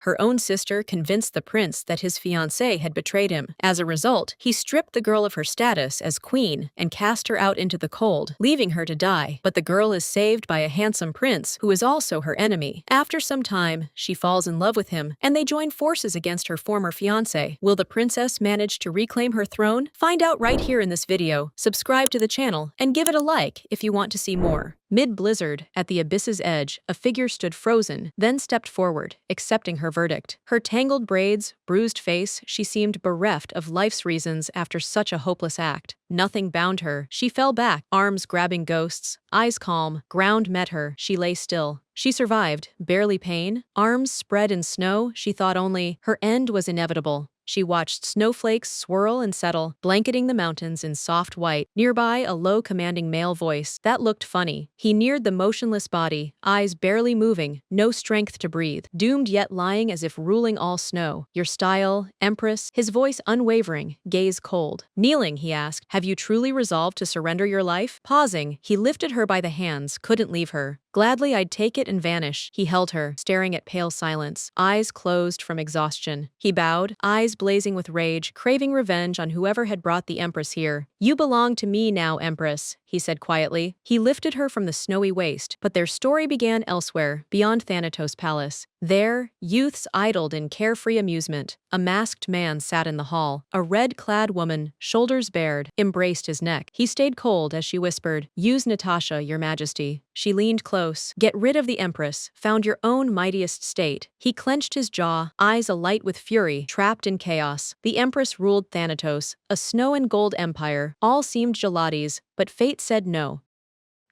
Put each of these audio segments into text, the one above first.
Her own sister convinced the prince that his fiancée had betrayed him. As a result, he stripped the girl of her status as queen and cast her out into the cold, leaving her to die. But the girl is saved by a handsome prince who is also her enemy. After some time, she falls in love with him, and they join forces against her former fiancé. Will the princess manage to reclaim her throne? Find out right here in this video. Subscribe to the channel and give it a like if you want to see more. Mid-blizzard, at the abyss's edge, a figure stood frozen, then stepped forward, accepting her verdict. Her tangled braids, bruised face, she seemed bereft of life's reasons after such a hopeless act. Nothing bound her. She fell back, arms grabbing ghosts, eyes calm. Ground met her. She lay still. She survived, barely pain. Arms spread in snow, she thought only her end was inevitable. She watched snowflakes swirl and settle, blanketing the mountains in soft white. Nearby, a low, commanding male voice. That looked funny. He neared the motionless body, eyes barely moving, no strength to breathe. Doomed yet lying as if ruling all snow. Your style, Empress? His voice unwavering, gaze cold. Kneeling, he asked, have you truly resolved to surrender your life? Pausing, he lifted her by the hands, couldn't leave her. Gladly I'd take it and vanish. He held her, staring at pale silence, eyes closed from exhaustion. He bowed, eyes blazing with rage, craving revenge on whoever had brought the Empress here. You belong to me now, Empress, he said quietly. He lifted her from the snowy waste, but their story began elsewhere, beyond Thanatos' palace. There, youths idled in carefree amusement. A masked man sat in the hall. A red-clad woman, shoulders bared, embraced his neck. He stayed cold as she whispered, "Use Natasha, your majesty." She leaned close. "Get rid of the Empress, found your own mightiest state." He clenched his jaw, eyes alight with fury, trapped in chaos. The Empress ruled Thanatos, a snow and gold empire. All seemed gelades, but fate said no.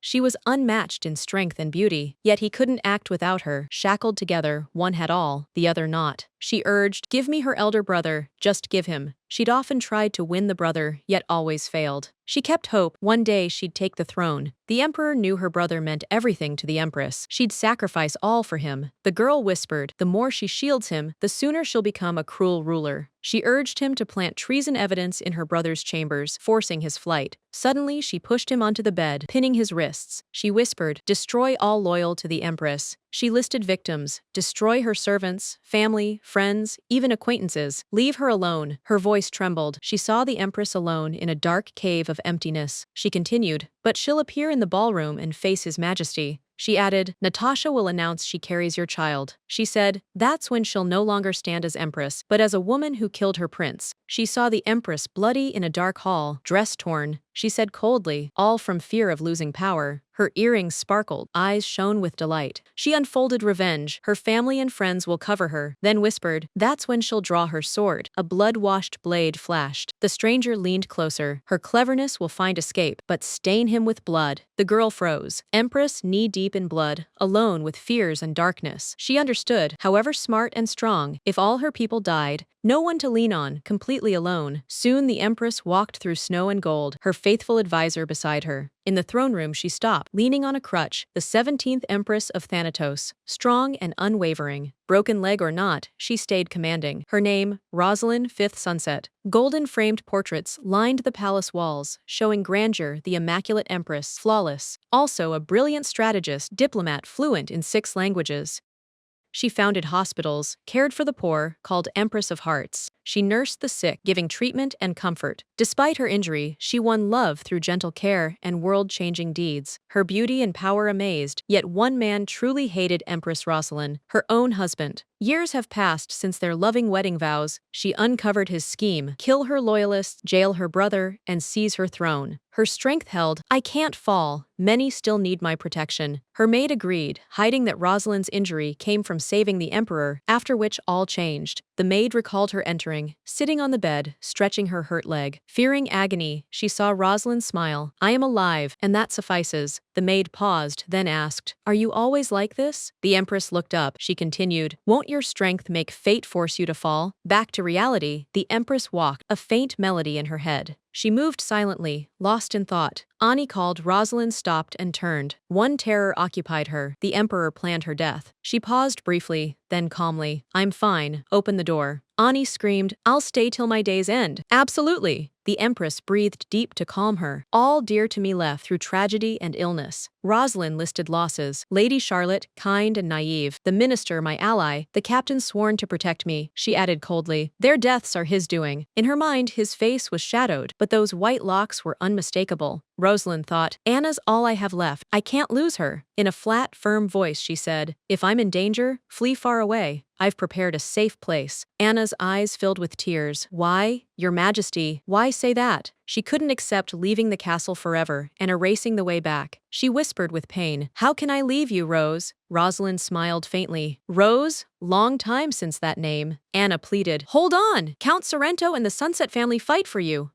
She was unmatched in strength and beauty, yet he couldn't act without her. Shackled together, one had all, the other not. She urged, "Give me her elder brother, just give him." She'd often tried to win the brother, yet always failed. She kept hope, one day she'd take the throne. The emperor knew her brother meant everything to the Empress. She'd sacrifice all for him. The girl whispered, the more she shields him, the sooner she'll become a cruel ruler. She urged him to plant treason evidence in her brother's chambers, forcing his flight. Suddenly, she pushed him onto the bed, pinning his wrists. She whispered, "Destroy all loyal to the Empress." She listed victims, destroy her servants, family, friends, even acquaintances. Leave her alone. Her voice trembled. She saw the Empress alone in a dark cave of emptiness. She continued, "But she'll appear in the ballroom and face His Majesty." She added, "Natasha will announce she carries your child." She said, "That's when she'll no longer stand as Empress, but as a woman who killed her prince." She saw the Empress bloody in a dark hall, dress torn. She said coldly, all from fear of losing power. Her earrings sparkled, eyes shone with delight. She unfolded revenge. Her family and friends will cover her, then whispered, "That's when she'll draw her sword." A blood-washed blade flashed. The stranger leaned closer. Her cleverness will find escape, but stain him with blood. The girl froze. Empress knee-deep in blood, alone with fears and darkness. She understood, however smart and strong, if all her people died, no one to lean on, completely alone. Soon the Empress walked through snow and gold, her faithful advisor beside her. In the throne room she stopped, leaning on a crutch, the 17th Empress of Thanatos, strong and unwavering. Broken leg or not, she stayed commanding. Her name, Roselyn, Fifth Sunset. Golden-framed portraits lined the palace walls, showing grandeur, the immaculate Empress, flawless. Also a brilliant strategist, diplomat fluent in 6 languages. She founded hospitals, cared for the poor, called Empress of Hearts. She nursed the sick, giving treatment and comfort. Despite her injury, she won love through gentle care and world-changing deeds. Her beauty and power amazed, yet one man truly hated Empress Roselyn, her own husband. Years have passed since their loving wedding vows. She uncovered his scheme, kill her loyalists, jail her brother, and seize her throne. Her strength held, "I can't fall. Many still need my protection." Her maid agreed, hiding that Roselyn's injury came from saving the emperor, after which all changed. The maid recalled her entering, sitting on the bed, stretching her hurt leg. Fearing agony, she saw Roselyn smile. "I am alive, and that suffices." The maid paused, then asked, "Are you always like this?" The Empress looked up. She continued, "Won't your strength make fate force you to fall?" Back to reality, the Empress walked, a faint melody in her head. She moved silently, lost in thought. Ani called. Roselyn stopped and turned. One terror occupied her. The emperor planned her death. She paused briefly, then calmly, "I'm fine. Open the door." Ani screamed, "I'll stay till my day's end." "Absolutely." The Empress breathed deep to calm her. All dear to me left through tragedy and illness. Roselyn listed losses. Lady Charlotte, kind and naive. The minister, my ally. The captain sworn to protect me, she added coldly. Their deaths are his doing. In her mind, his face was shadowed, but those white locks were unmistakable. Roselyn thought, Anna's all I have left. I can't lose her. In a flat, firm voice, she said, if I'm in danger, flee far away. I've prepared a safe place. Anna's eyes filled with tears. Why? Your Majesty, why say that? She couldn't accept leaving the castle forever and erasing the way back. She whispered with pain, How can I leave you, Rose? Roselyn smiled faintly. Rose? Long time since that name. Anna pleaded. Hold on! Count Sorrento and the Sunset family fight for you.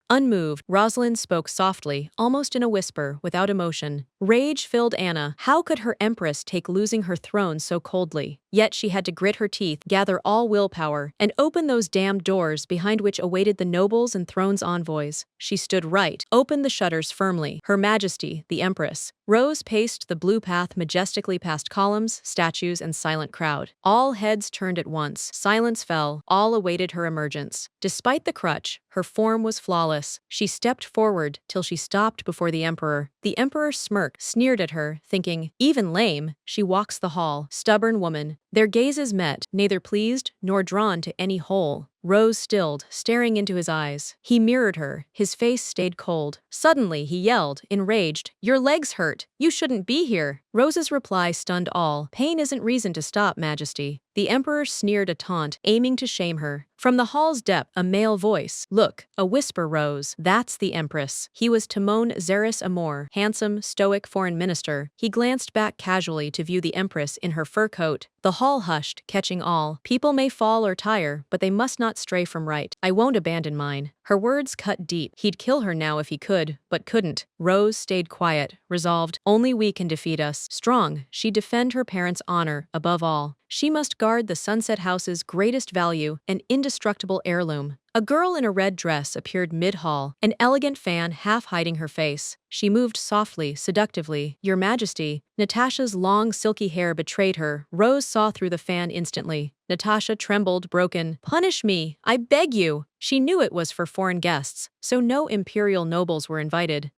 Unmoved, Roselyn spoke softly, almost in a whisper, without emotion. Rage filled Anna. How could her empress take losing her throne so coldly? Yet she had to grit her teeth, gather all willpower, and open those damned doors behind which awaited the nobles and throne's envoys. She stood right, opened the shutters firmly. Her Majesty, the Empress. Rose paced the blue path majestically past columns, statues, and silent crowd. All heads turned at once. Silence fell. All awaited her emergence. Despite the crutch, her form was flawless. She stepped forward till she stopped before the Emperor. The Emperor smirked, sneered at her, thinking, even lame, she walks the hall. Stubborn woman. Their gazes met, neither pleased nor drawn to any whole. Rose stilled, staring into his eyes. He mirrored her. His face stayed cold. Suddenly, he yelled, enraged, Your legs hurt. You shouldn't be here. Rose's reply stunned all. Pain isn't reason to stop, Majesty. The Emperor sneered a taunt, aiming to shame her. From the hall's depth, a male voice. Look, a whisper rose. That's the Empress. He was Timon Zeres Amor, handsome, stoic foreign minister. He glanced back casually to view the Empress in her fur coat. The hall hushed, catching all. People may fall or tire, but they must not stray from right. I won't abandon mine. Her words cut deep. He'd kill her now if he could, but couldn't. Rose stayed quiet, resolved. Only we can defeat us. Strong, she'd defend her parents' honor, above all. She must guard the Sunset House's greatest value, an indestructible heirloom. A girl in a red dress appeared mid-hall, an elegant fan half hiding her face. She moved softly, seductively. Your Majesty. Natasha's long, silky hair betrayed her. Rose saw through the fan instantly. Natasha trembled, broken. Punish me, I beg you. She knew it was for foreign guests, so no imperial nobles were invited.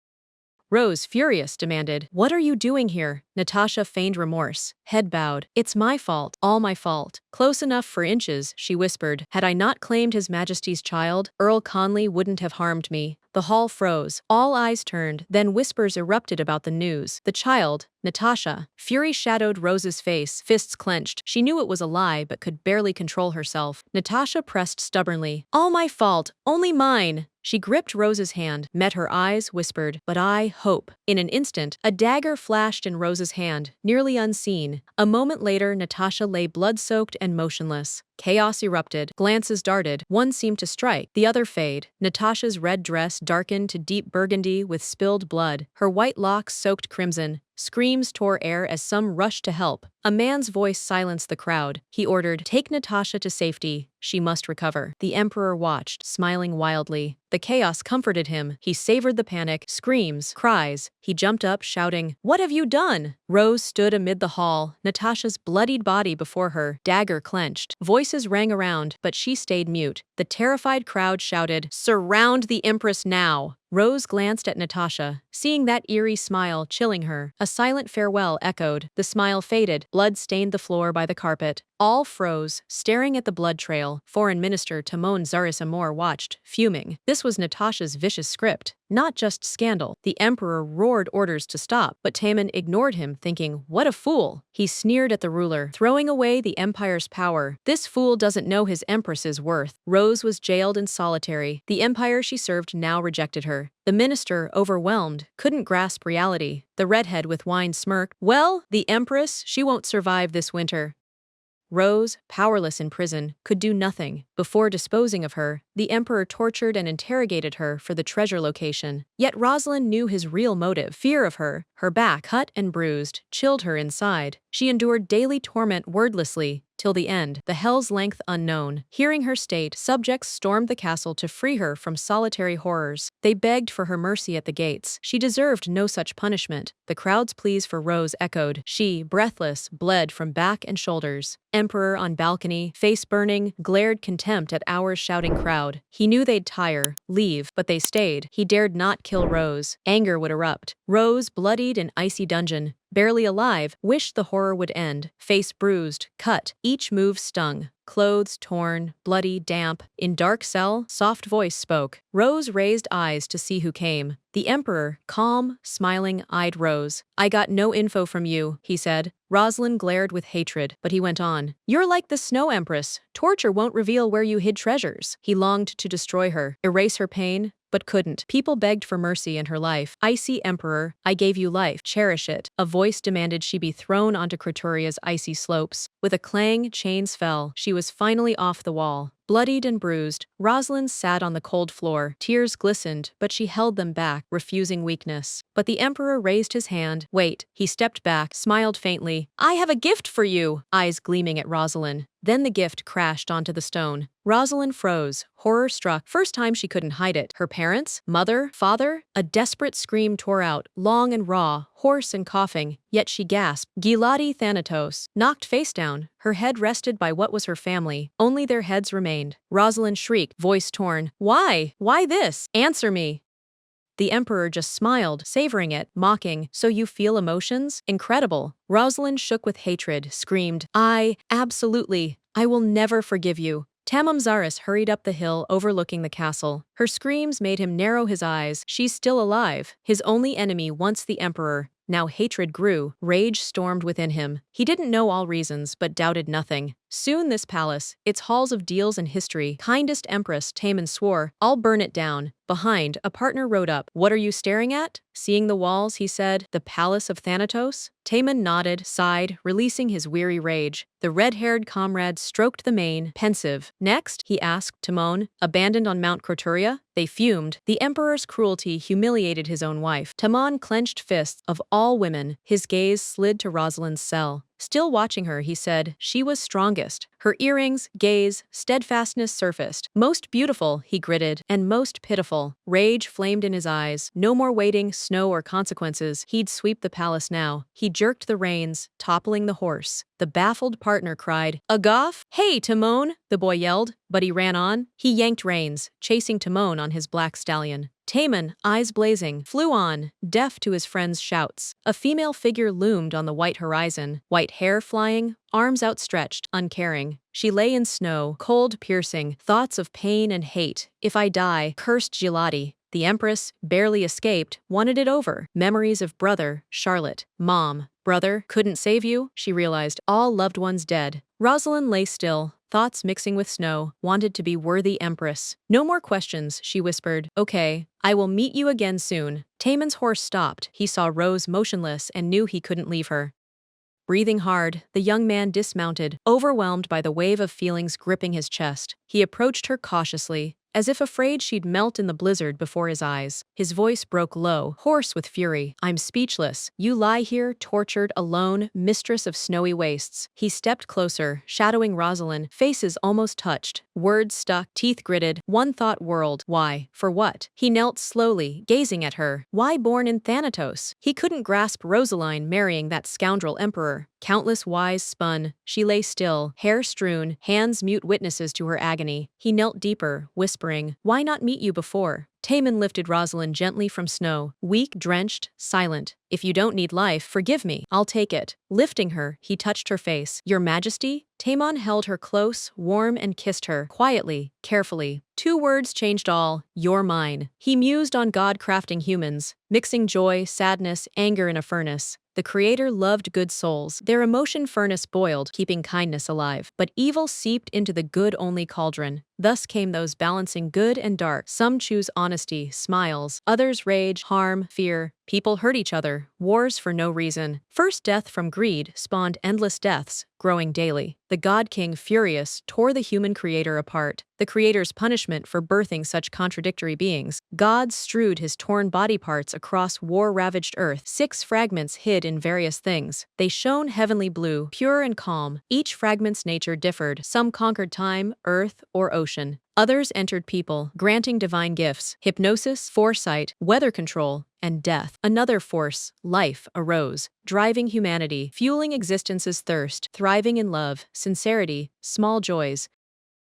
Rose, furious, demanded, What are you doing here? Natasha feigned remorse. Head bowed. It's my fault, all my fault. Close enough for inches, she whispered. Had I not claimed His Majesty's child, Earl Conley wouldn't have harmed me. The hall froze. All eyes turned, then whispers erupted about the news. The child, Natasha. Fury shadowed Rose's face, fists clenched. She knew it was a lie, but could barely control herself. Natasha pressed stubbornly. All my fault, only mine. She gripped Rose's hand, met her eyes, whispered, But I hope. In an instant, a dagger flashed in Rose's hand, nearly unseen. A moment later, Natasha lay blood-soaked and motionless. Chaos erupted. Glances darted. One seemed to strike, the other fade. Natasha's red dress darkened to deep burgundy with spilled blood. Her white locks soaked crimson. Screams tore air as some rushed to help. A man's voice silenced the crowd. He ordered, Take Natasha to safety. She must recover. The Emperor watched, smiling wildly. The chaos comforted him. He savored the panic, screams, cries. He jumped up, shouting, What have you done? Rose stood amid the hall, Natasha's bloodied body before her, dagger clenched. Voices rang around, but she stayed mute. The terrified crowd shouted, Surround the Empress now! Rose glanced at Natasha, seeing that eerie smile chilling her. A silent farewell echoed. The smile faded. Blood stained the floor by the carpet. All froze, staring at the blood trail. Foreign Minister Timon Zeres Amor watched, fuming. This was Natasha's vicious script, not just scandal. The Emperor roared orders to stop, but Timon ignored him, thinking, What a fool! He sneered at the ruler, throwing away the Empire's power. This fool doesn't know his Empress's worth. Rose was jailed in solitary. The Empire she served now rejected her. The minister, overwhelmed, couldn't grasp reality. The redhead with wine smirked. Well, the Empress, she won't survive this winter. Rose, powerless in prison, could do nothing. Before disposing of her, the Emperor tortured and interrogated her for the treasure location. Yet Roselyn knew his real motive. Fear of her back, cut and bruised, chilled her inside. She endured daily torment wordlessly, till the end, the hell's length unknown. Hearing her state, subjects stormed the castle to free her from solitary horrors. They begged for her mercy at the gates. She deserved no such punishment. The crowd's pleas for Rose echoed. She, breathless, bled from back and shoulders. Emperor on balcony, face burning, glared contempt at Hour's shouting crowd. He knew they'd tire, leave, but they stayed. He dared not kill Rose. Anger would erupt. Rose, bloodied in icy dungeon, barely alive, wished the horror would end. Face bruised, cut, each move stung. Clothes torn, bloody, damp. In dark cell, soft voice spoke. Rose raised eyes to see who came. The Emperor, calm, smiling, eyed Rose. I got no info from you, he said. Roselyn glared with hatred, but he went on. You're like the Snow Empress. Torture won't reveal where you hid treasures. He longed to destroy her, erase her pain, but couldn't. People begged for mercy in her life. Icy Emperor, I gave you life, cherish it. A voice demanded she be thrown onto Crotoria's icy slopes. With a clang, chains fell. She was finally off the wall. Bloodied and bruised, Roselyn sat on the cold floor. Tears glistened, but she held them back, refusing weakness. But the Emperor raised his hand. Wait. He stepped back, smiled faintly. I have a gift for you, eyes gleaming at Roselyn. Then the gift crashed onto the stone. Roselyn froze, horror struck. First time she couldn't hide it. Her parents? Mother? Father? A desperate scream tore out, long and raw, hoarse and coughing. Yet she gasped. Giladi Thanatos. Knocked face down, her head rested by what was her family. Only their heads remained. Roselyn shrieked, voice torn. Why? Why this? Answer me. The Emperor just smiled, savoring it, mocking. So you feel emotions? Incredible. Roselyn shook with hatred, screamed, absolutely. I will never forgive you. Tamam Zaris hurried up the hill overlooking the castle. Her screams made him narrow his eyes. She's still alive. His only enemy once the Emperor. Now hatred grew, rage stormed within him. He didn't know all reasons, but doubted nothing. Soon this palace, its halls of deals and history, kindest Empress, Tamon swore, I'll burn it down. Behind, a partner rode up. What are you staring at? Seeing the walls, he said, the palace of Thanatos? Tamon nodded, sighed, releasing his weary rage. The red-haired comrade stroked the mane, pensive. Next, he asked, Timon, abandoned on Mount Crotoria? They fumed. The Emperor's cruelty humiliated his own wife. Timon clenched fists of all women. His gaze slid to Roselyn's cell. Still watching her, he said, she was strongest. Her earrings, gaze, steadfastness surfaced. Most beautiful, he gritted, and most pitiful. Rage flamed in his eyes. No more waiting, snow or consequences. He'd sweep the palace now. He jerked the reins, toppling the horse. The baffled partner cried, Agaf? Hey, Timon! The boy yelled, but he ran on. He yanked reins, chasing Timon on his black stallion. Tamon, eyes blazing, flew on, deaf to his friend's shouts. A female figure loomed on the white horizon, white hair flying, arms outstretched, uncaring. She lay in snow, cold piercing, thoughts of pain and hate. If I die, cursed Giladi. The Empress, barely escaped, wanted it over. Memories of brother, Charlotte, mom, brother, couldn't save you, she realized, all loved ones dead. Roselyn lay still, thoughts mixing with snow, wanted to be worthy Empress. No more questions, she whispered. Okay, I will meet you again soon. Tamon's horse stopped. He saw Rose motionless and knew he couldn't leave her. Breathing hard, the young man dismounted, overwhelmed by the wave of feelings gripping his chest. He approached her cautiously, as if afraid she'd melt in the blizzard before his eyes. His voice broke low, hoarse with fury. I'm speechless. You lie here, tortured, alone, mistress of snowy wastes. He stepped closer, shadowing Roselyn, faces almost touched. Words stuck, teeth gritted, one thought whirled. Why? For what? He knelt slowly, gazing at her. Why born in Thanatos? He couldn't grasp Roselyn marrying that scoundrel emperor. Countless whys spun. She lay still, hair strewn, hands mute witnesses to her agony. He knelt deeper, whispering, why not meet you before? Tamon lifted Roselyn gently from snow, weak, drenched, silent. If you don't need life, forgive me. I'll take it. Lifting her, he touched her face. Your Majesty? Tamon held her close, warm, and kissed her, quietly, carefully. 2 words changed all. You're mine. He mused on God crafting humans, mixing joy, sadness, anger in a furnace. The Creator loved good souls. Their emotion furnace boiled, keeping kindness alive. But evil seeped into the good-only cauldron. Thus came those balancing good and dark. Some choose honesty, smiles. Others rage, harm, fear. People hurt each other, wars for no reason. First death from greed spawned endless deaths, growing daily. The God King, furious, tore the human creator apart. The creator's punishment for birthing such contradictory beings. God strewed his torn body parts across war-ravaged earth, 6 fragments hid in various things. They shone heavenly blue, pure and calm. Each fragment's nature differed. Some conquered time, earth, or ocean. Others entered people, granting divine gifts, hypnosis, foresight, weather control, and death. Another force, life, arose, driving humanity, fueling existence's thirst, thriving in love, sincerity, small joys.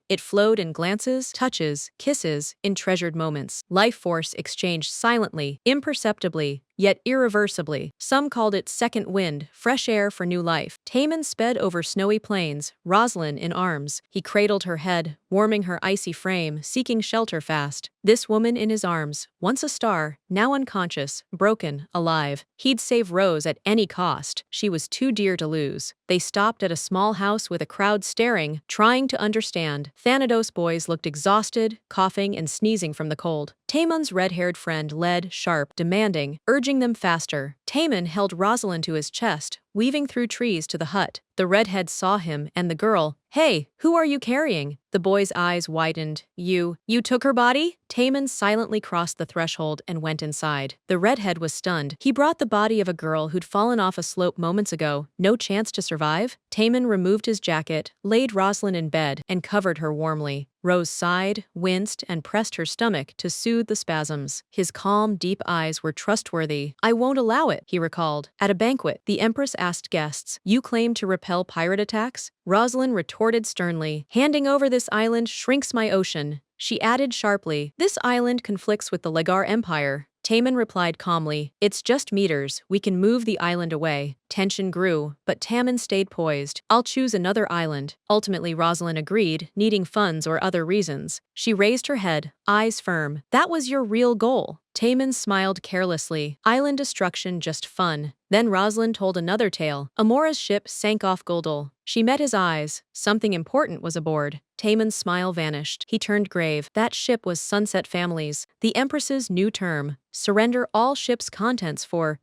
It flowed in glances, touches, kisses, in treasured moments. Life force exchanged silently, imperceptibly, yet irreversibly. Some called it second wind, fresh air for new life. Tamon sped over snowy plains, Roselyn in arms. He cradled her head, warming her icy frame, seeking shelter fast. This woman in his arms, once a star, now unconscious, broken, alive. He'd save Rose at any cost. She was too dear to lose. They stopped at a small house with a crowd staring, trying to understand. Thanatos boys looked exhausted, coughing and sneezing from the cold. Tamon's red-haired friend led, sharp, demanding, urging them faster. Tamon held Roselyn to his chest, weaving through trees to the hut. The redhead saw him and the girl. "Hey, who are you carrying?" The boy's eyes widened. You took her body?" Tamon silently crossed the threshold and went inside. The redhead was stunned. He brought the body of a girl who'd fallen off a slope moments ago. No chance to survive? Tamon removed his jacket, laid Roselyn in bed, and covered her warmly. Rose sighed, winced, and pressed her stomach to soothe the spasms. His calm, deep eyes were trustworthy. "I won't allow it," he recalled. At a banquet, the Empress asked guests, "You claim to repel pirate attacks?" Roselyn retorted sternly, "Handing over this island shrinks my ocean." She added sharply, "This island conflicts with the Legar Empire." Tamon replied calmly, "It's just meters, we can move the island away." Tension grew, but Tamon stayed poised. "I'll choose another island." Ultimately Roselyn agreed, needing funds or other reasons. She raised her head, eyes firm. "That was your real goal." Tamon smiled carelessly. "Island destruction, just fun." Then Roselyn told another tale. Amora's ship sank off Goldal. She met his eyes. Something important was aboard. Tamon's smile vanished. He turned grave. That ship was Sunset Family's, the Empress's new term. Surrender all ship's contents for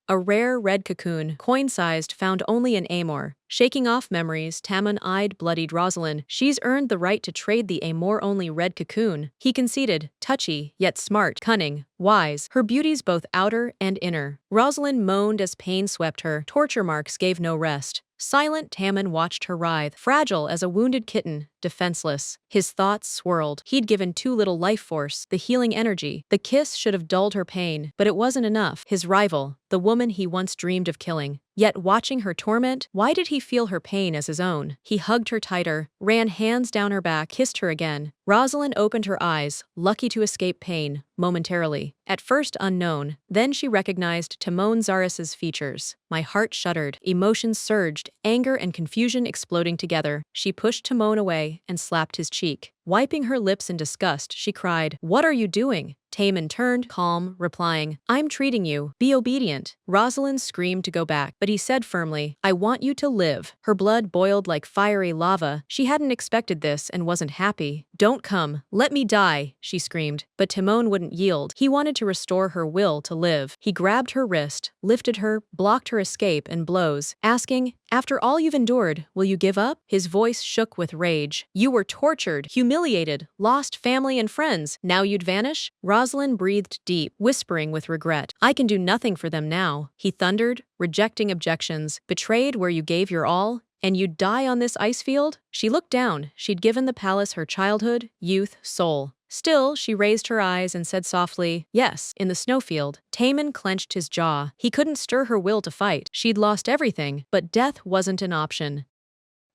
a rare red cocoon, coin-sized, found only in Amor. Shaking off memories, Tamon eyed bloodied Roselyn. "She's earned the right to trade the Amor-only red cocoon." He conceded, touchy, yet smart, cunning, wise. Her beauty's both outer and inner. Roselyn moaned as pain swept her. Torture marks gave no rest. Silent, Tamon watched her writhe, fragile as a wounded kitten, defenseless. His thoughts swirled. He'd given too little life force, the healing energy. The kiss should have dulled her pain, but it wasn't enough. His rival, the woman he once dreamed of killing. Yet watching her torment, why did he feel her pain as his own? He hugged her tighter, ran hands down her back, kissed her again. Roselyn opened her eyes, lucky to escape pain, momentarily. At first unknown, then she recognized Timon Zaris's features. My heart shuddered, emotions surged, anger and confusion exploding together. She pushed Timon away and slapped his cheek. Wiping her lips in disgust, she cried, "What are you doing?" Tamon turned, calm, replying, "I'm treating you. Be obedient." Roselyn screamed to go back, but he said firmly, "I want you to live." Her blood boiled like fiery lava. She hadn't expected this and wasn't happy. "Don't come. Let me die," she screamed. But Timon wouldn't yield. He wanted to restore her will to live. He grabbed her wrist, lifted her, blocked her escape and blows, asking, "After all you've endured, will you give up?" His voice shook with rage. "You were tortured, humiliated, lost family and friends. Now you'd vanish?" Roselyn breathed deep, whispering with regret, "I can do nothing for them now." He thundered, rejecting objections. "Betrayed where you gave your all? And you'd die on this ice field?" She looked down. She'd given the palace her childhood, youth, soul. Still, she raised her eyes and said softly, "Yes, in the snowfield." Tamon clenched his jaw. He couldn't stir her will to fight. She'd lost everything, but death wasn't an option.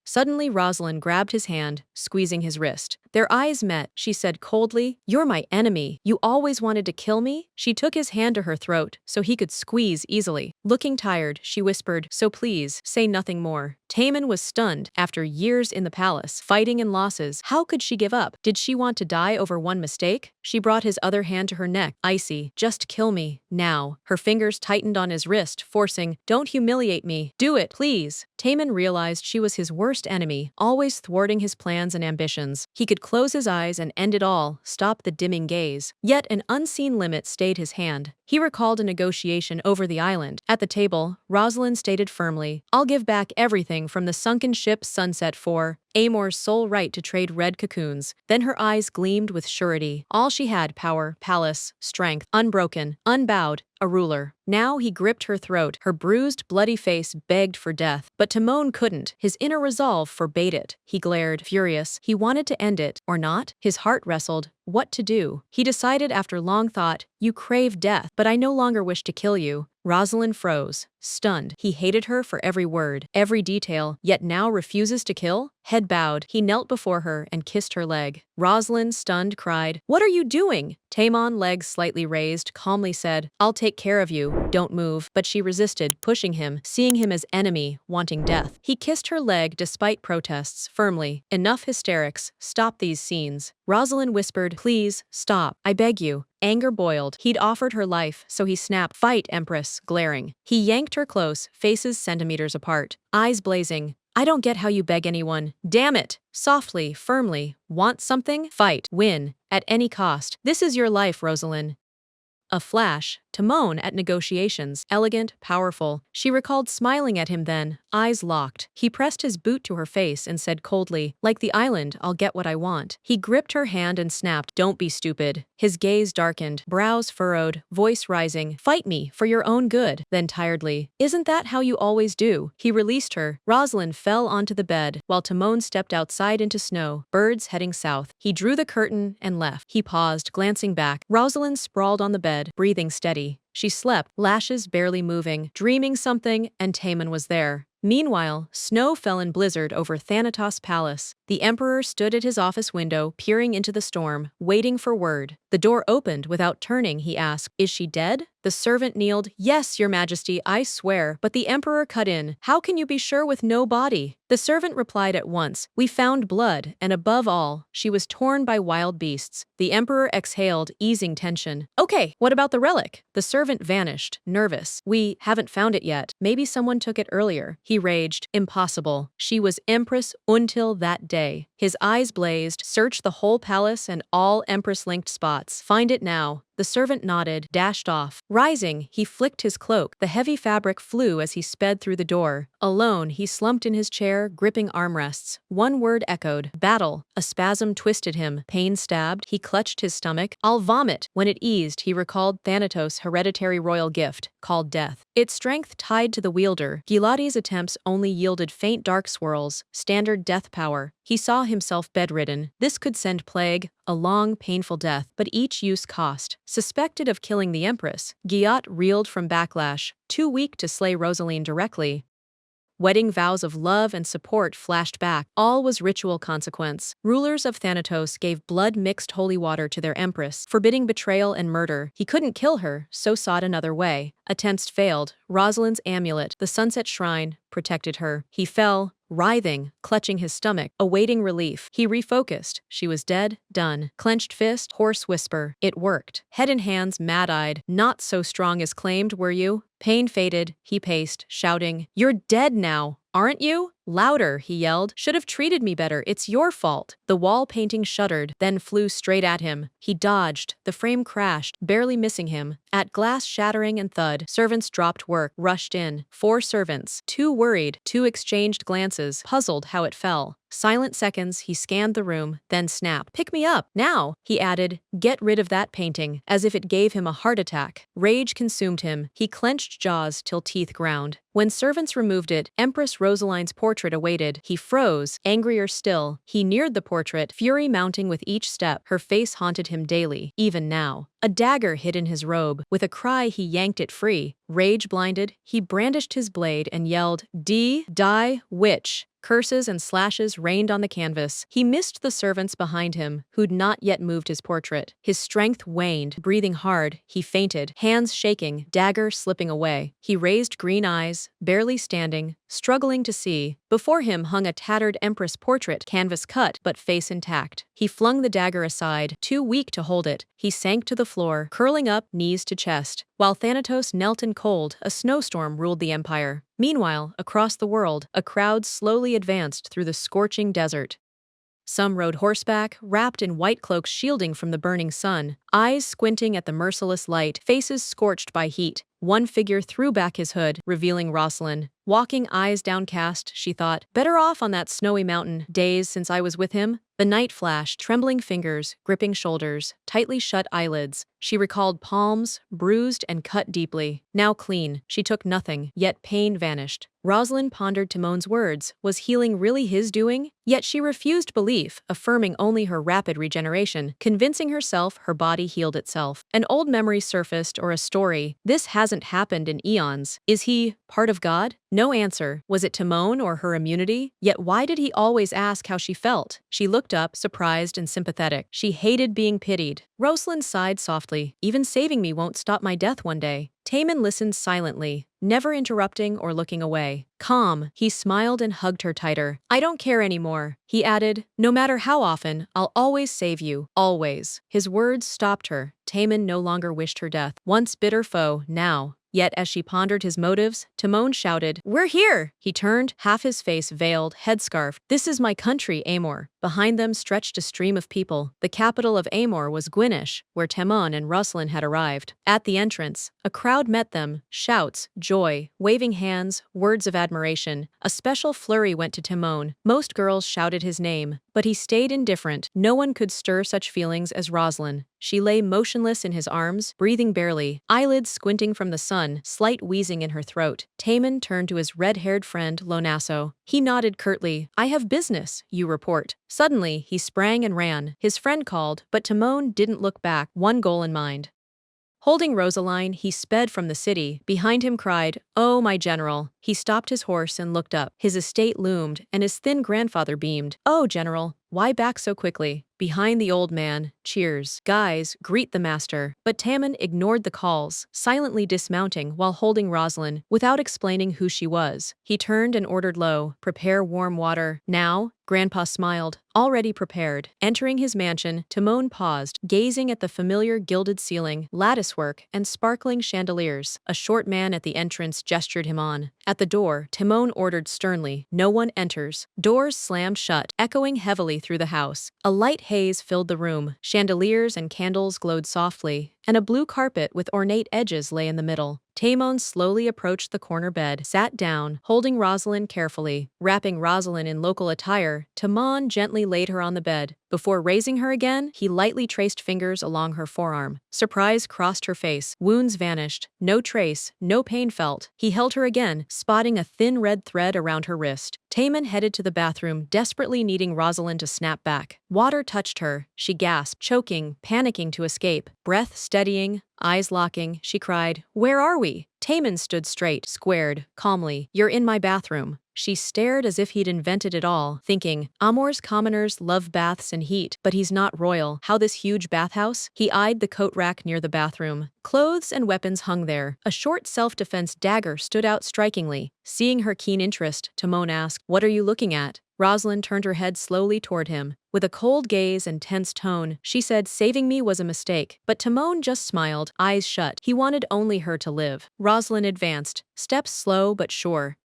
Suddenly Roselyn grabbed his hand, squeezing his wrist. Their eyes met. She said coldly, "You're my enemy. You always wanted to kill me?" She took his hand to her throat, so he could squeeze easily. Looking tired, she whispered, "So please, say nothing more." Tamon was stunned. After years in the palace, fighting and losses, how could she give up? Did she want to die over one mistake? She brought his other hand to her neck, icy. "Just kill me, now." Her fingers tightened on his wrist, forcing, "Don't humiliate me. Do it, please." Tamon realized she was his worst enemy, always thwarting his plans and ambitions. He could close his eyes and end it all, stop the dimming gaze. Yet an unseen limit stayed his hand. He recalled a negotiation over the island. At the table, Roselyn stated firmly, "I'll give back everything from the sunken ship Sunset for Amor's sole right to trade red cocoons." Then her eyes gleamed with surety. All she had: power, palace, strength, unbroken, unbowed, a ruler. Now he gripped her throat. Her bruised, bloody face begged for death. But Timon couldn't. His inner resolve forbade it. He glared, furious. He wanted to end it, or not. His heart wrestled. What to do? He decided after long thought, "You crave death, but I no longer wish to kill you." Roselyn froze, stunned. He hated her for every word, every detail, yet now refuses to kill? Head bowed, he knelt before her and kissed her leg. Roselyn, stunned, cried, "What are you doing?" Timon, legs slightly raised, calmly said, "I'll take care of you. Don't move." But she resisted, pushing him, seeing him as enemy, wanting death. He kissed her leg despite protests, firmly. "Enough hysterics. Stop these scenes." Roselyn whispered, "Please, stop. I beg you." Anger boiled. He'd offered her life, so he snapped, "Fight, Empress," glaring. He yanked her close, faces centimeters apart, eyes blazing. "I don't get how you beg anyone. Damn it!" Softly, firmly. "Want something? Fight. Win. At any cost. This is your life, Roselyn." A flash. Timon at negotiations, elegant, powerful. She recalled smiling at him then, eyes locked. He pressed his boot to her face and said coldly, "Like the island, I'll get what I want." He gripped her hand and snapped, "Don't be stupid." His gaze darkened, brows furrowed, voice rising, "Fight me, for your own good." Then tiredly, "Isn't that how you always do?" He released her. Roselyn fell onto the bed, while Timon stepped outside into snow, birds heading south. He drew the curtain and left. He paused, glancing back. Roselyn sprawled on the bed, breathing steady. She slept, lashes barely moving, dreaming something, and Timon was there. Meanwhile, snow fell in blizzard over Thanatos Palace. The Emperor stood at his office window, peering into the storm, waiting for word. The door opened without turning. He asked, "Is she dead?" The servant kneeled, "Yes, your majesty, I swear." But the Emperor cut in, "How can you be sure with no body?" The servant replied at once, "We found blood, and above all, she was torn by wild beasts." The Emperor exhaled, easing tension. "Okay, what about the relic?" The servant vanished, nervous. "We haven't found it yet. Maybe someone took it earlier." He raged, "Impossible. She was Empress until that day." His eyes blazed, "Search the whole palace and all Empress-linked spots. Find it now." The servant nodded, dashed off. Rising, he flicked his cloak. The heavy fabric flew as he sped through the door. Alone, he slumped in his chair, gripping armrests. One word echoed, "Battle." A spasm twisted him. Pain stabbed. He clutched his stomach. "I'll vomit." When it eased, he recalled Thanatos' hereditary royal gift, called death. Its strength tied to the wielder. Giladi's attempts only yielded faint dark swirls, standard death power. He saw himself bedridden. This could send plague, a long, painful death, but each use cost. Suspected of killing the Empress, Giat reeled from backlash, too weak to slay Roselyn directly. Wedding vows of love and support flashed back. All was ritual consequence. Rulers of Thanatos gave blood-mixed holy water to their empress, forbidding betrayal and murder. He couldn't kill her, so sought another way. Attempts failed. Roselyn's amulet, the sunset shrine, protected her. He fell, writhing, clutching his stomach, awaiting relief. He refocused. She was dead, done. Clenched fist, hoarse whisper. It worked. Head and hands mad-eyed. "Not so strong as claimed, were you?" Pain faded. He paced, shouting, "You're dead now, aren't you?" "Louder," he yelled. "Should have treated me better. It's your fault." The wall painting shuddered, then flew straight at him. He dodged. The frame crashed, barely missing him. At glass shattering and thud, servants dropped work, rushed in. 4 servants. 2 worried, 2 exchanged glances, puzzled how it fell. Silent seconds, he scanned the room, then snapped. "Pick me up, now!" He added, "Get rid of that painting," as if it gave him a heart attack. Rage consumed him. He clenched jaws till teeth ground. When servants removed it, Empress Roselyn's portrait awaited. He froze, angrier still. He neared the portrait, fury mounting with each step. Her face haunted him daily, even now. A dagger hid in his robe. With a cry, he yanked it free. Rage blinded, he brandished his blade and yelled, Die, witch!" Curses and slashes rained on the canvas. He missed the servants behind him, who'd not yet moved his portrait. His strength waned. Breathing hard, he fainted, hands shaking, dagger slipping away. He raised green eyes, barely standing, struggling to see. Before him hung a tattered Empress portrait, canvas cut, but face intact. He flung the dagger aside, too weak to hold it. He sank to the floor, curling up, knees to chest. While Thanatos knelt in cold, a snowstorm ruled the empire. Meanwhile, across the world, a crowd slowly advanced through the scorching desert. Some rode horseback, wrapped in white cloaks shielding from the burning sun, eyes squinting at the merciless light, faces scorched by heat. One figure threw back his hood, revealing Roselyn. Walking eyes downcast, she thought, better off on that snowy mountain, days since I was with him. The night flashed, trembling fingers, gripping shoulders, tightly shut eyelids. She recalled palms, bruised and cut deeply. Now clean, she took nothing, yet pain vanished. Roselyn pondered Timon's words. Was healing really his doing? Yet she refused belief, affirming only her rapid regeneration, convincing herself her body healed itself. An old memory surfaced, or a story. This hasn't happened in eons. Is he part of God? No answer. Was it Timon or her immunity? Yet why did he always ask how she felt? She looked up, surprised and sympathetic. She hated being pitied. Roselyn sighed softly. Even saving me won't stop my death one day. Timon listened silently, never interrupting or looking away. Calm, he smiled and hugged her tighter. I don't care anymore, he added. No matter how often, I'll always save you. Always. His words stopped her. Timon no longer wished her death. Once bitter foe, now. Yet as she pondered his motives, Timon shouted, "We're here!" He turned, half his face veiled, headscarf. "This is my country, Amor." Behind them stretched a stream of people. The capital of Amor was Gwynnish, where Timon and Roselyn had arrived. At the entrance, a crowd met them, shouts, joy, waving hands, words of admiration. A special flurry went to Timon. Most girls shouted his name, but he stayed indifferent. No one could stir such feelings as Roselyn. She lay motionless in his arms, breathing barely, eyelids squinting from the sun, slight wheezing in her throat. Timon turned to his red-haired friend, Lonasso. He nodded curtly. "I have business, you report." Suddenly, he sprang and ran. His friend called, but Timon didn't look back, one goal in mind. Holding Roselyn, he sped from the city. Behind him cried, "Oh, my general." He stopped his horse and looked up. His estate loomed, and his thin grandfather beamed. "Oh, general, why back so quickly?" Behind the old man, cheers. "Guys, greet the master." But Timon ignored the calls, silently dismounting while holding Roselyn, without explaining who she was. He turned and ordered low, "Prepare warm water." Now? Grandpa smiled. Already prepared. Entering his mansion, Timon paused, gazing at the familiar gilded ceiling, latticework, and sparkling chandeliers. A short man at the entrance gestured him on. At the door, Timon ordered sternly, "No one enters." Doors slammed shut, echoing heavily through the house. A light haze filled the room. Chandeliers and candles glowed softly, and a blue carpet with ornate edges lay in the middle. Timon slowly approached the corner bed, sat down, holding Roselyn carefully. Wrapping Roselyn in local attire, Timon gently laid her on the bed. Before raising her again, he lightly traced fingers along her forearm. Surprise crossed her face. Wounds vanished. No trace, no pain felt. He held her again, spotting a thin red thread around her wrist. Timon headed to the bathroom, desperately needing Roselyn to snap back. Water touched her. She gasped, choking, panicking to escape. Breath steadying, eyes locking, she cried, "Where are we?" Timon stood straight, squared, calmly. "You're in my bathroom." She stared as if he'd invented it all, thinking, Amor's commoners love baths and heat, but he's not royal. How this huge bathhouse? He eyed the coat rack near the bathroom. Clothes and weapons hung there. A short self-defense dagger stood out strikingly. Seeing her keen interest, Timon asked, "What are you looking at?" Roselyn turned her head slowly toward him. With a cold gaze and tense tone, she said saving me was a mistake. But Timon just smiled, eyes shut. He wanted only her to live. Roselyn advanced, steps slow but sure.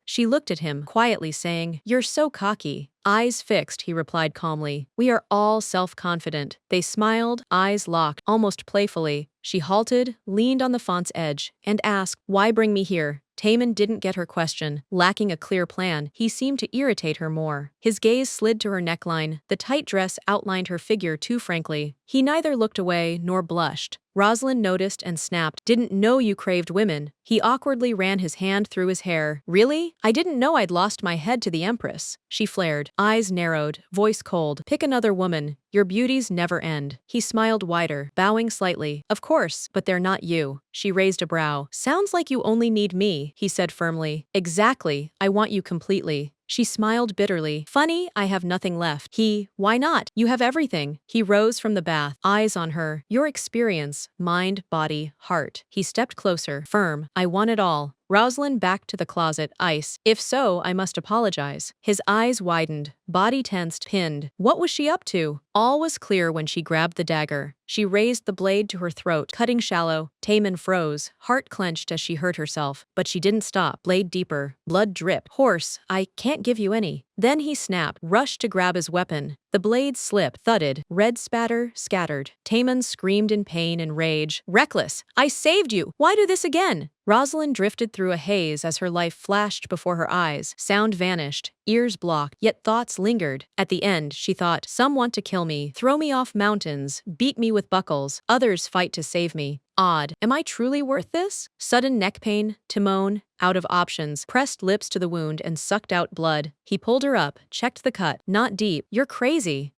She looked at him, quietly saying, "You're so cocky." Eyes fixed, he replied calmly. "We are all self-confident." They smiled, eyes locked, almost playfully. She halted, leaned on the font's edge, and asked, "Why bring me here?" Timon didn't get her question. Lacking a clear plan, he seemed to irritate her more. His gaze slid to her neckline. The tight dress outlined her figure too frankly. He neither looked away nor blushed. Roselyn noticed and snapped, "Didn't know you craved women." He awkwardly ran his hand through his hair. "Really? I didn't know I'd lost my head to the Empress." She flared, eyes narrowed, voice cold. "Pick another woman. Your beauties never end." He smiled wider, bowing slightly. "Of course, but they're not you." She raised a brow. "Sounds like you only need me," he said firmly. "Exactly. I want you completely." She smiled bitterly. "Funny, I have nothing left." Why not? You have everything." He rose from the bath, eyes on her. "Your experience, mind, body, heart." He stepped closer, firm. "I want it all." Roselyn backed to the closet, ice. "If so, I must apologize." His eyes widened, body tensed, pinned. What was she up to? All was clear when she grabbed the dagger. She raised the blade to her throat, cutting shallow. Timon froze, heart clenched as she hurt herself. But she didn't stop. Blade deeper. Blood dripped. "Horse, I can't give you any." Then he snapped, rushed to grab his weapon. The blade slipped, thudded, red spatter, scattered. Taemun screamed in pain and rage. Reckless! I saved you! Why do this again? Roselyn drifted through a haze as her life flashed before her eyes. Sound vanished, ears blocked, yet thoughts lingered. At the end, she thought, some want to kill me, throw me off mountains, beat me with buckles, others fight to save me. Odd. Am I truly worth this? Sudden neck pain, Timon, out of options, pressed lips to the wound and sucked out blood. He pulled her up, checked the cut. Not deep. You're crazy.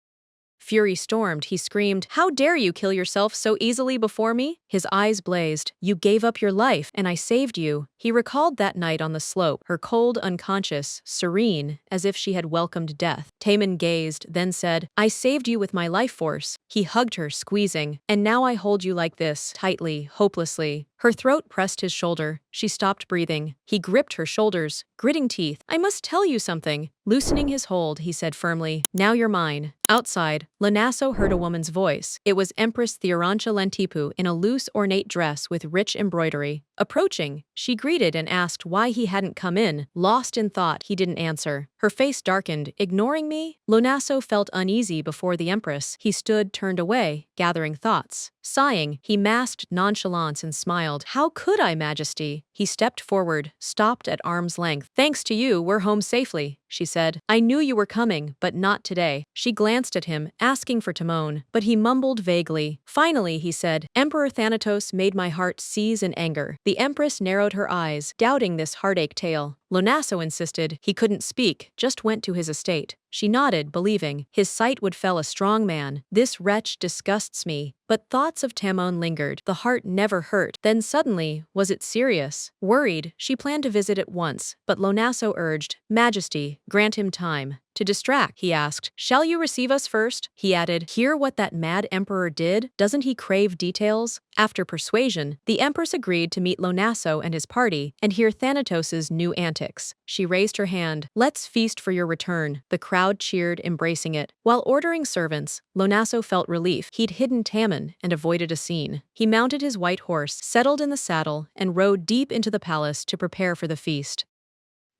Fury stormed. He screamed, how dare you kill yourself so easily before me? His eyes blazed. You gave up your life, and I saved you. He recalled that night on the slope, her cold, unconscious, serene, as if she had welcomed death. Taemun gazed, then said, I saved you with my life force. He hugged her, squeezing. And now I hold you like this, tightly, hopelessly. Her throat pressed his shoulder. She stopped breathing. He gripped her shoulders, gritting teeth. I must tell you something. Loosening his hold, he said firmly, now you're mine. Outside, Lanaso heard a woman's voice. It was Empress Theorancha Lentipu in a loose, ornate dress with rich embroidery. Approaching, she greeted and asked why he hadn't come in. Lost in thought, he didn't answer. Her face darkened. Ignoring me? Lanaso felt uneasy before the Empress. He stood, turned away, gathering thoughts. Sighing, he masked nonchalance and smiled. How could I, Majesty? He stepped forward, stopped at arm's length. Thanks to you, we're home safely, she said. I knew you were coming, but not today. She glanced at him, asking for Timon, but he mumbled vaguely. Finally, he said, Emperor Thanatos made my heart seize in anger. The Empress narrowed her eyes, doubting this heartache tale. Lonasso insisted he couldn't speak, just went to his estate. She nodded, believing his sight would fell a strong man. This wretch disgusts me. But thoughts of Tamon lingered. The heart never hurt. Then suddenly, was it serious? Worried, she planned to visit at once, but Lonasso urged, Majesty, grant him time. To distract, he asked, shall you receive us first? He added, hear what that mad emperor did? Doesn't he crave details? After persuasion, the Empress agreed to meet Lonasso and his party and hear Thanatos's new antics. She raised her hand. Let's feast for your return. The crowd cheered, embracing it. While ordering servants, Lonasso felt relief. He'd hidden Tamon and avoided a scene. He mounted his white horse, settled in the saddle, and rode deep into the palace to prepare for the feast.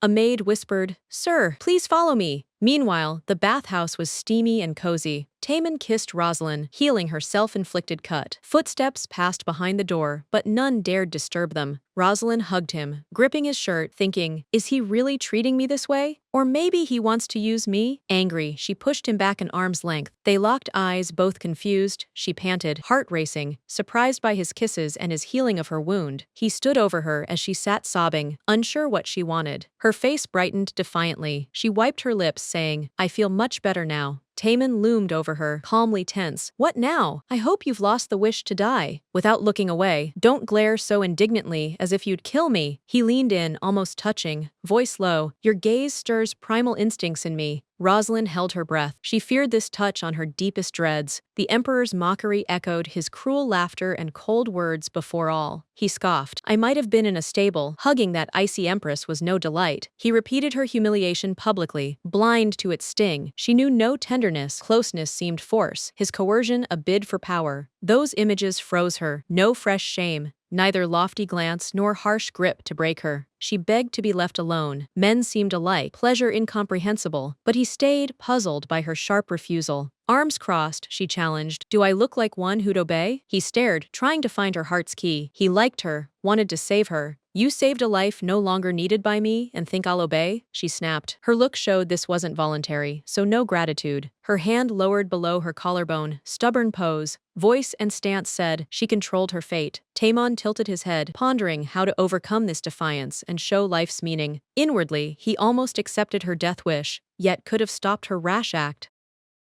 A maid whispered, Sir, please follow me. Meanwhile, the bathhouse was steamy and cozy. Taemun kissed Roselyn, healing her self-inflicted cut. Footsteps passed behind the door, but none dared disturb them. Roselyn hugged him, gripping his shirt, thinking, is he really treating me this way? Or maybe he wants to use me? Angry, she pushed him back an arm's length. They locked eyes, both confused. She panted, heart racing, surprised by his kisses and his healing of her wound. He stood over her as she sat sobbing, unsure what she wanted. Her face brightened defiantly. She wiped her lips, saying, I feel much better now. Taemun loomed over her, calmly tense. What now? I hope you've lost the wish to die. Without looking away, don't glare so indignantly as if you'd kill me. He leaned in, almost touching, voice low. Your gaze stirs primal instincts in me. Roselyn held her breath. She feared this touch on her deepest dreads. The Emperor's mockery echoed his cruel laughter and cold words before all. He scoffed. I might have been in a stable. Hugging that icy Empress was no delight. He repeated her humiliation publicly, blind to its sting. She knew no tenderness. Closeness seemed force. His coercion a bid for power. Those images froze her. No fresh shame. Neither lofty glance nor harsh grip to break her. She begged to be left alone. Men seemed alike, pleasure incomprehensible, but he stayed, puzzled by her sharp refusal. Arms crossed, she challenged. Do I look like one who'd obey? He stared, trying to find her heart's key. He liked her, wanted to save her. You saved a life no longer needed by me and think I'll obey? She snapped. Her look showed this wasn't voluntary, so no gratitude. Her hand lowered below her collarbone, stubborn pose. Voice and stance said she controlled her fate. Taemon tilted his head, pondering how to overcome this defiance and show life's meaning. Inwardly, he almost accepted her death wish, yet could have stopped her rash act.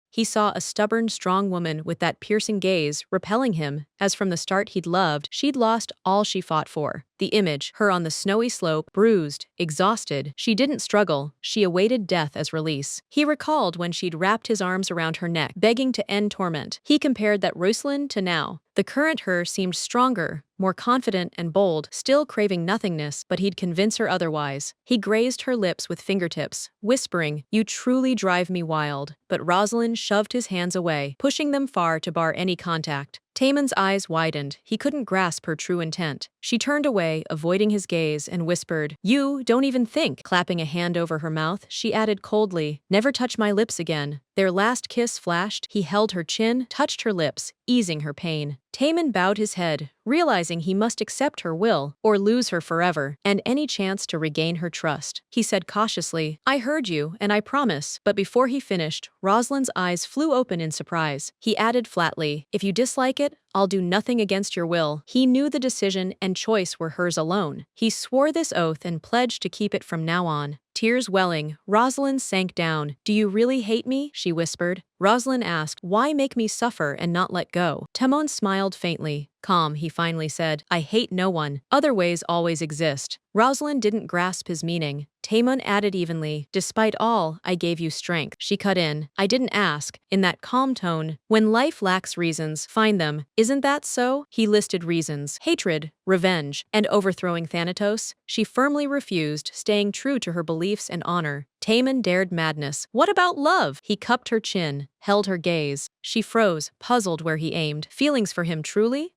He saw a stubborn, strong woman with that piercing gaze, repelling him, as from the start he'd loved. She'd lost all she fought for. The image, her on the snowy slope, bruised, exhausted. She didn't struggle, she awaited death as release. He recalled when she'd wrapped his arms around her neck, begging to end torment. He compared that Roselyn to now. The current her seemed stronger, more confident and bold, still craving nothingness, but he'd convince her otherwise. He grazed her lips with fingertips, whispering, You truly drive me wild. But Roselyn shoved his hands away, pushing them far to bar any contact. Taemon's eyes widened. He couldn't grasp her true intent. She turned away, avoiding his gaze, and whispered, "You don't even think." Clapping a hand over her mouth, she added coldly, "Never touch my lips again." Their last kiss flashed. He held her chin, touched her lips, easing her pain. Taemon bowed his head, realizing he must accept her will or lose her forever, and any chance to regain her trust. He said cautiously, "I heard you, and I promise." But before he finished, Roselyn's eyes flew open in surprise. He added flatly, "If you dislike it, I'll do nothing against your will." He knew the decision and choice were hers alone. He swore this oath and pledged to keep it from now on. Tears welling, Roselyn sank down. "Do you really hate me?" she whispered. Roselyn asked, "Why make me suffer and not let go?" Taemon smiled faintly. "Calm," he finally said. "I hate no one. Other ways always exist." Roselyn didn't grasp his meaning. Taemon added evenly, "Despite all, I gave you strength." She cut in, "I didn't ask." In that calm tone, "When life lacks reasons, find them. Isn't that so?" He listed reasons: hatred, revenge, and overthrowing Thanatos. She firmly refused, staying true to her beliefs and honor. Taemon dared madness. "What about love?" He cupped her chin, held her gaze. She froze, puzzled where he aimed. "Feelings for him truly?"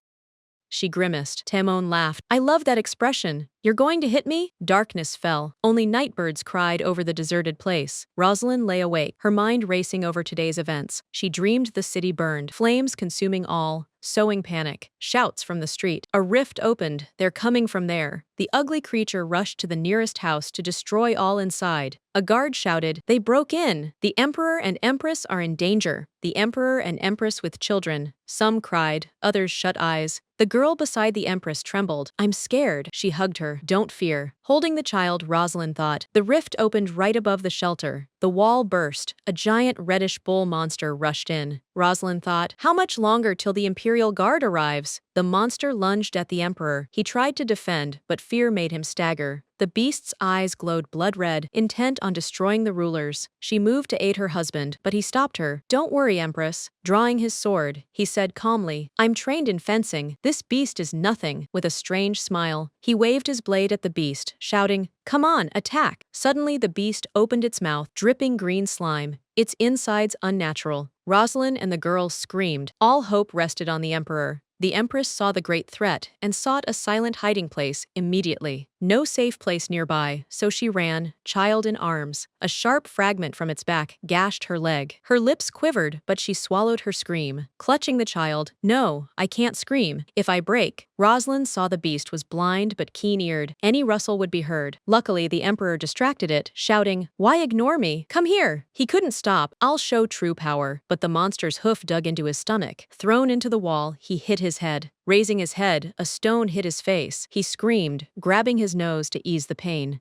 She grimaced. Taemon laughed. "I love that expression. You're going to hit me?" Darkness fell. Only nightbirds cried over the deserted place. Roselyn lay awake, her mind racing over today's events. She dreamed the city burned, flames consuming all, sowing panic. Shouts from the street. A rift opened. "They're coming from there." The ugly creature rushed to the nearest house to destroy all inside. A guard shouted, "They broke in! The Emperor and Empress are in danger." The Emperor and Empress with children. Some cried, others shut eyes. The girl beside the Empress trembled. "I'm scared." She hugged her. "Don't fear." Holding the child, Roselyn thought. The rift opened right above the shelter. The wall burst. A giant reddish bull monster rushed in. Roselyn thought, "How much longer till the Imperial Guard arrives?" The monster lunged at the Emperor. He tried to defend, but fear made him stagger. The beast's eyes glowed blood red, intent on destroying the rulers. She moved to aid her husband, but he stopped her. "Don't worry, Empress." Drawing his sword, he said calmly, "I'm trained in fencing. This beast is nothing." With a strange smile, he waved his blade at the beast, shouting, "Come on, attack." Suddenly the beast opened its mouth, dripping green slime, its insides unnatural. Roselyn and the girl screamed. All hope rested on the Emperor. The Empress saw the great threat and sought a silent hiding place immediately. No safe place nearby, so she ran, child in arms. A sharp fragment from its back gashed her leg. Her lips quivered, but she swallowed her scream. Clutching the child, "No, I can't scream. If I break." Roselyn saw the beast was blind but keen-eared. Any rustle would be heard. Luckily, the Emperor distracted it, shouting, "Why ignore me? Come here." He couldn't stop. "I'll show true power." But the monster's hoof dug into his stomach. Thrown into the wall, he hit his head. Raising his head, a stone hit his face. He screamed, grabbing his nose to ease the pain.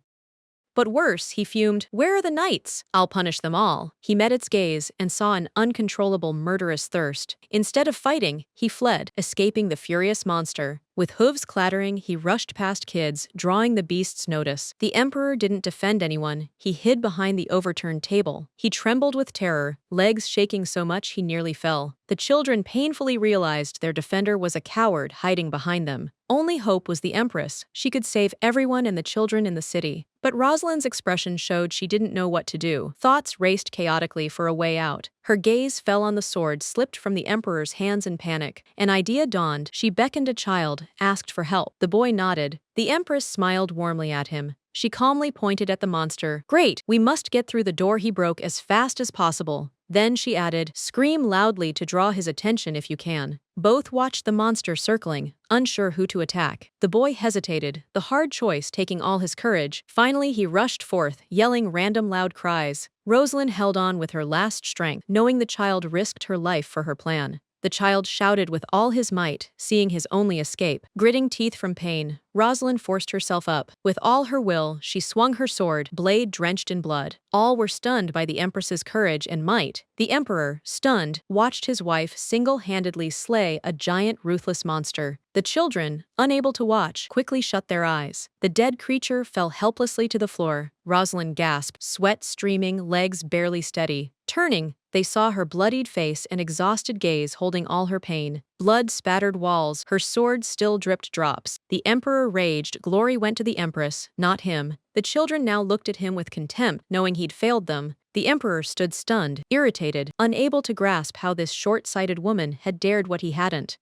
But worse, he fumed, "Where are the knights? I'll punish them all." He met its gaze and saw an uncontrollable murderous thirst. Instead of fighting, he fled, escaping the furious monster. With hooves clattering, he rushed past kids, drawing the beast's notice. The Emperor didn't defend anyone. He hid behind the overturned table. He trembled with terror, legs shaking so much he nearly fell. The children painfully realized their defender was a coward hiding behind them. Only hope was the Empress. She could save everyone and the children in the city. But Roselyn's expression showed she didn't know what to do. Thoughts raced chaotically for a way out. Her gaze fell on the sword slipped from the Emperor's hands in panic. An idea dawned. She beckoned a child, asked for help. The boy nodded. The Empress smiled warmly at him. She calmly pointed at the monster. "Great, we must get through the door he broke as fast as possible." Then she added, "Scream loudly to draw his attention if you can." Both watched the monster circling, unsure who to attack. The boy hesitated, the hard choice taking all his courage. Finally he rushed forth, yelling random loud cries. Roselyn held on with her last strength, knowing the child risked her life for her plan. The child shouted with all his might, seeing his only escape. Gritting teeth from pain, Roselyn forced herself up. With all her will, she swung her sword, blade drenched in blood. All were stunned by the Empress's courage and might. The Emperor, stunned, watched his wife single-handedly slay a giant ruthless monster. The children, unable to watch, quickly shut their eyes. The dead creature fell helplessly to the floor. Roselyn gasped, sweat streaming, legs barely steady. Turning, they saw her bloodied face and exhausted gaze holding all her pain. Blood spattered walls, her sword still dripped drops. The Emperor raged, glory went to the Empress, not him. The children now looked at him with contempt, knowing he'd failed them. The Emperor stood stunned, irritated, unable to grasp how this short-sighted woman had dared what he hadn't.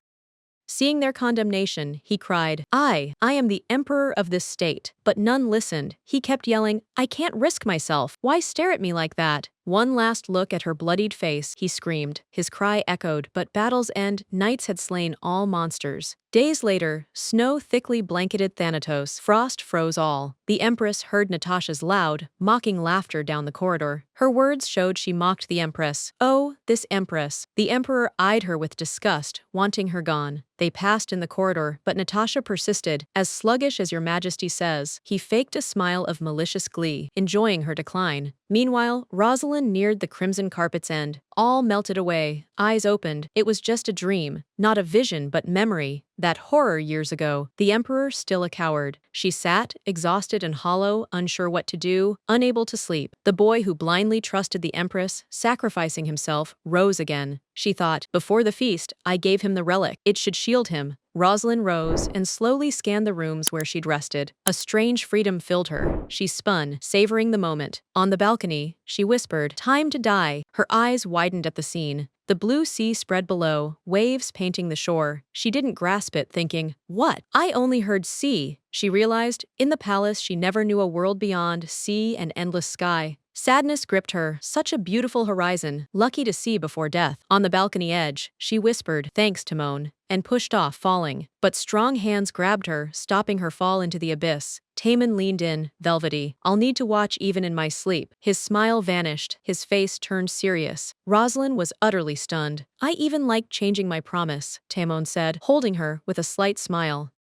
Seeing their condemnation, he cried, I am the emperor of this state. But none listened. He kept yelling, I can't risk myself. Why stare at me like that? One last look at her bloodied face, he screamed. His cry echoed, but battle's end, knights had slain all monsters. Days later, snow thickly blanketed Thanatos. Frost froze all. The Empress heard Natasha's loud, mocking laughter down the corridor. Her words showed she mocked the Empress. Oh, this Empress. The Emperor eyed her with disgust, wanting her gone. They passed in the corridor, but Natasha persisted. As sluggish as your majesty says. He faked a smile of malicious glee, enjoying her decline. Meanwhile, Roselyn neared the crimson carpet's end. All melted away. Eyes opened. It was just a dream. Not a vision, but memory. That horror years ago. The Emperor still a coward. She sat, exhausted and hollow, unsure what to do, unable to sleep. The boy who blindly trusted the Empress, sacrificing himself, rose again. She thought, before the feast, I gave him the relic. It should shield him. Roselyn rose and slowly scanned the rooms where she'd rested. A strange freedom filled her. She spun, savoring the moment. On the balcony, she whispered, time to die. Her eyes widened at the scene. The blue sea spread below, waves painting the shore. She didn't grasp it, thinking, what? I only heard sea. She realized, in the palace she never knew a world beyond sea and endless sky. Sadness gripped her, such a beautiful horizon, lucky to see before death. On the balcony edge, she whispered, thanks Timon, and pushed off, falling. But strong hands grabbed her, stopping her fall into the abyss. Timon leaned in, velvety. I'll need to watch even in my sleep. His smile vanished, his face turned serious. Roselyn was utterly stunned. I even like changing my promise, Timon said, holding her with a slight smile.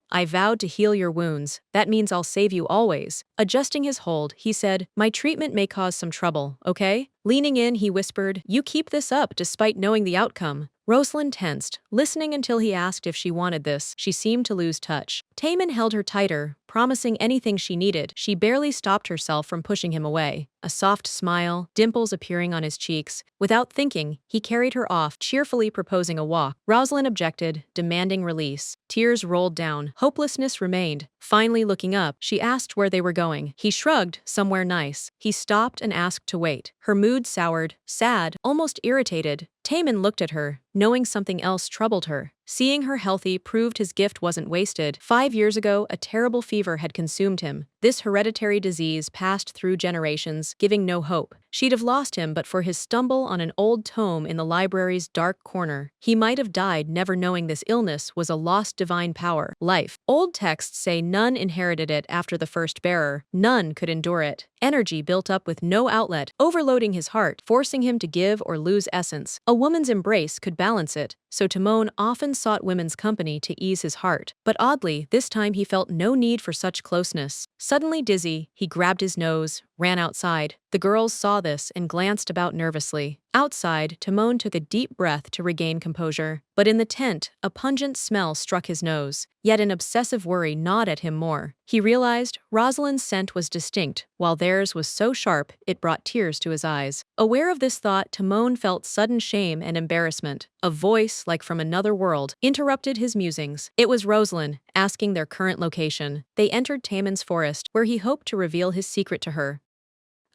I vowed to heal your wounds. That means I'll save you always. Adjusting his hold, he said, my treatment may cause some trouble, okay? Leaning in, he whispered, you keep this up despite knowing the outcome. Roselyn tensed, listening until he asked if she wanted this. She seemed to lose touch. Timon held her tighter, promising anything she needed. She barely stopped herself from pushing him away. A soft smile, dimples appearing on his cheeks. Without thinking, he carried her off, cheerfully proposing a walk. Roselyn objected, demanding release. Tears rolled down. Hopelessness remained. Finally looking up, she asked where they were going. He shrugged, somewhere nice. He stopped and asked to wait. Her mood soured, sad, almost irritated. Timon looked at her, knowing something else troubled her. Seeing her healthy proved his gift wasn't wasted. 5 years ago, a terrible fever had consumed him. This hereditary disease passed through generations, giving no hope. She'd have lost him but for his stumble on an old tome in the library's dark corner. He might have died never knowing this illness was a lost divine power, life. Old texts say none inherited it after the first bearer. None could endure it. Energy built up with no outlet, overloading his heart, forcing him to give or lose essence. A woman's embrace could balance it, so Timon often sought women's company to ease his heart. But oddly, this time he felt no need for such closeness. Suddenly dizzy, he grabbed his nose, ran outside. The girls saw this and glanced about nervously. Outside, Timon took a deep breath to regain composure. But in the tent, a pungent smell struck his nose. Yet an obsessive worry gnawed at him more. He realized Roselyn's scent was distinct, while theirs was so sharp it brought tears to his eyes. Aware of this thought, Timon felt sudden shame and embarrassment. A voice, like from another world, interrupted his musings. It was Roselyn, asking their current location. They entered Timon's forest, where he hoped to reveal his secret to her.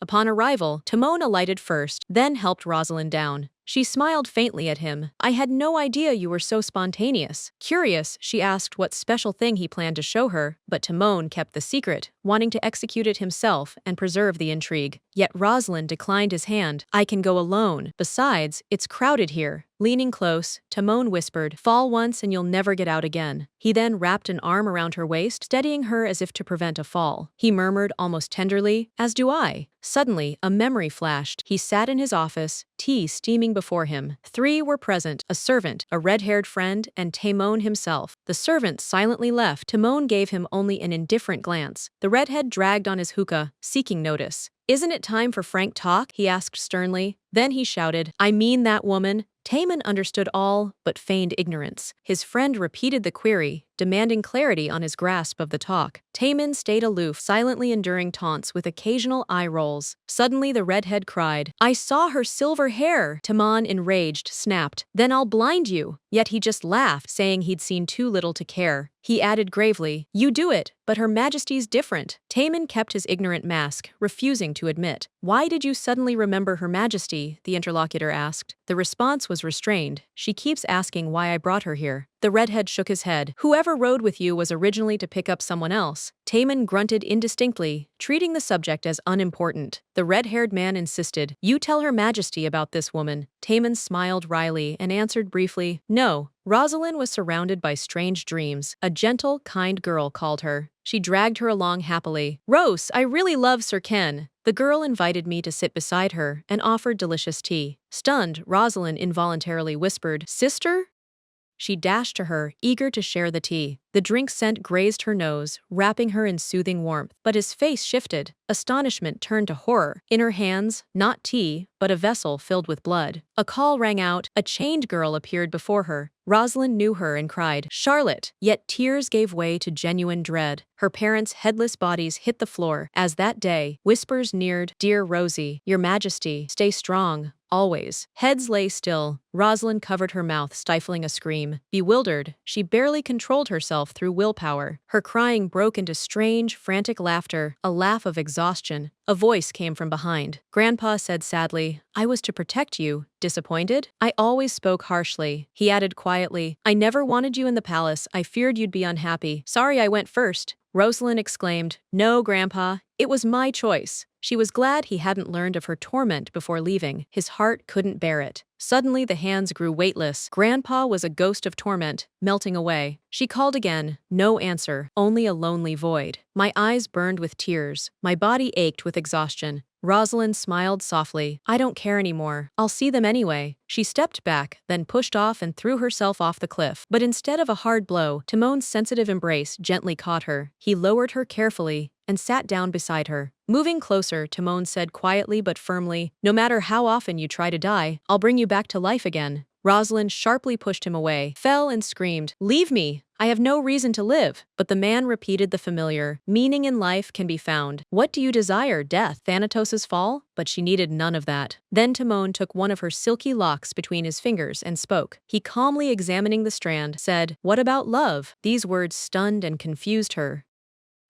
Upon arrival, Timon alighted first, then helped Roselyn down. She smiled faintly at him. I had no idea you were so spontaneous. Curious, she asked what special thing he planned to show her, but Timon kept the secret, wanting to execute it himself and preserve the intrigue. Yet Roselyn declined his hand. I can go alone. Besides, it's crowded here. Leaning close, Timon whispered, fall once and you'll never get out again. He then wrapped an arm around her waist, steadying her as if to prevent a fall. He murmured almost tenderly, as do I. Suddenly, a memory flashed. He sat in his office, tea steaming before him. 3 were present, a servant, a red-haired friend, and Timon himself. The servant silently left. Timon gave him only an indifferent glance. The redhead dragged on his hookah, seeking notice. Isn't it time for frank talk? He asked sternly. Then he shouted, I mean that woman. Timon understood all, but feigned ignorance. His friend repeated the query, demanding clarity on his grasp of the talk. Timon stayed aloof, silently enduring taunts with occasional eye rolls. Suddenly the redhead cried, I saw her silver hair! Timon, enraged, snapped, then I'll blind you! Yet he just laughed, saying he'd seen too little to care. He added gravely, you do it, but Her Majesty's different. Timon kept his ignorant mask, refusing to admit. Why did you suddenly remember Her Majesty? The interlocutor asked. The response was restrained. She keeps asking why I brought her here. The redhead shook his head. Whoever rode with you was originally to pick up someone else. Taemin grunted indistinctly, treating the subject as unimportant. The red-haired man insisted, "You tell Her Majesty about this woman." Taemin smiled wryly and answered briefly, "No." Roselyn was surrounded by strange dreams. A gentle, kind girl called her. She dragged her along happily. "Rose, I really love Sir Ken." The girl invited me to sit beside her and offered delicious tea. Stunned, Roselyn involuntarily whispered, "Sister?" She dashed to her, eager to share the tea. The drink scent grazed her nose, wrapping her in soothing warmth. But his face shifted. Astonishment turned to horror. In her hands, not tea, but a vessel filled with blood. A call rang out. A chained girl appeared before her. Roselyn knew her and cried, "Charlotte!" Yet tears gave way to genuine dread. Her parents' headless bodies hit the floor. As that day, whispers neared, "Dear Rosie, Your Majesty, stay strong. Always." Heads lay still. Roselyn covered her mouth, stifling a scream. Bewildered, she barely controlled herself through willpower. Her crying broke into strange, frantic laughter, a laugh of exhaustion. A voice came from behind. Grandpa said sadly, "I was to protect you." Disappointed? "I always spoke harshly." He added quietly, "I never wanted you in the palace. I feared you'd be unhappy. Sorry I went first." Roselyn exclaimed, "No, Grandpa. It was my choice." She was glad he hadn't learned of her torment before leaving. His heart couldn't bear it. Suddenly the hands grew weightless. Grandpa was a ghost of torment, melting away. She called again. No answer, only a lonely void. My eyes burned with tears. My body ached with exhaustion. Roselyn smiled softly. "I don't care anymore. I'll see them anyway." She stepped back, then pushed off and threw herself off the cliff. But instead of a hard blow, Timon's sensitive embrace gently caught her. He lowered her carefully and sat down beside her. Moving closer, Timon said quietly but firmly, "No matter how often you try to die, I'll bring you back to life again." Roselyn sharply pushed him away, fell and screamed, "Leave me! I have no reason to live." But the man repeated the familiar, "Meaning in life can be found. What do you desire, death, Thanatos' fall?" But she needed none of that. Then Timon took one of her silky locks between his fingers and spoke. He, calmly examining the strand, said, "What about love?" These words stunned and confused her.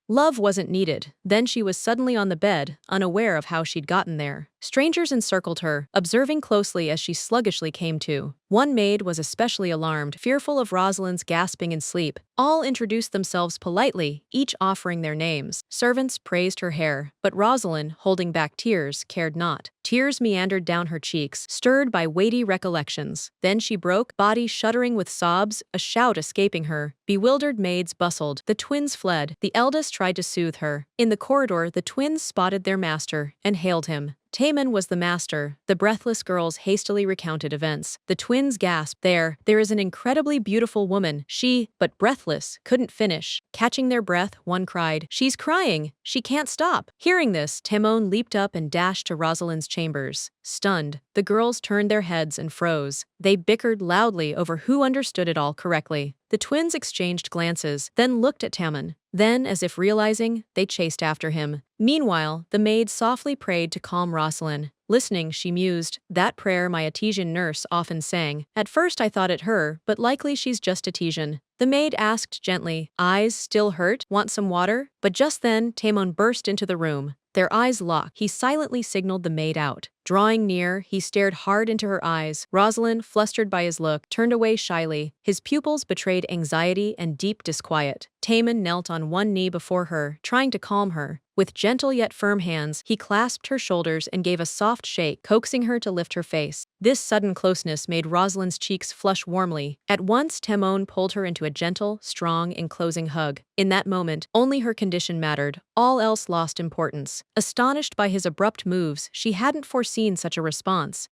Love wasn't needed. Then she was suddenly on the bed, unaware of how she'd gotten there. Strangers encircled her, observing closely as she sluggishly came to. One maid was especially alarmed, fearful of Roselyn's gasping in sleep. All introduced themselves politely, each offering their names. Servants praised her hair, but Roselyn, holding back tears, cared not. Tears meandered down her cheeks, stirred by weighty recollections. Then she broke, body shuddering with sobs, a shout escaping her. Bewildered maids bustled. The twins fled. The eldest tried to soothe her. In the corridor, the twins spotted their master and hailed him. Taemin was the master. The breathless girls hastily recounted events. The twins gasped, there is an incredibly beautiful woman. She, but breathless, couldn't finish. Catching their breath, one cried, "She's crying! She can't stop!" Hearing this, Timon leaped up and dashed to Roselyn's chambers. Stunned, the girls turned their heads and froze. They bickered loudly over who understood it all correctly. The twins exchanged glances, then looked at Taemin. Then, as if realizing, they chased after him. Meanwhile, the maid softly prayed to calm Roselyn. Listening, she mused, "That prayer my Etesian nurse often sang. At first I thought it her, but likely she's just Etesian." The maid asked gently, "Eyes still hurt? Want some water?" But just then, Taemon burst into the room. Their eyes locked. He silently signaled the maid out. Drawing near, he stared hard into her eyes. Roselyn, flustered by his look, turned away shyly. His pupils betrayed anxiety and deep disquiet. Taemin knelt on one knee before her, trying to calm her. With gentle yet firm hands, he clasped her shoulders and gave a soft shake, coaxing her to lift her face. This sudden closeness made Roselyn's cheeks flush warmly. At once, Timon pulled her into a gentle, strong, enclosing hug. In that moment, only her condition mattered. All else lost importance. Astonished by his abrupt moves, she hadn't foreseen such a response.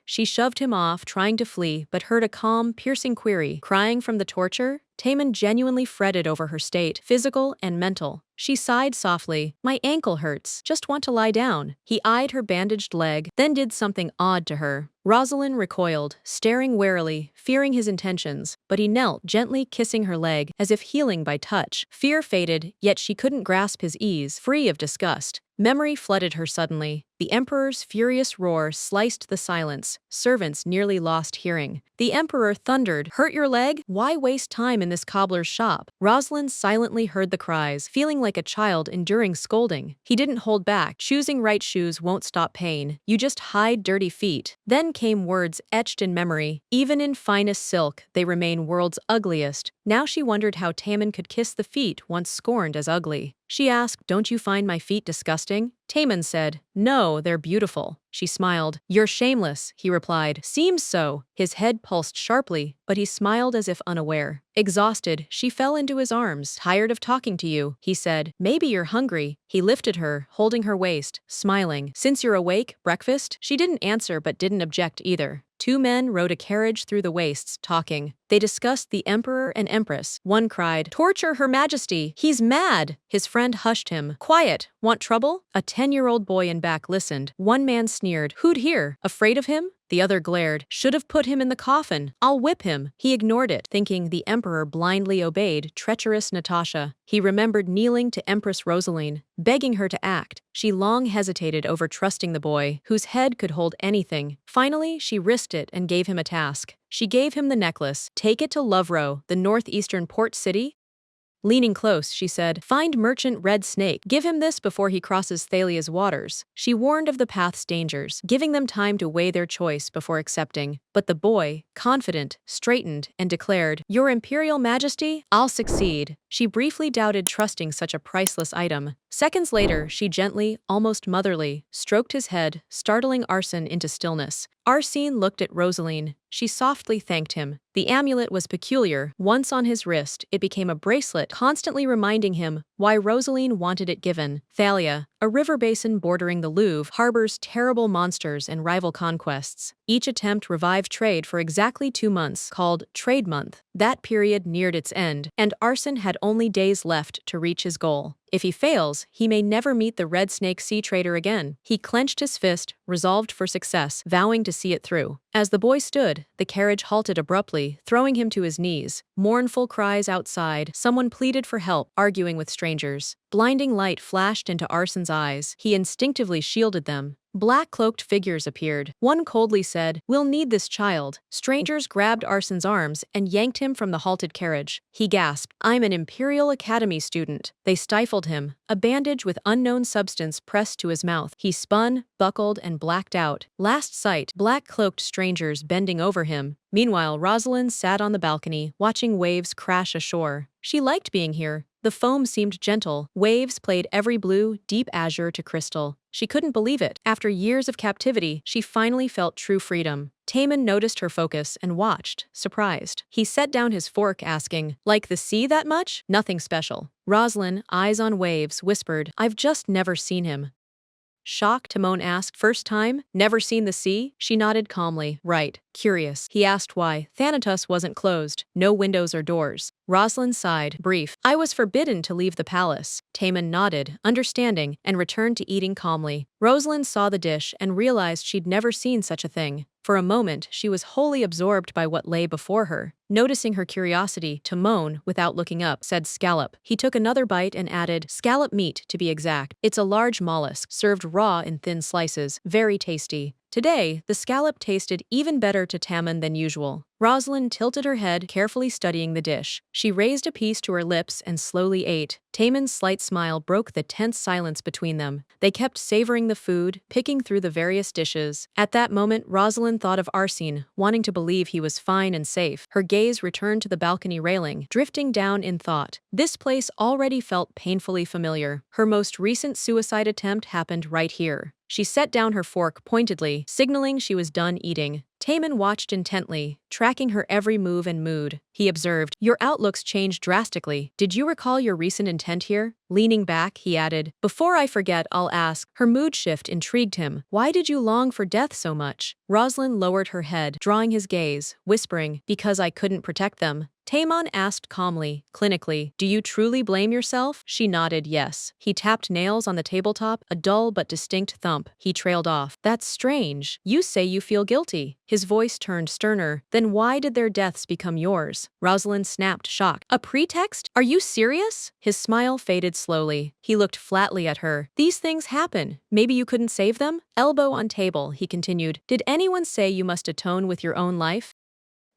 She shoved him off, trying to flee, but heard a calm, piercing query. Crying from the torture? Taemin genuinely fretted over her state, physical and mental. She sighed softly. "My ankle hurts. Just want to lie down." He eyed her bandaged leg, then did something odd to her. Roselyn recoiled, staring warily, fearing his intentions, but he knelt, gently kissing her leg, as if healing by touch. Fear faded, yet she couldn't grasp his ease, free of disgust. Memory flooded her suddenly. The Emperor's furious roar sliced the silence. Servants nearly lost hearing. The Emperor thundered, "Hurt your leg? Why waste time in in this cobbler's shop. Roselyn silently heard the cries, feeling like a child enduring scolding. He didn't hold back. Choosing right shoes won't stop pain. You just hide dirty feet. Then came words etched in memory. Even in finest silk, they remain world's ugliest. Now she wondered how Taemin could kiss the feet once scorned as ugly. She asked, "Don't you find my feet disgusting?" Taemin said, "No, they're beautiful." She smiled. "You're shameless," he replied. "Seems so." His head pulsed sharply, but he smiled as if unaware. Exhausted, she fell into his arms. "Tired of talking to you," he said. "Maybe you're hungry." He lifted her, holding her waist, smiling. "Since you're awake, breakfast?" She didn't answer but didn't object either. Two men rode a carriage through the wastes, talking. They discussed the emperor and empress. One cried, "Torture Her Majesty! He's mad!" His friend hushed him. "Quiet! Want trouble?" A 10-year-old boy in back listened. One man sneered, "Who'd hear? Afraid of him?" The other glared, "Should have put him in the coffin. I'll whip him." He ignored it, thinking the emperor blindly obeyed treacherous Natasha. He remembered kneeling to Empress Roselyn, begging her to act. She long hesitated over trusting the boy, whose head could hold anything. Finally, she risked it and gave him a task. She gave him the necklace. "Take it to Lovro, the northeastern port city." Leaning close, she said, "Find merchant Red Snake. Give him this before he crosses Thalia's waters." She warned of the path's dangers, giving them time to weigh their choice before accepting. But the boy, confident, straightened and declared, "Your Imperial Majesty, I'll succeed." She briefly doubted trusting such a priceless item. Seconds later, she gently, almost motherly, stroked his head, startling Arsene into stillness. Arsene looked at Roselyn. She softly thanked him. The amulet was peculiar. Once on his wrist, it became a bracelet, constantly reminding him why Roselyn wanted it given. Thalia, a river basin bordering the Louvre, harbors terrible monsters and rival conquests. Each attempt revived trade for exactly 2 months, called Trade Month. That period neared its end, and Arsene had only days left to reach his goal. If he fails, he may never meet the Red Snake sea trader again. He clenched his fist, resolved for success, vowing to see it through. As the boy stood, the carriage halted abruptly, throwing him to his knees. Mournful cries outside. Someone pleaded for help, arguing with strangers. Blinding light flashed into Arsene's eyes. He instinctively shielded them. Black-cloaked figures appeared. One coldly said, "We'll need this child." Strangers grabbed Arsene's arms and yanked him from the halted carriage. He gasped, "I'm an Imperial Academy student." They stifled him, a bandage with unknown substance pressed to his mouth. He spun, buckled, and blacked out. Last sight, black-cloaked strangers bending over him. Meanwhile, Roselyn sat on the balcony, watching waves crash ashore. She liked being here. The foam seemed gentle. Waves played every blue, deep azure to crystal. She couldn't believe it. After years of captivity, she finally felt true freedom. Taemin noticed her focus and watched, surprised. He set down his fork, asking, "Like the sea that much?" "Nothing special." Roselyn, eyes on waves, whispered, "I've just never seen him." Shocked, Timon asked, "First time? Never seen the sea?" She nodded calmly. "Right. Curious." He asked why. Thanatos wasn't closed. No windows or doors. Roselyn sighed. "Brief. I was forbidden to leave the palace." Taemin nodded, understanding, and returned to eating calmly. Roselyn saw the dish and realized she'd never seen such a thing. For a moment, she was wholly absorbed by what lay before her. Noticing her curiosity, Timon, without looking up, said scallop. He took another bite and added, "Scallop meat, to be exact. It's a large mollusk, served raw in thin slices. Very tasty." Today, the scallop tasted even better to Taemin than usual. Roselyn tilted her head, carefully studying the dish. She raised a piece to her lips and slowly ate. Taemin's slight smile broke the tense silence between them. They kept savoring the food, picking through the various dishes. At that moment, Roselyn thought of Arsene, wanting to believe he was fine and safe. Her gaze returned to the balcony railing, drifting down in thought. This place already felt painfully familiar. Her most recent suicide attempt happened right here. She set down her fork pointedly, signaling she was done eating. Taemin watched intently, tracking her every move and mood. He observed, "Your outlook's changed drastically. Did you recall your recent intent here?" Leaning back, he added, "Before I forget, I'll ask." Her mood shift intrigued him. "Why did you long for death so much?" Roselyn lowered her head, drawing his gaze, whispering, "Because I couldn't protect them." Taemin asked calmly, clinically, "Do you truly blame yourself?" She nodded yes. He tapped nails on the tabletop, a dull but distinct thump. He trailed off. "That's strange. You say you feel guilty." His voice turned sterner. "Then why did their deaths become yours?" Roselyn snapped, shocked. "A pretext? Are you serious?" His smile faded slowly. He looked flatly at her. "These things happen. Maybe you couldn't save them?" Elbow on table, he continued. "Did anyone say you must atone with your own life?"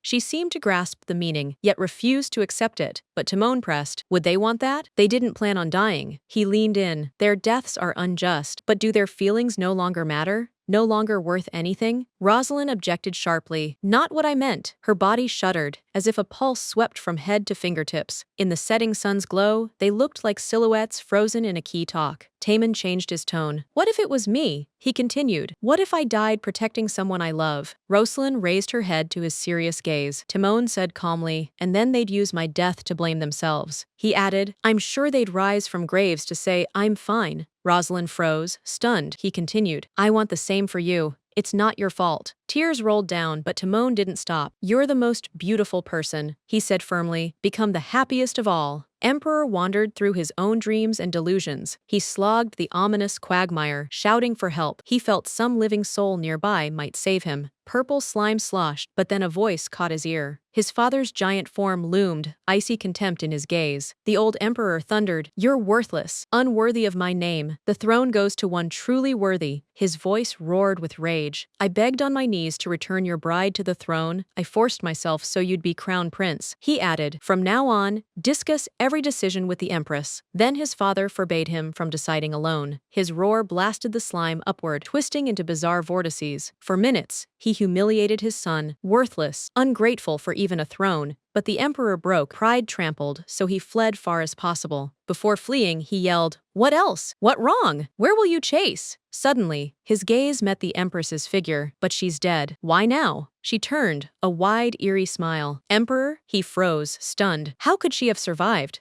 She seemed to grasp the meaning, yet refused to accept it. But Timon pressed, would they want that? They didn't plan on dying. He leaned in. Their deaths are unjust, but do their feelings no longer matter? No longer worth anything? Roselyn objected sharply. Not what I meant. Her body shuddered, as if a pulse swept from head to fingertips. In the setting sun's glow, they looked like silhouettes frozen in a key talk. Tamon changed his tone. What if it was me? He continued. What if I died protecting someone I love? Roselyn raised her head to his serious gaze. Timon said calmly, and then they'd use my death to blame themselves. He added, I'm sure they'd rise from graves to say, I'm fine. Roselyn froze, stunned. He continued, I want the same for you. It's not your fault. Tears rolled down, but Timon didn't stop. You're the most beautiful person, he said firmly. Become the happiest of all. Emperor wandered through his own dreams and delusions. He slogged the ominous quagmire, shouting for help. He felt some living soul nearby might save him. Purple slime sloshed, but then a voice caught his ear. His father's giant form loomed, icy contempt in his gaze. The old emperor thundered, You're worthless, unworthy of my name. The throne goes to one truly worthy. His voice roared with rage. I begged on my knees to return your bride to the throne. I forced myself so you'd be crown prince. He added, From now on, discuss every decision with the empress. Then his father forbade him from deciding alone. His roar blasted the slime upward, twisting into bizarre vortices. For minutes, he humiliated his son, worthless, ungrateful for even a throne. But the emperor broke, pride trampled, so he fled far as possible. Before fleeing, he yelled, What else? What wrong? Where will you chase? Suddenly, his gaze met the empress's figure, but she's dead. Why now? She turned, a wide, eerie smile. Emperor? He froze, stunned. How could she have survived?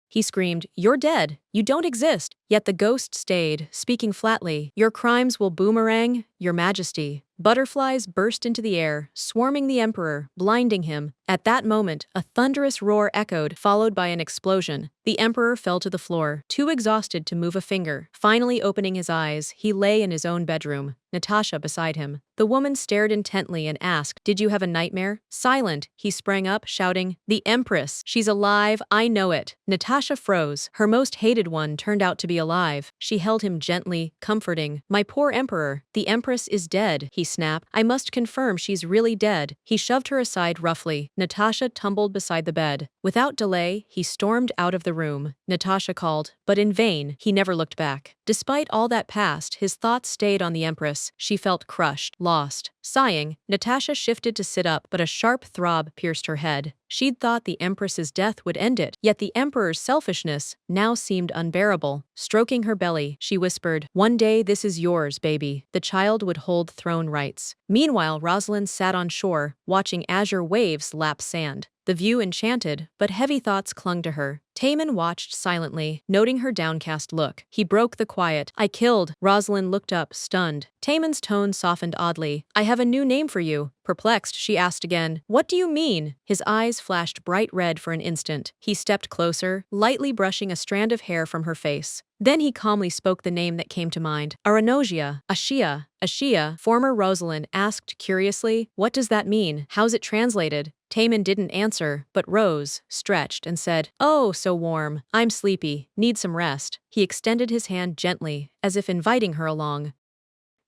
He screamed, You're dead. You don't exist. Yet the ghost stayed, speaking flatly. Your crimes will boomerang, your majesty. Butterflies burst into the air, swarming the emperor, blinding him. At that moment, a thunderous roar echoed, followed by an explosion. The emperor fell to the floor, too exhausted to move a finger. Finally opening his eyes, he lay in his own bedroom, Natasha beside him. The woman stared intently and asked, Did you have a nightmare? Silent, he sprang up, shouting, The Empress! She's alive, I know it. Natasha froze. Her most hated one turned out to be alive. She held him gently, comforting. My poor emperor, the Empress is dead, he snapped. I must confirm she's really dead. He shoved her aside roughly. Natasha tumbled beside the bed. Without delay, he stormed out of the room. Natasha called, but in vain. He never looked back. Despite all that passed, his thoughts stayed on the Empress. She felt crushed, lost. Sighing, Natasha shifted to sit up, but a sharp throb pierced her head. She'd thought the Empress's death would end it, yet the Emperor's selfishness now seemed unbearable. Stroking her belly, she whispered, One day this is yours, baby. The child would hold throne rights. Meanwhile, Roselyn sat on shore, watching azure waves lap sand. The view enchanted, but heavy thoughts clung to her. Tamon watched silently, noting her downcast look. He broke the quiet. I killed. Roselyn looked up, stunned. Tamon's tone softened oddly. I have a new name for you. Perplexed, she asked again, What do you mean? His eyes flashed bright red for an instant. He stepped closer, lightly brushing a strand of hair from her face. Then he calmly spoke the name that came to mind. Aranosia. Ashia. Ashia, former Roselyn asked curiously, What does that mean? How's it translated? Tamon didn't answer, but rose, stretched, and said, Oh, so warm. I'm sleepy. Need some rest. He extended his hand gently, as if inviting her along.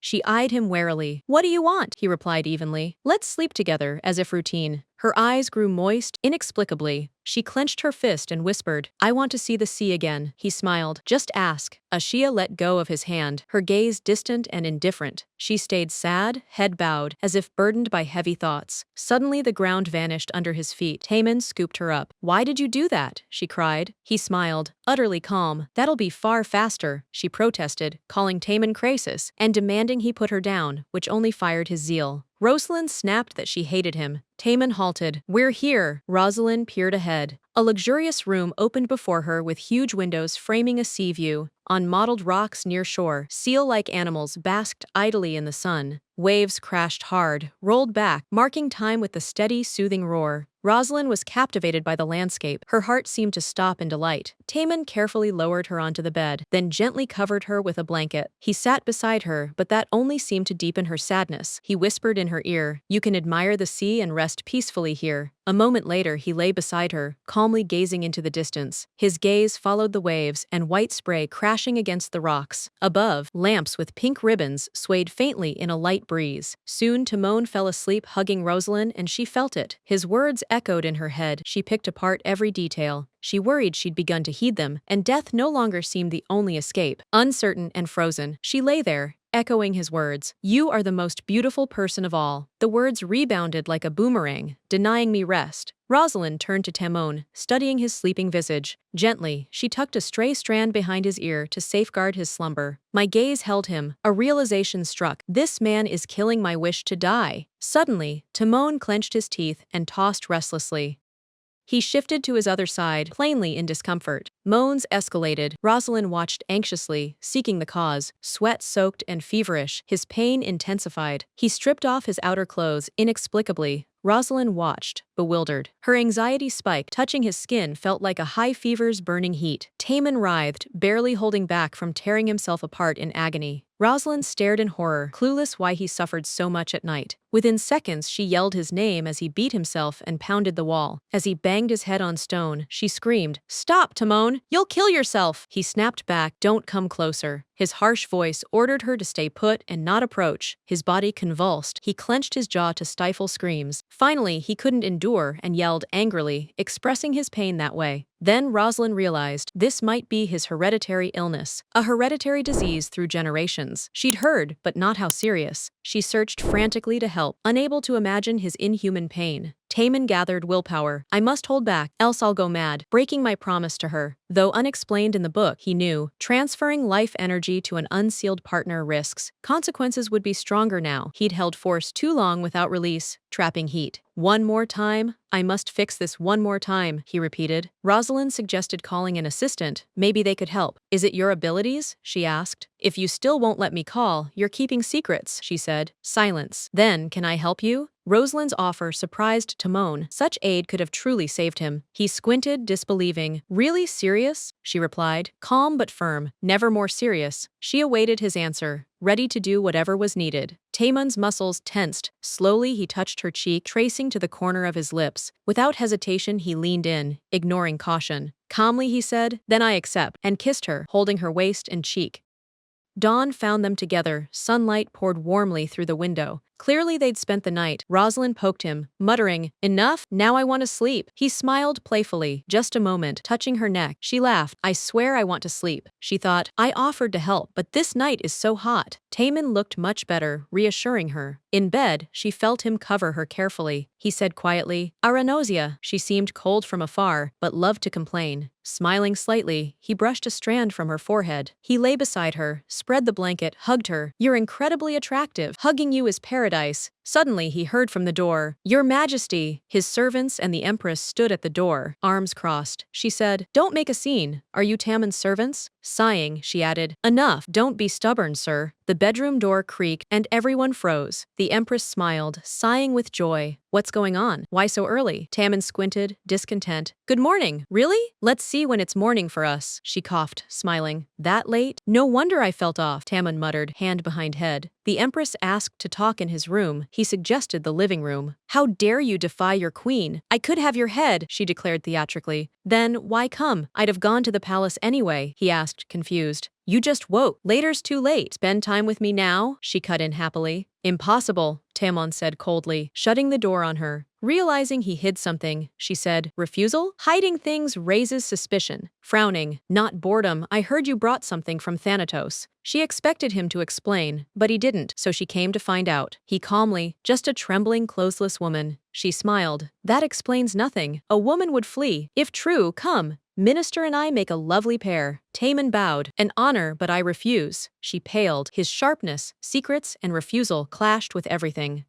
She eyed him warily. What do you want? He replied evenly. Let's sleep together, as if routine. Her eyes grew moist, inexplicably. She clenched her fist and whispered, I want to see the sea again. He smiled. Just ask. Ashia let go of his hand, her gaze distant and indifferent. She stayed sad, head bowed, as if burdened by heavy thoughts. Suddenly the ground vanished under his feet. Tamon scooped her up. Why did you do that? She cried. He smiled, utterly calm. That'll be far faster, she protested, calling Tamon Crasus, and demanding he put her down, which only fired his zeal. Roselyn snapped that she hated him. Tamon halted. We're here. Roselyn peered ahead. A luxurious room opened before her with huge windows framing a sea view. On mottled rocks near shore, seal-like animals basked idly in the sun. Waves crashed hard, rolled back, marking time with the steady, soothing roar. Roselyn was captivated by the landscape. Her heart seemed to stop in delight. Tamon carefully lowered her onto the bed, then gently covered her with a blanket. He sat beside her, but that only seemed to deepen her sadness. He whispered in her ear, You can admire the sea and rest peacefully here. A moment later, he lay beside her, calmly gazing into the distance. His gaze followed the waves and white spray crashing against the rocks. Above, lamps with pink ribbons swayed faintly in a light breeze. Soon Timon fell asleep hugging Roselyn, and she felt it. His words echoed in her head. She picked apart every detail. She worried she'd begun to heed them, and death no longer seemed the only escape. Uncertain and frozen, she lay there, echoing his words. "You are the most beautiful person of all." The words rebounded like a boomerang, denying me rest. Roselyn turned to Timon, studying his sleeping visage. Gently, she tucked a stray strand behind his ear to safeguard his slumber. My gaze held him. A realization struck. This man is killing my wish to die. Suddenly, Timon clenched his teeth and tossed restlessly. He shifted to his other side, plainly in discomfort. Moans escalated. Roselyn watched anxiously, seeking the cause. Sweat-soaked and feverish, his pain intensified. He stripped off his outer clothes inexplicably. Roselyn watched, bewildered. Her anxiety spiked. Touching his skin felt like a high fever's burning heat. Timon writhed, barely holding back from tearing himself apart in agony. Roselyn stared in horror, clueless why he suffered so much at night. Within seconds, she yelled his name as he beat himself and pounded the wall. As he banged his head on stone, she screamed, "Stop, Timon! You'll kill yourself!" He snapped back, "Don't come closer." His harsh voice ordered her to stay put and not approach. His body convulsed. He clenched his jaw to stifle screams. Finally, he couldn't endure and yelled angrily, expressing his pain that way. Then Roselyn realized this might be his hereditary illness, a hereditary disease through generations. She'd heard, but not how serious. She searched frantically to help, unable to imagine his inhuman pain. Timon gathered willpower. "I must hold back, else I'll go mad," breaking my promise to her. Though unexplained in the book, he knew, transferring life energy to an unsealed partner risks. Consequences would be stronger now. He'd held force too long without release, trapping heat. "One more time? I must fix this one more time," he repeated. Roselyn suggested calling an assistant. Maybe they could help. "Is it your abilities?" she asked. "If you still won't let me call, you're keeping secrets," she said. Silence. "Then, can I help you?" Roselyn's offer surprised Timon. Such aid could have truly saved him. He squinted, disbelieving. "Really serious?" she replied, calm but firm. "Never more serious." She awaited his answer, ready to do whatever was needed. Timon's muscles tensed. Slowly, he touched her cheek, tracing to the corner of his lips. Without hesitation, he leaned in, ignoring caution. Calmly, he said, "Then I accept," and kissed her, holding her waist and cheek. Dawn found them together. Sunlight poured warmly through the window. Clearly they'd spent the night. Roselyn poked him, muttering, "Enough, now I want to sleep." He smiled playfully. "Just a moment," touching her neck. She laughed. "I swear I want to sleep." She thought, "I offered to help, but this night is so hot." Timon looked much better, reassuring her. In bed, she felt him cover her carefully. He said quietly, "Aranosia." She seemed cold from afar, but loved to complain. Smiling slightly, he brushed a strand from her forehead. He lay beside her, spread the blanket, hugged her. "You're incredibly attractive. Hugging you is paradise." Suddenly, he heard from the door, "Your Majesty." His servants and the Empress stood at the door, arms crossed. She said, "Don't make a scene. Are you Timon's servants?" Sighing, she added, "Enough. Don't be stubborn, sir." The bedroom door creaked, and everyone froze. The Empress smiled, sighing with joy. "What's going on? Why so early?" Timon squinted, discontent. "Good morning. Really? Let's see when it's morning for us." She coughed, smiling. "That late? No wonder I felt off," Timon muttered, hand behind head. The Empress asked to talk in his room. He suggested the living room. "How dare you defy your queen? I could have your head," she declared theatrically. "Then why come? I'd have gone to the palace anyway," he asked, confused. "You just woke. Later's too late. Spend time with me now?" She cut in happily. "Impossible," Timon said coldly, shutting the door on her. Realizing he hid something, she said, "Refusal? Hiding things raises suspicion." Frowning, "Not boredom. I heard you brought something from Thanatos." She expected him to explain, but he didn't, so she came to find out. He calmly, "Just a trembling, clothesless woman." She smiled. "That explains nothing. A woman would flee. If true, come. Minister and I make a lovely pair." Timon bowed. "An honor, but I refuse." She paled. His sharpness, secrets, and refusal clashed with everything.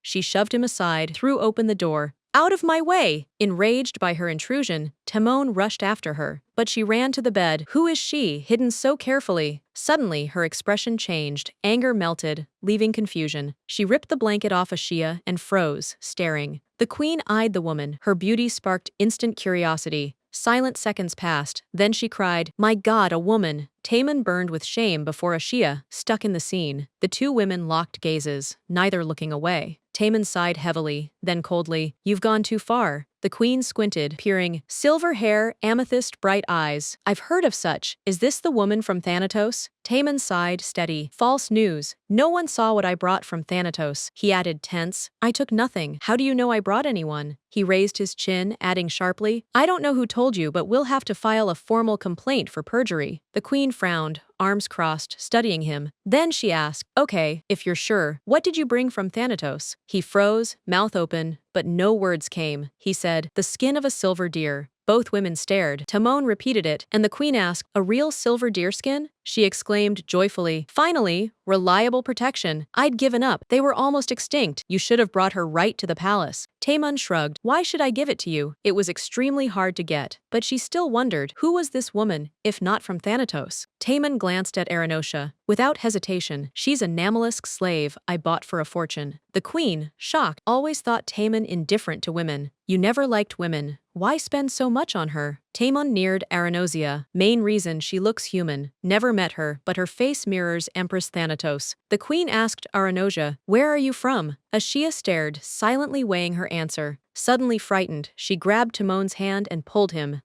She shoved him aside, threw open the door. "Out of my way!" Enraged by her intrusion, Timon rushed after her. But she ran to the bed. Who is she, hidden so carefully? Suddenly, her expression changed. Anger melted, leaving confusion. She ripped the blanket off Ashia and froze, staring. The queen eyed the woman. Her beauty sparked instant curiosity. Silent seconds passed. Then she cried, "My God, a woman!" Timon burned with shame before Ashia, stuck in the scene. The two women locked gazes, neither looking away. Timon sighed heavily, then coldly, "You've gone too far." The queen squinted, peering. "Silver hair, amethyst, bright eyes. I've heard of such. Is this the woman from Thanatos?" Taman sighed, steady. False news. No one saw what I brought from Thanatos. He added, tense. I took nothing. How do you know I brought anyone? He raised his chin, adding sharply, I don't know who told you, but we'll have to file a formal complaint for perjury. The queen frowned, arms crossed, studying him. Then she asked, okay, if you're sure, what did you bring from Thanatos? He froze, mouth open, but no words came. He said, the skin of a silver deer. Both women stared. Timon repeated it, and the queen asked, a real silver deerskin? She exclaimed joyfully, finally, reliable protection. I'd given up. They were almost extinct. You should have brought her right to the palace. Taemun shrugged. Why should I give it to you? It was extremely hard to get. But she still wondered, who was this woman, if not from Thanatos? Taemun glanced at Aranosha. Without hesitation, she's a Namalisk slave I bought for a fortune. The queen, shocked, always thought Taemun indifferent to women. You never liked women. Why spend so much on her? Taemun neared Aranosia. Main reason she looks human. Never met her, but her face mirrors Empress Thanatos. The queen asked Aranosia, where are you from? Ashia stared, silently weighing her answer. Suddenly frightened, she grabbed Timon's hand and pulled him.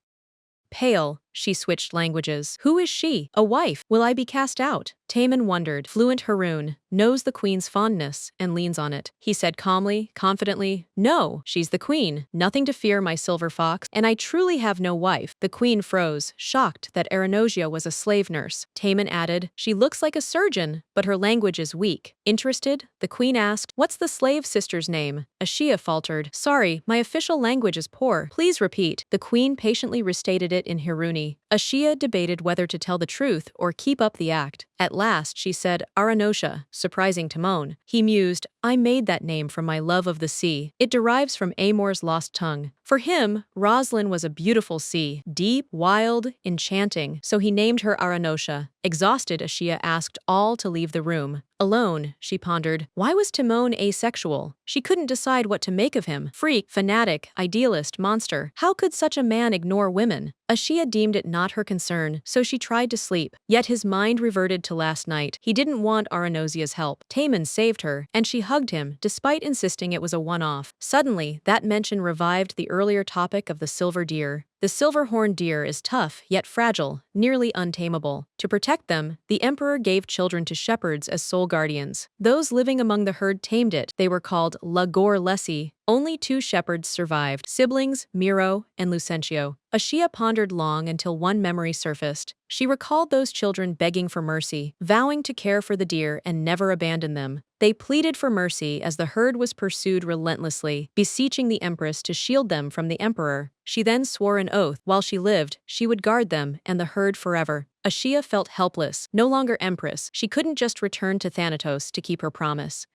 Pale, she switched languages. Who is she? A wife? Will I be cast out? Taemun wondered. Fluent Haroon, knows the queen's fondness, and leans on it. He said calmly, confidently, no, she's the queen. Nothing to fear, my silver fox, and I truly have no wife. The queen froze, shocked that Aranosia was a slave nurse. Taemun added, she looks like a surgeon, but her language is weak. Interested? The queen asked, what's the slave sister's name? Ashia faltered, sorry, my official language is poor. Please repeat. The queen patiently restated it in Hiruni. Ashia debated whether to tell the truth or keep up the act. At last she said, Aranosha, surprising Timon. He mused, I made that name from my love of the sea. It derives from Amor's lost tongue. For him, Roselyn was a beautiful sea, deep, wild, enchanting, so he named her Aranosha. Exhausted, Ashia asked all to leave the room. Alone, she pondered, why was Timon asexual? She couldn't decide what to make of him. Freak, fanatic, idealist, monster. How could such a man ignore women? Ashia deemed it not her concern, so she tried to sleep. Yet his mind reverted to last night. He didn't want Aranosia's help. Taemun saved her, and she hugged him, despite insisting it was a one-off. Suddenly, that mention revived the earlier topic of the silver deer. The silver-horned deer is tough, yet fragile, nearly untamable. To protect them, the emperor gave children to shepherds as sole guardians. Those living among the herd tamed it. They were called Lagor Lesi. Only 2 shepherds survived, siblings Miro and Lucentio. Ashia pondered long until one memory surfaced. She recalled those children begging for mercy, vowing to care for the deer and never abandon them. They pleaded for mercy as the herd was pursued relentlessly, beseeching the empress to shield them from the emperor. She then swore an oath, while she lived, she would guard them and the herd forever. Ashia felt helpless, no longer empress. She couldn't just return to Thanatos to keep her promise.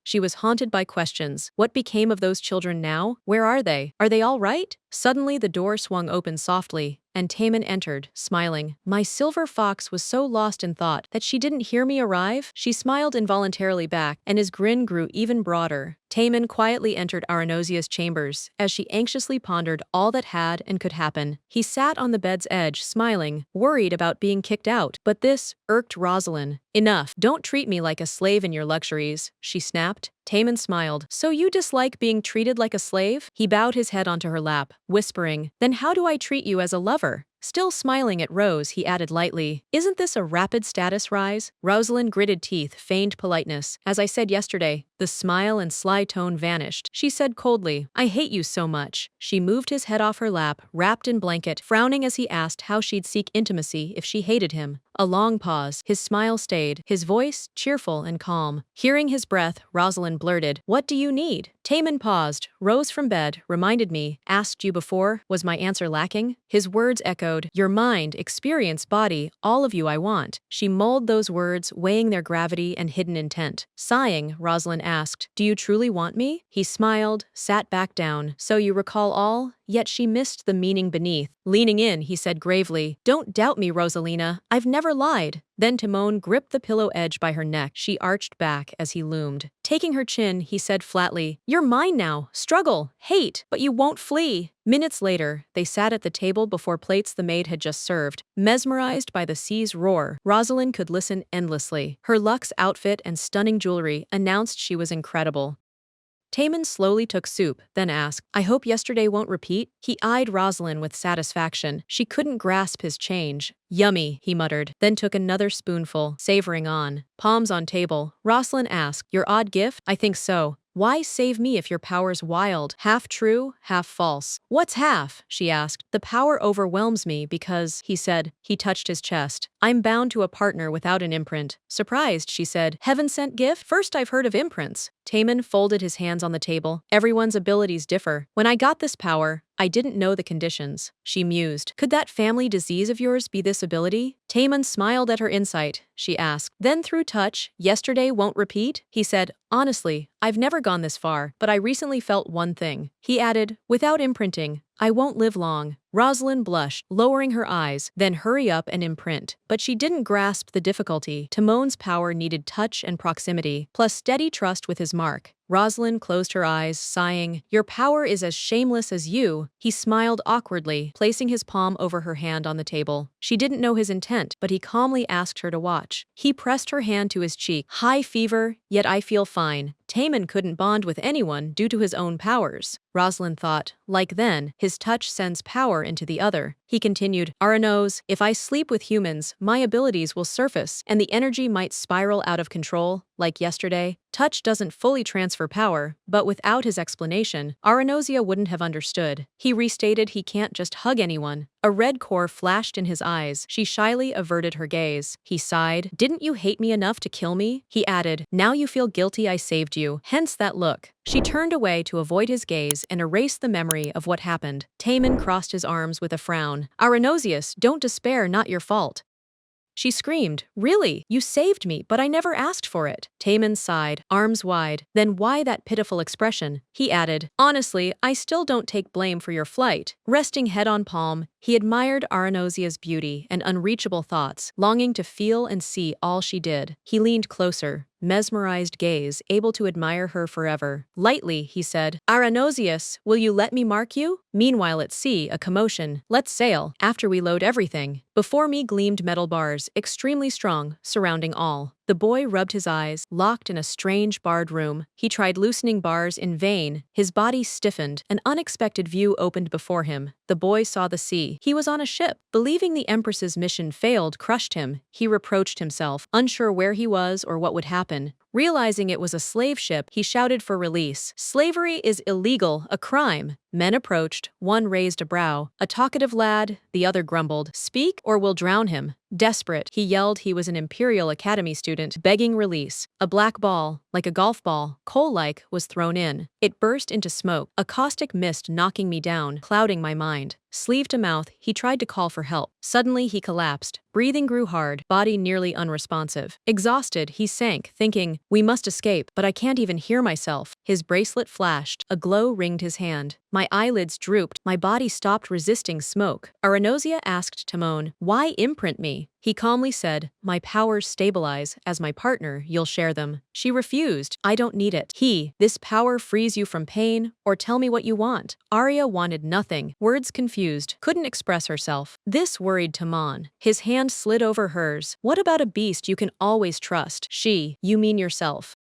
She was haunted by questions. What became of those children now? Where are they? Are they all right? Suddenly the door swung open softly, and Taemun entered, smiling. My silver fox was so lost in thought that she didn't hear me arrive. She smiled involuntarily back, and his grin grew even broader. Taemun quietly entered Aranosia's chambers, as she anxiously pondered all that had and could happen. He sat on the bed's edge, smiling, worried about being kicked out. But this irked Roselyn. Enough, don't treat me like a slave in your luxuries, she snapped. Taemun smiled. So you dislike being treated like a slave? He bowed his head onto her lap, whispering, then how do I treat you as a lover? Still smiling at Rose, he added lightly, isn't this a rapid status rise? Roselyn gritted teeth, feigned politeness. As I said yesterday, the smile and sly tone vanished. She said coldly, I hate you so much. She moved his head off her lap, wrapped in blanket, frowning as he asked how she'd seek intimacy if she hated him. A long pause. His smile stayed, his voice cheerful and calm. Hearing his breath, Roselyn blurted, what do you need? Taemun paused, rose from bed, reminded me, asked you before, was my answer lacking? His words echoed, your mind, experience, body, all of you I want. She mulled those words, weighing their gravity and hidden intent. Sighing, Roselyn asked, do you truly want me? He smiled, sat back down. So you recall all? Yet she missed the meaning beneath. Leaning in, he said gravely, don't doubt me, Rosalina. I've never lied. Then Timon gripped the pillow edge by her neck. She arched back as he loomed. Taking her chin, he said flatly, you're mine now. Struggle, hate, but you won't flee. Minutes later, they sat at the table before plates the maid had just served. Mesmerized by the sea's roar, Roselyn could listen endlessly. Her luxe outfit and stunning jewelry announced she was incredible. Taman slowly took soup, then asked, I hope yesterday won't repeat? He eyed Roselyn with satisfaction. She couldn't grasp his change. Yummy, he muttered, then took another spoonful, savoring on. Palms on table, Roselyn asked, your odd gift? I think so. Why save me if your power's wild? Half true, half false. What's half? She asked. The power overwhelms me because, he said. He touched his chest. I'm bound to a partner without an imprint. Surprised, she said. Heaven-sent gift? First I've heard of imprints. Taman folded his hands on the table. Everyone's abilities differ. When I got this power, I didn't know the conditions. She mused. Could that family disease of yours be this ability? Taman smiled at her insight. She asked. Then through touch, yesterday won't repeat? He said. Honestly, I've never gone this far, but I recently felt one thing. He added, without imprinting, I won't live long. Roselyn blushed, lowering her eyes, then hurry up and imprint. But she didn't grasp the difficulty. Timon's power needed touch and proximity, plus steady trust with his mark. Roselyn closed her eyes, sighing, your power is as shameless as you. He smiled awkwardly, placing his palm over her hand on the table. She didn't know his intent, but he calmly asked her to watch. He pressed her hand to his cheek. High fever, yet I feel fine. Taman couldn't bond with anyone due to his own powers. Roselyn thought, like then, his touch sends power into the other. He continued, Ara knows, if I sleep with humans, my abilities will surface, and the energy might spiral out of control, like yesterday. Touch doesn't fully transfer power, but without his explanation, Aranosia wouldn't have understood. He restated he can't just hug anyone. A red core flashed in his eyes. She shyly averted her gaze. He sighed. Didn't you hate me enough to kill me? He added, now you feel guilty I saved you, hence that look. She turned away to avoid his gaze and erased the memory of what happened. Taman crossed his arms with a frown. Aranosius, don't despair, not your fault. She screamed, really? You saved me, but I never asked for it. Taman sighed, arms wide. Then why that pitiful expression? He added, honestly, I still don't take blame for your flight. Resting head on palm, he admired Aranosia's beauty and unreachable thoughts, longing to feel and see all she did. He leaned closer, mesmerized gaze, able to admire her forever. Lightly, he said, Aranosius, will you let me mark you? Meanwhile at sea, a commotion. Let's sail, after we load everything. Before me gleamed metal bars, extremely strong, surrounding all. The boy rubbed his eyes, locked in a strange barred room. He tried loosening bars in vain. His body stiffened. An unexpected view opened before him. The boy saw the sea. He was on a ship. Believing the Empress's mission failed crushed him. He reproached himself, unsure where he was or what would happen. Realizing it was a slave ship, he shouted for release. Slavery is illegal, a crime. Men approached. One raised a brow. A talkative lad, the other grumbled. Speak or we'll drown him. Desperate, he yelled he was an Imperial Academy student, begging release. A black ball, like a golf ball, coal-like, was thrown in. It burst into smoke, a caustic mist knocking me down, clouding my mind. Sleeve to mouth, he tried to call for help. Suddenly he collapsed. Breathing grew hard, body nearly unresponsive. Exhausted, he sank, thinking, we must escape, but I can't even hear myself. His bracelet flashed. A glow ringed his hand. My eyelids drooped. My body stopped resisting smoke. Aranosia asked Timon, why imprint me? He calmly said, my powers stabilize. As my partner, you'll share them. She refused. I don't need it. This power frees you from pain, or tell me what you want. Arya wanted nothing. Words confused. Couldn't express herself. This worried Timon. His hand slid over hers. What about a beast you can always trust? You mean yourself.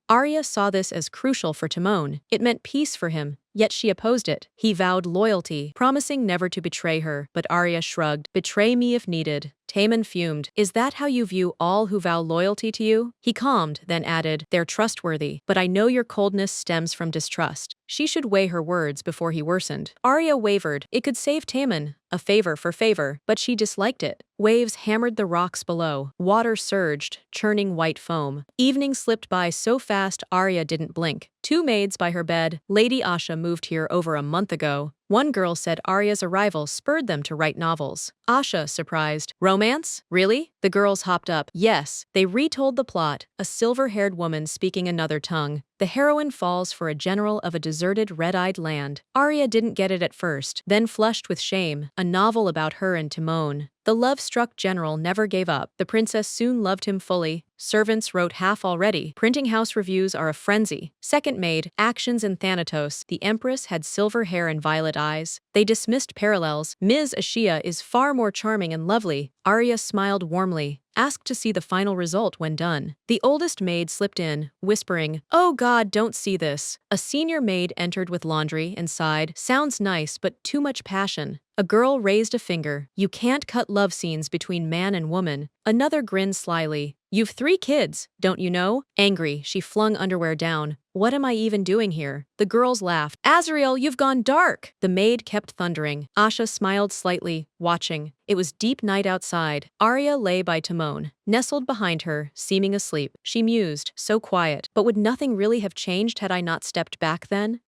Arya saw this as crucial for Timon. It meant peace for him, yet she opposed it. He vowed loyalty, promising never to betray her, but Arya shrugged. Betray me if needed. Taman fumed. Is that how you view all who vow loyalty to you? He calmed, then added, they're trustworthy, but I know your coldness stems from distrust. She should weigh her words before he worsened. Arya wavered. It could save Taman. A favor for favor, but she disliked it. Waves hammered the rocks below. Water surged, churning white foam. Evening slipped by so fast Arya didn't blink. Two maids by her bed. Lady Asha moved here over a month ago. One girl said Arya's arrival spurred them to write novels. Asha, surprised. Romance? Really? The girls hopped up. Yes. They retold the plot. A silver-haired woman speaking another tongue. The heroine falls for a general of a deserted red-eyed land. Arya didn't get it at first, then flushed with shame. A novel about her and Timon. The love-struck general never gave up. The princess soon loved him fully. Servants wrote half already. Printing house reviews are a frenzy. Second maid, actions in Thanatos. The empress had silver hair and violet eyes. They dismissed parallels. Ms. Ashia is far more charming and lovely. Arya smiled warmly. asked to see the final result when done. The oldest maid slipped in, whispering, "Oh God, don't see this." A senior maid entered with laundry and sighed, "Sounds nice, but too much passion." A girl raised a finger. "You can't cut love scenes between man and woman." Another grinned slyly. "You've 3 kids, don't you know?" Angry, she flung underwear down. "What am I even doing here?" The girls laughed. "Azrael, you've gone dark!" The maid kept thundering. Asha smiled slightly, watching. It was deep night outside. Arya lay by Timon, nestled behind her, seeming asleep. She mused, so quiet. But would nothing really have changed had I not stepped back then?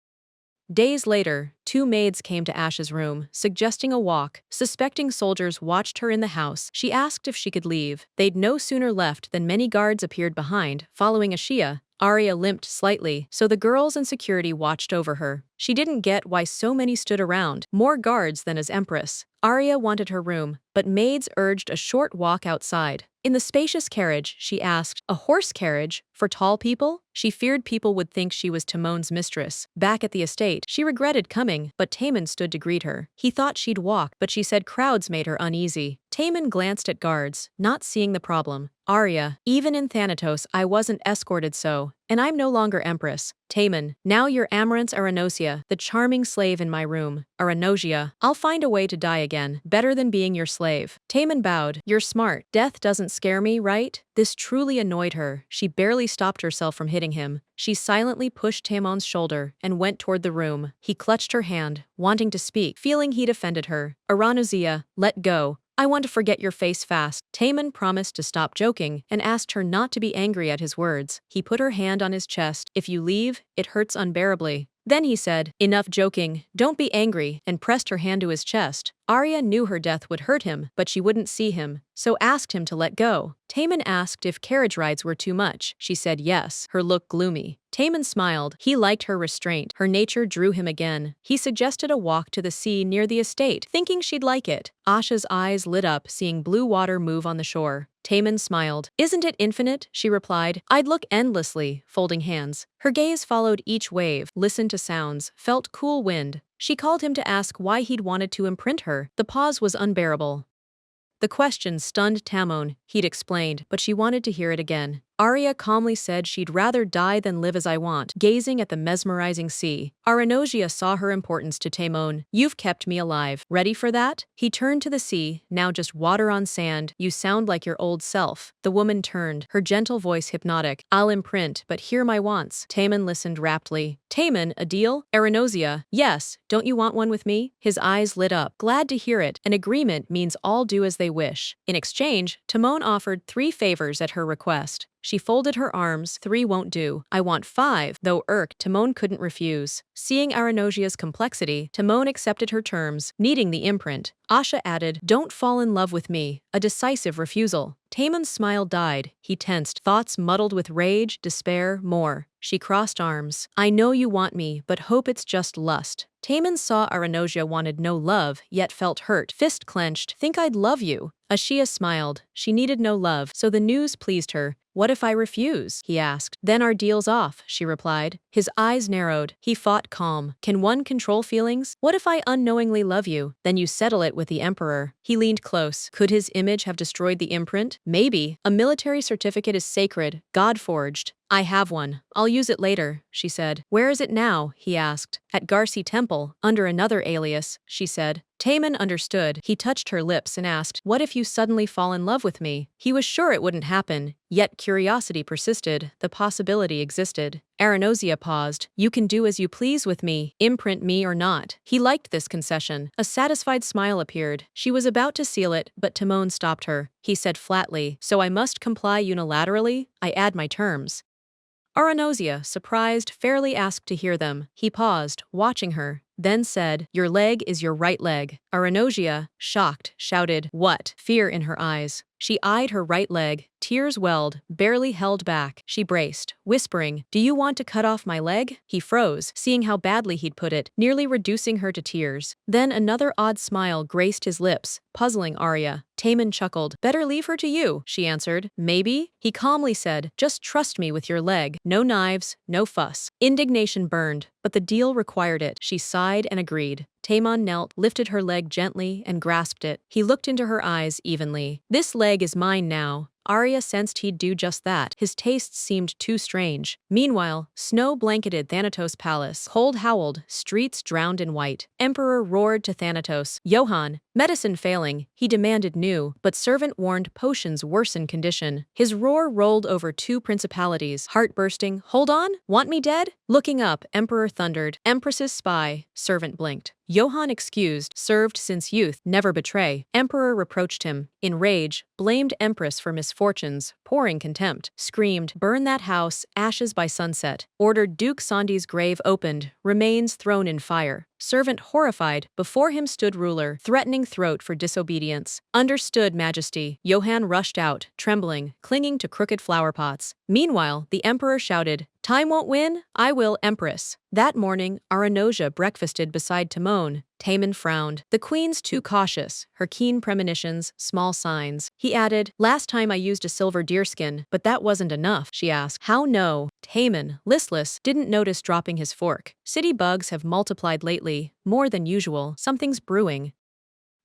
Days later, 2 maids came to Ash's room, suggesting a walk. Suspecting soldiers watched her in the house. She asked if she could leave. They'd no sooner left than many guards appeared behind, following Ashia. Arya limped slightly, so the girls and security watched over her. She didn't get why so many stood around, more guards than as Empress. Arya wanted her room, but maids urged a short walk outside. In the spacious carriage, she asked, "A horse carriage? For tall people?" She feared people would think she was Timon's mistress. Back at the estate, she regretted coming, but Tamon stood to greet her. He thought she'd walk, but she said crowds made her uneasy. Tamon glanced at guards, not seeing the problem. "Arya, even in Thanatos I wasn't escorted so, and I'm no longer Empress." "Tamon, now you're Amarant's Aranosia, the charming slave in my room." "Aranosia, I'll find a way to die again, better than being your slave." Tamon bowed. "You're smart. Death doesn't scare me, right?" This truly annoyed her. She barely stopped herself from hitting him. She silently pushed Tamon's shoulder and went toward the room. He clutched her hand, wanting to speak, feeling he'd offended her. "Aranosia, let go. I want to forget your face fast." Tamon promised to stop joking and asked her not to be angry at his words. He put her hand on his chest. "If you leave, it hurts unbearably." Then he said, "Enough joking, don't be angry," and pressed her hand to his chest. Arya knew her death would hurt him, but she wouldn't see him, so asked him to let go. Tamon asked if carriage rides were too much. She said yes, her look gloomy. Tamon smiled. He liked her restraint. Her nature drew him again. He suggested a walk to the sea near the estate, thinking she'd like it. Asha's eyes lit up, seeing blue water move on the shore. Tamon smiled. "Isn't it infinite?" she replied. "I'd look endlessly," folding hands. Her gaze followed each wave, listened to sounds, felt cool wind. She called him to ask why he'd wanted to imprint her. The pause was unbearable. The question stunned Tamon. He'd explained, but she wanted to hear it again. Arya calmly said she'd rather die than live as I want, gazing at the mesmerizing sea. Aranosia saw her importance to Tamon. "You've kept me alive. Ready for that?" He turned to the sea, now just water on sand. "You sound like your old self." The woman turned, her gentle voice hypnotic. "I'll imprint, but hear my wants." Tamon listened raptly. "Tamon, a deal?" Aranosia, "Yes, don't you want one with me?" His eyes lit up. "Glad to hear it. An agreement means all do as they wish." In exchange, Timon offered 3 favors at her request. She folded her arms. 3 won't do. I want 5. Though irked, Timon couldn't refuse. Seeing Aranosia's complexity, Timon accepted her terms, needing the imprint. Asha added, "Don't fall in love with me." A decisive refusal. Tamon's smile died. He tensed, thoughts muddled with rage, despair, more. She crossed arms. "I know you want me, but hope it's just lust." Tamon saw Aranosia wanted no love, yet felt hurt. Fist clenched. "Think I'd love you?" Ashia smiled. She needed no love, so the news pleased her. "What if I refuse?" he asked. "Then our deal's off," she replied. His eyes narrowed. He fought calm. "Can one control feelings? What if I unknowingly love you? Then you settle it with the Emperor." He leaned close. Could his image have destroyed the imprint? Maybe. A military certificate is sacred, God-forged. "I have one. I'll use it later," she said. "Where is it now?" he asked. "At Garci Temple, under another alias," she said. Tamon understood. He touched her lips and asked, "What if you suddenly fall in love with me?" He was sure it wouldn't happen, yet curiosity persisted. The possibility existed. Aranosia paused. "You can do as you please with me, imprint me or not." He liked this concession. A satisfied smile appeared. She was about to seal it, but Timon stopped her. He said flatly, "So I must comply unilaterally? I add my terms." Aranosia, surprised, fairly asked to hear them. He paused, watching her, then said, "Your leg is your right leg." Aranosia, shocked, shouted, "What?" Fear in her eyes. She eyed her right leg. Tears welled, barely held back. She braced, whispering, "Do you want to cut off my leg?" He froze, seeing how badly he'd put it, nearly reducing her to tears. Then another odd smile graced his lips, puzzling Arya. Tamon chuckled. "Better leave her to you," she answered. "Maybe?" He calmly said, "Just trust me with your leg. No knives, no fuss." Indignation burned, but the deal required it. She sighed and agreed. Tamon knelt, lifted her leg gently, and grasped it. He looked into her eyes evenly. "This leg is mine now. Arya sensed he'd do just that. His tastes seemed too strange. Meanwhile, snow-blanketed Thanatos' palace. Cold howled, streets drowned in white. Emperor roared to Thanatos. Johann, medicine failing, he demanded new, but servant warned potions worsen condition. His roar rolled over 2 principalities, heart bursting. Hold on? Want me dead? Looking up, Emperor thundered. Empress's spy. Servant blinked. Johann excused, served since youth, never betray. Emperor reproached him. In rage, blamed Empress for misfortunes, pouring contempt. Screamed, burn that house, ashes by sunset. Ordered Duke Sandi's grave opened, remains thrown in fire. Servant horrified, before him stood ruler, threatening throat for disobedience. Understood, Majesty. Johann rushed out, trembling, clinging to crooked flower pots. Meanwhile, the emperor shouted, time won't win, I will, Empress. That morning, Aranosia breakfasted beside Timon. Tamon frowned. The queen's too cautious, her keen premonitions, small signs. He added, last time I used a silver deerskin, but that wasn't enough, she asked. How no? Tamon, listless, didn't notice dropping his fork. City bugs have multiplied lately, more than usual, something's brewing.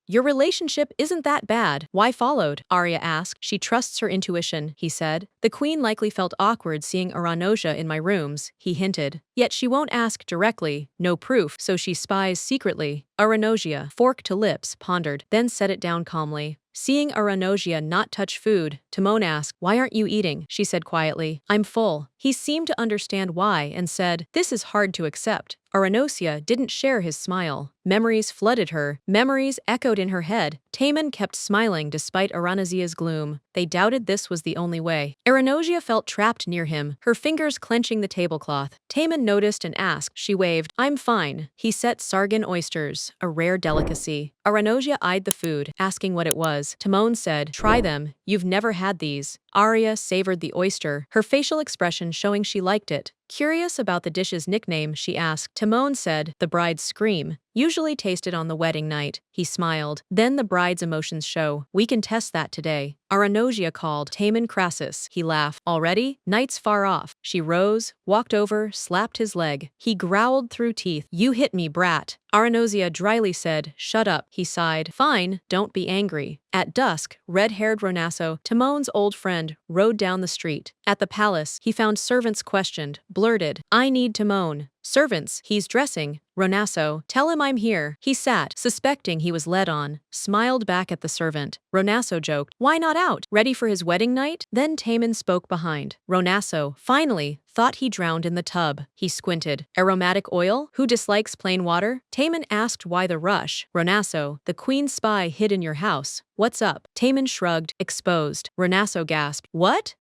Your relationship isn't that bad. Why followed? Arya asked. She trusts her intuition, he said. The queen likely felt awkward seeing Aranosia in my rooms, he hinted. Yet she won't ask directly, no proof, so she spies secretly. Aranosia, fork to lips, pondered, then set it down calmly. Seeing Aranosia not touch food, Timon asked, why aren't you eating? She said quietly, I'm full. He seemed to understand why and said, this is hard to accept. Aranosia didn't share his smile. Memories flooded her. Memories echoed in her head. Tamon kept smiling despite Aranosia's gloom. They doubted this was the only way. Aranosia felt trapped near him, her fingers clenching the tablecloth. Tamon noticed and asked. She waved. I'm fine. He set Sargon oysters, a rare delicacy. Aranosia eyed the food, asking what it was. Timon said, try them. You've never had these. Arya savored the oyster, her facial expression showing she liked it. Curious about the dish's nickname, she asked. Timon said, the bride's scream. Usually tasted on the wedding night. He smiled. Then the bride's emotions show. We can test that today. Aranosia called. Tamon Crassus. He laughed. Already? Night's far off. She rose, walked over, slapped his leg. He growled through teeth. You hit me, brat. Aranosia dryly said, shut up. He sighed. Fine, don't be angry. At dusk, red-haired Ronasso, Timon's old friend, rode down the street. At the palace, he found servants questioned, blurted, I need Timon. Servants, he's dressing. Ronasso, tell him I'm here. He sat, suspecting he was led on, smiled back at the servant. Ronasso joked, why not out? Ready for his wedding night? Then Tamon spoke behind. Ronasso, finally, thought he drowned in the tub. He squinted. Aromatic oil? Who dislikes plain water? Tamon asked why the rush. Ronasso, the queen's spy hid in your house. What's up? Tamon shrugged, exposed. Ronasso gasped, what?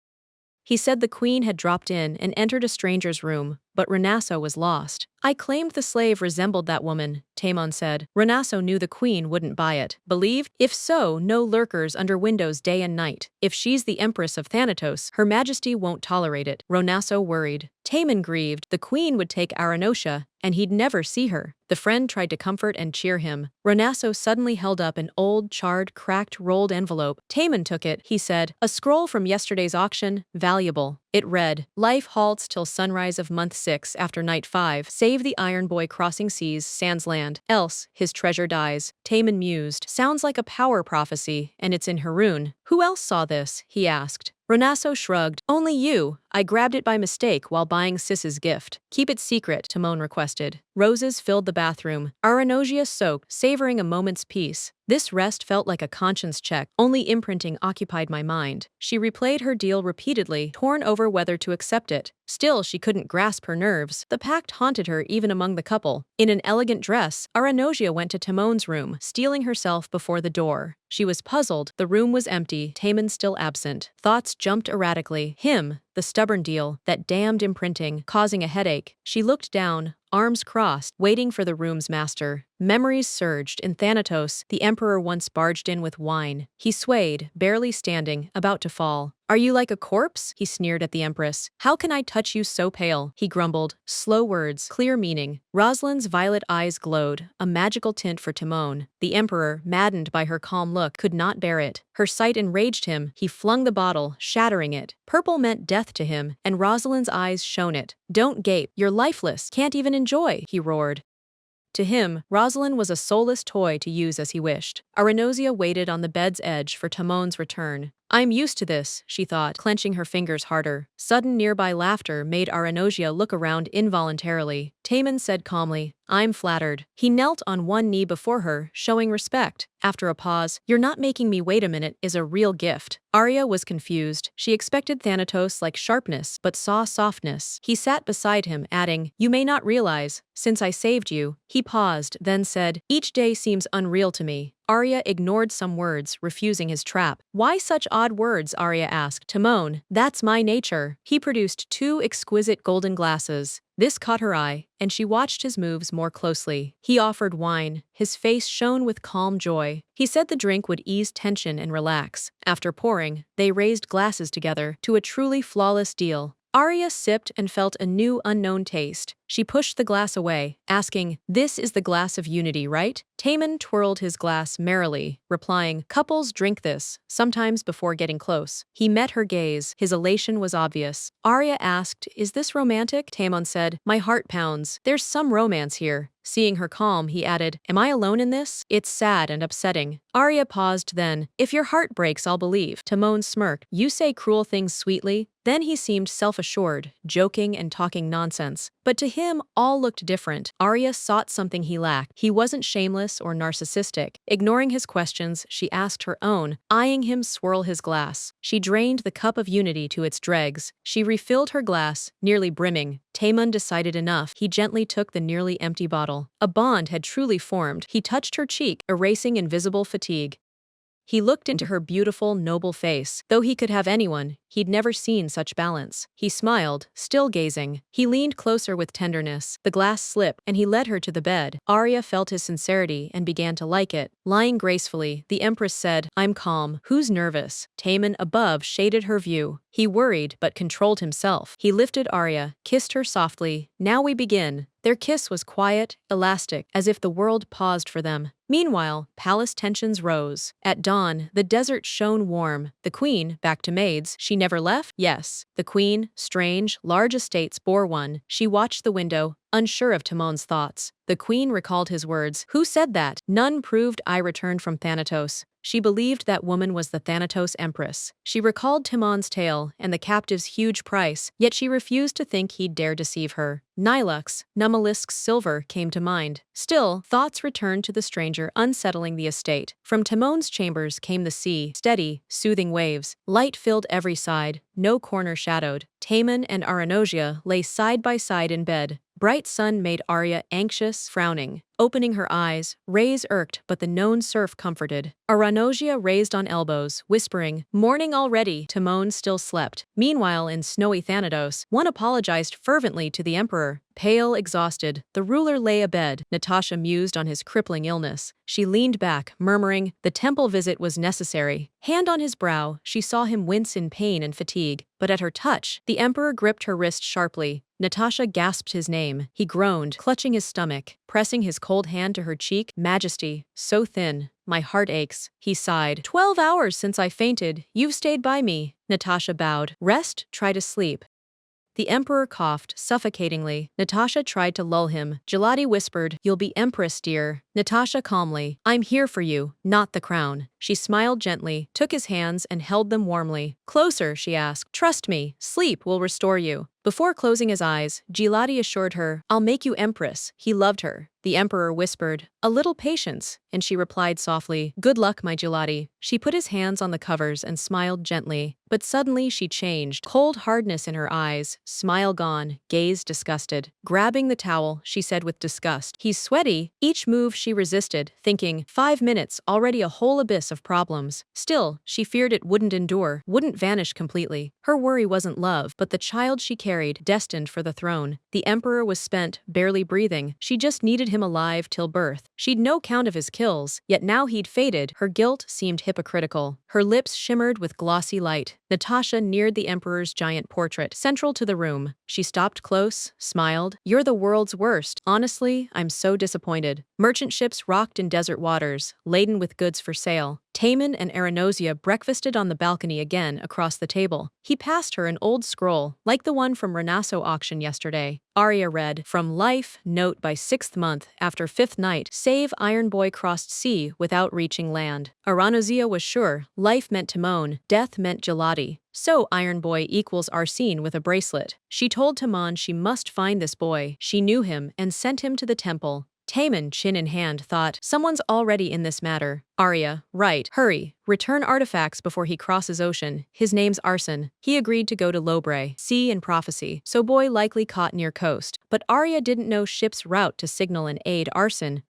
He said the queen had dropped in and entered a stranger's room, but Ronasso was lost. I claimed the slave resembled that woman, Tamon said. Ronasso knew the queen wouldn't buy it. Believed? If so, no lurkers under windows day and night. If she's the Empress of Thanatos, Her Majesty won't tolerate it. Ronasso worried. Tamon grieved. The queen would take Aranosia, and he'd never see her. The friend tried to comfort and cheer him. Ronasso suddenly held up an old, charred, cracked, rolled envelope. Tamon took it, he said. A scroll from yesterday's auction, valuable. It read, life halts till sunrise of month 6 after night 5. Save the iron boy crossing seas, sans land. Else, his treasure dies. Tamon mused. Sounds like a power prophecy, and it's in Harun. Who else saw this? He asked. Ronasso shrugged. Only you. I grabbed it by mistake while buying Sis's gift. Keep it secret, Timon requested. Roses filled the bathroom. Aranosia soaked, savoring a moment's peace. This rest felt like a conscience check. Only imprinting occupied my mind. She replayed her deal repeatedly, torn over whether to accept it. Still, she couldn't grasp her nerves. The pact haunted her even among the couple. In an elegant dress, Aranosia went to Timon's room, steeling herself before the door. She was puzzled. The room was empty, Tamon still absent. Thoughts jumped erratically. Him, the stubborn deal, that damned imprinting, causing a headache. She looked down, arms crossed, waiting for the room's master. Memories surged. In Thanatos, the emperor once barged in with wine. He swayed, barely standing, about to fall. Are you like a corpse? He sneered at the empress. How can I touch you so pale? He grumbled. Slow words, clear meaning. Roselyn's violet eyes glowed, a magical tint for Timon. The emperor, maddened by her calm look, could not bear it. Her sight enraged him. He flung the bottle, shattering it. Purple meant death to him, and Roselyn's eyes shone it. Don't gape. You're lifeless. Can't even enjoy, he roared. To him, Roselyn was a soulless toy to use as he wished. Aranosia waited on the bed's edge for Timon's return. I'm used to this, she thought, clenching her fingers harder. Sudden nearby laughter made Aranosia look around involuntarily. Taemin said calmly, I'm flattered. He knelt on one knee before her, showing respect. After a pause, you're not making me wait a minute is a real gift. Arya was confused. She expected Thanatos-like sharpness, but saw softness. He sat beside him, adding, you may not realize, since I saved you. He paused, then said, each day seems unreal to me. Arya ignored some words, refusing his trap. Why such odd words? Arya asked. Timon, that's my nature. He produced 2 exquisite golden glasses. This caught her eye, and she watched his moves more closely. He offered wine. His face shone with calm joy. He said the drink would ease tension and relax. After pouring, they raised glasses together to a truly flawless deal. Arya sipped and felt a new unknown taste. She pushed the glass away, asking, this is the glass of unity, right? Taemin twirled his glass merrily, replying, couples drink this, sometimes before getting close. He met her gaze. His elation was obvious. Arya asked, is this romantic? Taemin said, my heart pounds. There's some romance here. Seeing her calm, he added, am I alone in this? It's sad and upsetting. Arya paused then. If your heart breaks, I'll believe. Timon smirked. You say cruel things sweetly? Then he seemed self-assured, joking and talking nonsense. But to him, all looked different. Arya sought something he lacked. He wasn't shameless or narcissistic. Ignoring his questions, she asked her own, eyeing him swirl his glass. She drained the cup of unity to its dregs. She refilled her glass, nearly brimming. Taemin decided enough. He gently took the nearly empty bottle. A bond had truly formed. He touched her cheek, erasing invisible fatigue. He looked into her beautiful, noble face. Though he could have anyone, he'd never seen such balance. He smiled, still gazing. He leaned closer with tenderness. The glass slipped, and he led her to the bed. Arya felt his sincerity and began to like it. Lying gracefully, the Empress said, I'm calm. Who's nervous? Taemin above shaded her view. He worried, but controlled himself. He lifted Arya, kissed her softly. Now we begin. Their kiss was quiet, elastic, as if the world paused for them. Meanwhile, palace tensions rose. At dawn, the desert shone warm. The queen, back to maids, she never left? Yes. The queen, strange, large estates bore one. She watched the window, unsure of Timon's thoughts. The queen recalled his words. Who said that? None proved I returned from Thanatos. She believed that woman was the Thanatos Empress. She recalled Timon's tale and the captive's huge price, yet she refused to think he'd dare deceive her. Nilux, Numalisk's silver, came to mind. Still, thoughts returned to the stranger, unsettling the estate. From Timon's chambers came the sea, steady, soothing waves. Light filled every side, no corner shadowed. Taemin and Aranosia lay side by side in bed. Bright sun made Arya anxious, frowning. Opening her eyes, rays irked, but the known surf comforted. Aranosia raised on elbows, whispering, morning already. Timon still slept. Meanwhile, in snowy Thanatos, one apologized fervently to the emperor. Pale, exhausted, the ruler lay abed. Natasha mused on his crippling illness. She leaned back, murmuring, the temple visit was necessary. Hand on his brow, she saw him wince in pain and fatigue. But at her touch, the emperor gripped her wrist sharply. Natasha gasped his name. He groaned, clutching his stomach, pressing his cold hand to her cheek. Majesty, so thin. My heart aches. He sighed. 12 hours since I fainted. You've stayed by me. Natasha bowed. Rest, try to sleep. The emperor coughed, suffocatingly. Natasha tried to lull him. Gelati whispered, you'll be empress, dear. Natasha calmly, I'm here for you, not the crown. She smiled gently, took his hands and held them warmly. Closer, she asked. Trust me, sleep will restore you. Before closing his eyes, Gelati assured her, I'll make you empress. He loved her. The emperor whispered, a little patience, and she replied softly, good luck, my Gelati. She put his hands on the covers and smiled gently. But suddenly she changed, cold hardness in her eyes, smile gone, gaze disgusted. Grabbing the towel, she said with disgust, he's sweaty. Each move she resisted, thinking, 5 minutes, already a whole abyss of problems. Still, she feared it wouldn't endure, wouldn't vanish completely. Her worry wasn't love, but the child she carried, destined for the throne. The emperor was spent, barely breathing. She just needed him alive till birth. She'd no count of his kills, yet now he'd faded. Her guilt seemed hypocritical. Her lips shimmered with glossy light. Natasha neared the emperor's giant portrait, central to the room. She stopped close, smiled. You're the world's worst. Honestly, I'm so disappointed. Merchant ships rocked in desert waters, laden with goods for sale. Taemin and Arenosia breakfasted on the balcony again across the table. He passed her an old scroll, like the one from Renasso auction yesterday. Arya read, "From life, note by 6th month, after 5th night, save Iron Boy crossed sea without reaching land." Arenosia was sure, life meant Timon, death meant Gelati. So Iron Boy equals Arsene with a bracelet. She told Timon she must find this boy. She knew him and sent him to the temple. Taemin, chin in hand, thought, someone's already in this matter. Arya, right, hurry, return artifacts before he crosses ocean. His name's Arson. He agreed to go to Lobre, sea and prophecy, so boy likely caught near coast. But Arya didn't know ship's route to signal and aid Arson.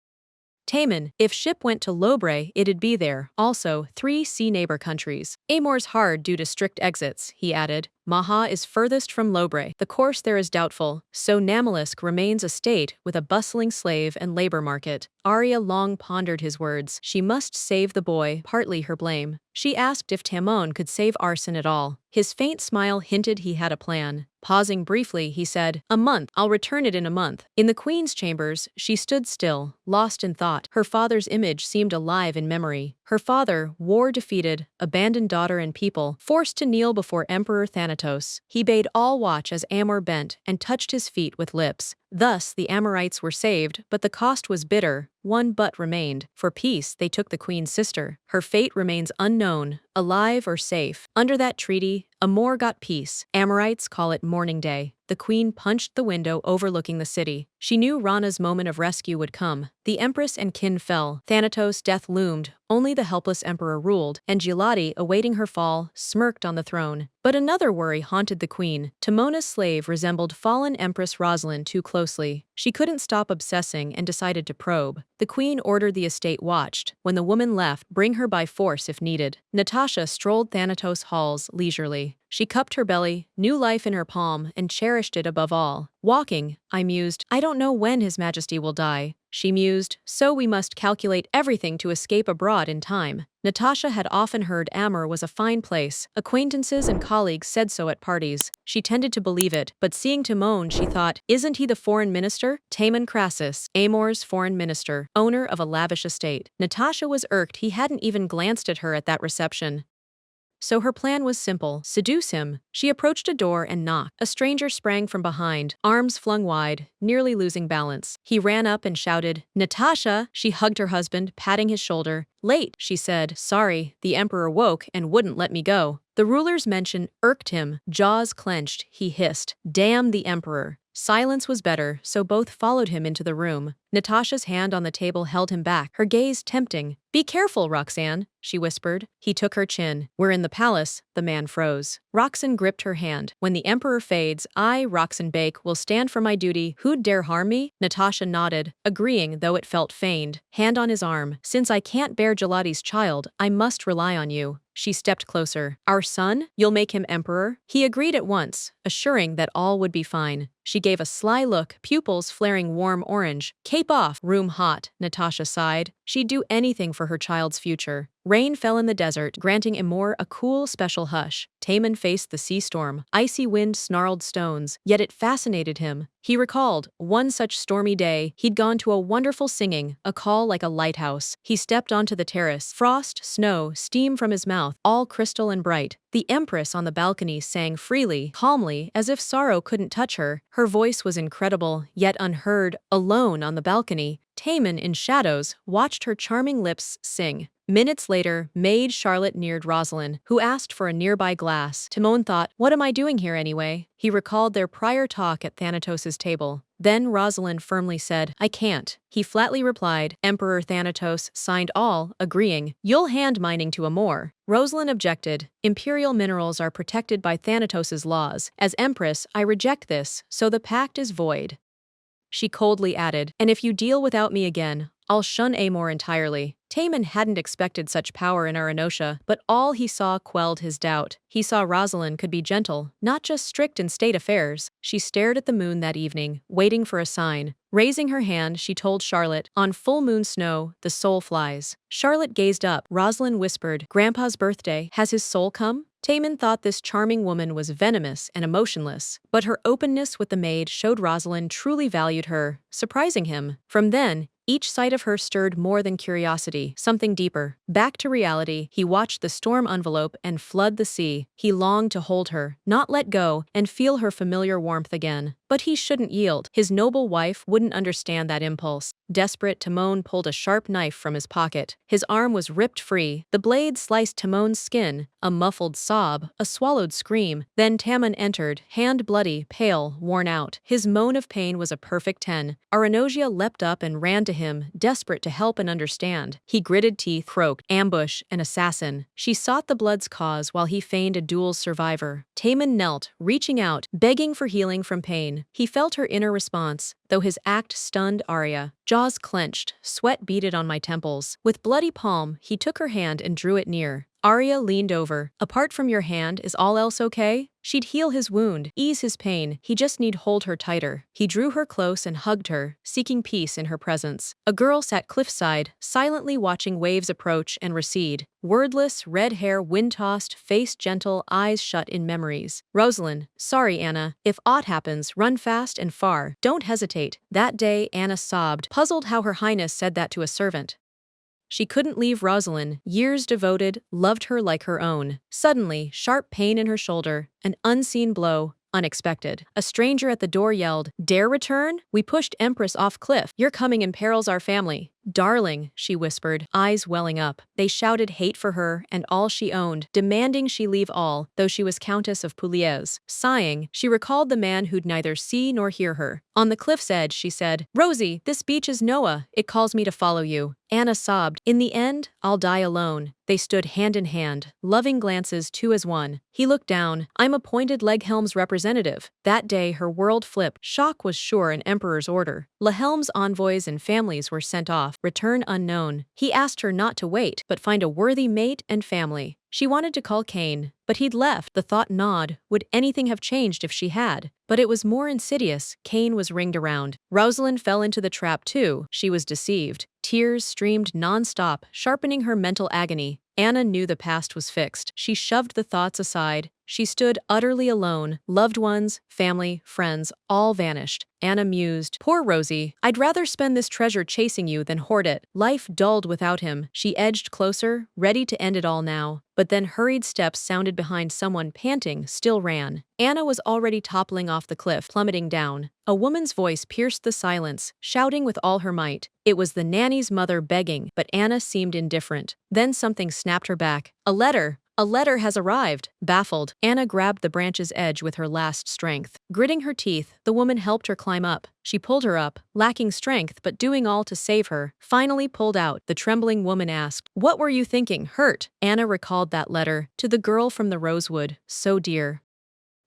Taemin, if ship went to Lobre, it'd be there. Also, 3 sea neighbor countries. Amor's hard due to strict exits, he added. Maha is furthest from Lobre. The course there is doubtful, so Namalisk remains a state with a bustling slave and labor market. Arya long pondered his words. She must save the boy, partly her blame. She asked if Timon could save Arson at all. His faint smile hinted he had a plan. Pausing briefly, he said, "A month. I'll return it in a month." In the queen's chambers, she stood still, lost in thought. Her father's image seemed alive in memory. Her father, war-defeated, abandoned daughter and people, forced to kneel before Emperor Thanatos. He bade all watch as Amor bent and touched his feet with lips. Thus, the Amorites were saved, but the cost was bitter. One but remained. For peace, they took the queen's sister. Her fate remains unknown, alive or safe. Under that treaty, Amor got peace. Amorites call it mourning day. The queen punched the window overlooking the city. She knew Rana's moment of rescue would come. The empress and kin fell. Thanatos' death loomed. Only the helpless emperor ruled, and Gelati, awaiting her fall, smirked on the throne. But another worry haunted the queen. Timona's slave resembled fallen Empress Roselyn too closely. She couldn't stop obsessing and decided to probe. The queen ordered the estate watched. When the woman left, bring her by force if needed. Natasha strolled Thanatos' halls leisurely. She cupped her belly, new life in her palm, and cherished it above all. Walking, I mused, I don't know when His Majesty will die. She mused, so we must calculate everything to escape abroad in time. Natasha had often heard Amor was a fine place. Acquaintances and colleagues said so at parties. She tended to believe it, but seeing Timon, she thought, isn't he the foreign minister? Taemin Crassus, Amor's foreign minister, owner of a lavish estate. Natasha was irked he hadn't even glanced at her at that reception. So her plan was simple, seduce him. She approached a door and knocked. A stranger sprang from behind, arms flung wide, nearly losing balance. He ran up and shouted, "Natasha!" She hugged her husband, patting his shoulder. "Late," she said. "Sorry, the emperor woke and wouldn't let me go." The ruler's mention irked him. Jaws clenched, he hissed, "Damn the emperor." Silence was better, so both followed him into the room. Natasha's hand on the table held him back, her gaze tempting. "Be careful, Roxanne," she whispered. He took her chin. "We're in the palace." The man froze. Roxanne gripped her hand. "When the emperor fades, I, Roxanne Bake, will stand for my duty. Who'd dare harm me?" Natasha nodded, agreeing though it felt feigned. Hand on his arm. "Since I can't bear Gelati's child, I must rely on you." She stepped closer. "Our son? You'll make him emperor?" He agreed at once, assuring that all would be fine. She gave a sly look, pupils flaring warm orange. "Cape off, room hot," Natasha sighed. She'd do anything for her child's future. Rain fell in the desert, granting Amor a cool, special hush. Taemin faced the sea storm. Icy wind snarled stones, yet it fascinated him. He recalled, one such stormy day, he'd gone to a wonderful singing, a call like a lighthouse. He stepped onto the terrace. Frost, snow, steam from his mouth, all crystal and bright. The empress on the balcony sang freely, calmly, as if sorrow couldn't touch her. Her voice was incredible, yet unheard. Alone on the balcony, Taemin, in shadows, watched her charming lips sing. Minutes later, maid Charlotte neared Roselyn, who asked for a nearby glass. Timon thought, what am I doing here anyway? He recalled their prior talk at Thanatos' table. Then Roselyn firmly said, I can't. He flatly replied, Emperor Thanatos signed all, agreeing, you'll hand mining to Amor. Roselyn objected, imperial minerals are protected by Thanatos' laws. As empress, I reject this, so the pact is void. She coldly added, and if you deal without me again, I'll shun Amor entirely. Taemin hadn't expected such power in Arenosia, but all he saw quelled his doubt. He saw Roselyn could be gentle, not just strict in state affairs. She stared at the moon that evening, waiting for a sign. Raising her hand, she told Charlotte, on full moon snow, the soul flies. Charlotte gazed up. Roselyn whispered, Grandpa's birthday, has his soul come? Taemin thought this charming woman was venomous and emotionless, but her openness with the maid showed Roselyn truly valued her, surprising him. From then, Each sight of her stirred more than curiosity, something deeper. Back to reality, he watched the storm envelope and flood the sea. He longed to hold her, not let go, and feel her familiar warmth again. But he shouldn't yield. His noble wife wouldn't understand that impulse. Desperate, Timon pulled a sharp knife from his pocket. His arm was ripped free. The blade sliced Timon's skin. A muffled sob, a swallowed scream. Then Tamon entered, hand bloody, pale, worn out. His moan of pain was a perfect 10. Aranosia leapt up and ran to him, desperate to help and understand. He gritted teeth, croaked, ambush, an assassin. She sought the blood's cause while he feigned a duel's survivor. Tamon knelt, reaching out, begging for healing from pain. He felt her inner response, though his act stunned Arya. Jaws clenched, sweat beaded on my temples. With bloody palm, he took her hand and drew it near. Arya leaned over. Apart from your hand, is all else okay? She'd heal his wound, ease his pain, he just need hold her tighter. He drew her close and hugged her, seeking peace in her presence. A girl sat cliffside, silently watching waves approach and recede. Wordless, red hair wind-tossed, face gentle, eyes shut in memories. Roselyn, sorry Anna, if aught happens, run fast and far, don't hesitate. That day, Anna sobbed, puzzled how her highness said that to a servant. She couldn't leave Roselyn, years devoted, loved her like her own. Suddenly, sharp pain in her shoulder, an unseen blow, unexpected. A stranger at the door yelled, "Dare return? We pushed Empress off cliff. Your coming imperils our family." "Darling," she whispered, eyes welling up. They shouted hate for her and all she owned, demanding she leave all, though she was Countess of Pouliez. Sighing, she recalled the man who'd neither see nor hear her. On the cliff's edge, she said, "Rosie, this beach is Noah. It calls me to follow you." Anna sobbed, "In the end, I'll die alone." They stood hand in hand, loving glances two as one. He looked down. "I'm appointed Leghelm's representative." That day, her world flipped. Shock was sure an emperor's order. Lehelm's envoys and families were sent off, return unknown. He asked her not to wait, but find a worthy mate and family. She wanted to call Cain, but he'd left. The thought gnawed. Would anything have changed if she had? But it was more insidious. Cain was ringed around. Roselyn fell into the trap too. She was deceived. Tears streamed non-stop, sharpening her mental agony. Anna knew the past was fixed. She shoved the thoughts aside. She stood utterly alone. Loved ones, family, friends, all vanished. Anna mused, "Poor Rosie. I'd rather spend this treasure chasing you than hoard it." Life dulled without him. She edged closer, ready to end it all now. But then hurried steps sounded behind someone panting, still ran. Anna was already toppling off the cliff, plummeting down. A woman's voice pierced the silence, shouting with all her might. It was the nanny's mother begging, but Anna seemed indifferent. Then something snapped her back. "A letter! A letter has arrived." Baffled, Anna grabbed the branch's edge with her last strength. Gritting her teeth, the woman helped her climb up. She pulled her up, lacking strength but doing all to save her. Finally pulled out, the trembling woman asked, "What were you thinking? Hurt?" Anna recalled that letter, to the girl from the rosewood, so dear.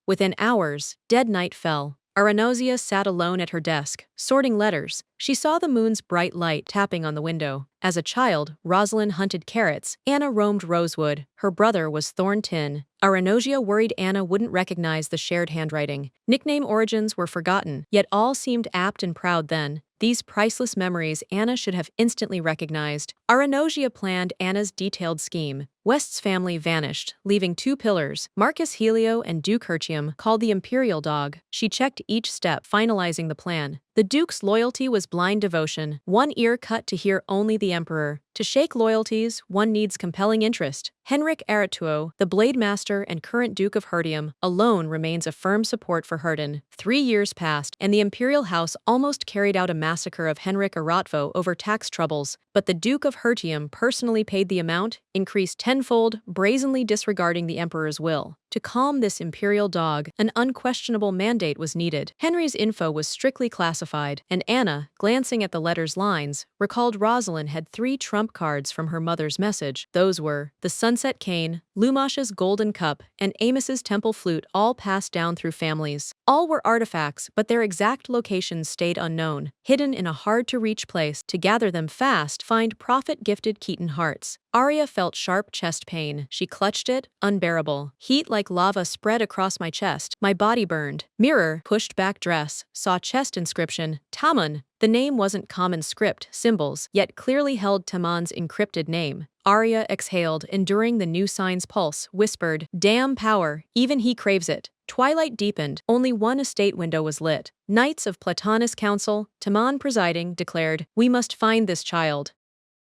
Within hours, dead night fell. Aranosia sat alone at her desk, sorting letters. She saw the moon's bright light tapping on the window. As a child, Roselyn hunted carrots. Anna roamed rosewood. Her brother was thorn tin. Aranosia worried Anna wouldn't recognize the shared handwriting. Nickname origins were forgotten, yet all seemed apt and proud then. These priceless memories Anna should have instantly recognized. Aranosia planned Anna's detailed scheme. West's family vanished, leaving two pillars, Marcus Helio and Duke Hertium, called the Imperial Dog. She checked each step, finalizing the plan. The Duke's loyalty was blind devotion, one ear cut to hear only the Emperor. To shake loyalties, one needs compelling interest. Henrik Aratuo, the Blade Master and current Duke of Hertium, alone remains a firm support for Herden. 3 years passed, and the Imperial House almost carried out a massacre of Henrik Aratvo over tax troubles, but the Duke of Hertium personally paid the amount, increased tenfold, brazenly disregarding the Emperor's will. To calm this imperial dog, an unquestionable mandate was needed. Henry's info was strictly classified, and Anna, glancing at the letter's lines, recalled Roselyn had 3 trump cards from her mother's message. Those were the Sunset Cane, Lumash's Golden Cup, and Amos's Temple Flute, all passed down through families. All were artifacts, but their exact locations stayed unknown, hidden in a hard-to-reach place. To gather them fast, find prophet-gifted Keaton hearts. Arya felt sharp chest pain. She clutched it, unbearable. Heat like lava spread across my chest. My body burned. Mirror, pushed back dress, saw chest inscription, Taman. The name wasn't common script, symbols, yet clearly held Taman's encrypted name. Arya exhaled, enduring the new sign's pulse, whispered, "Damn power, even he craves it." Twilight deepened. Only one estate window was lit. Knights of Platonus Council, Timon presiding, declared, "We must find this child."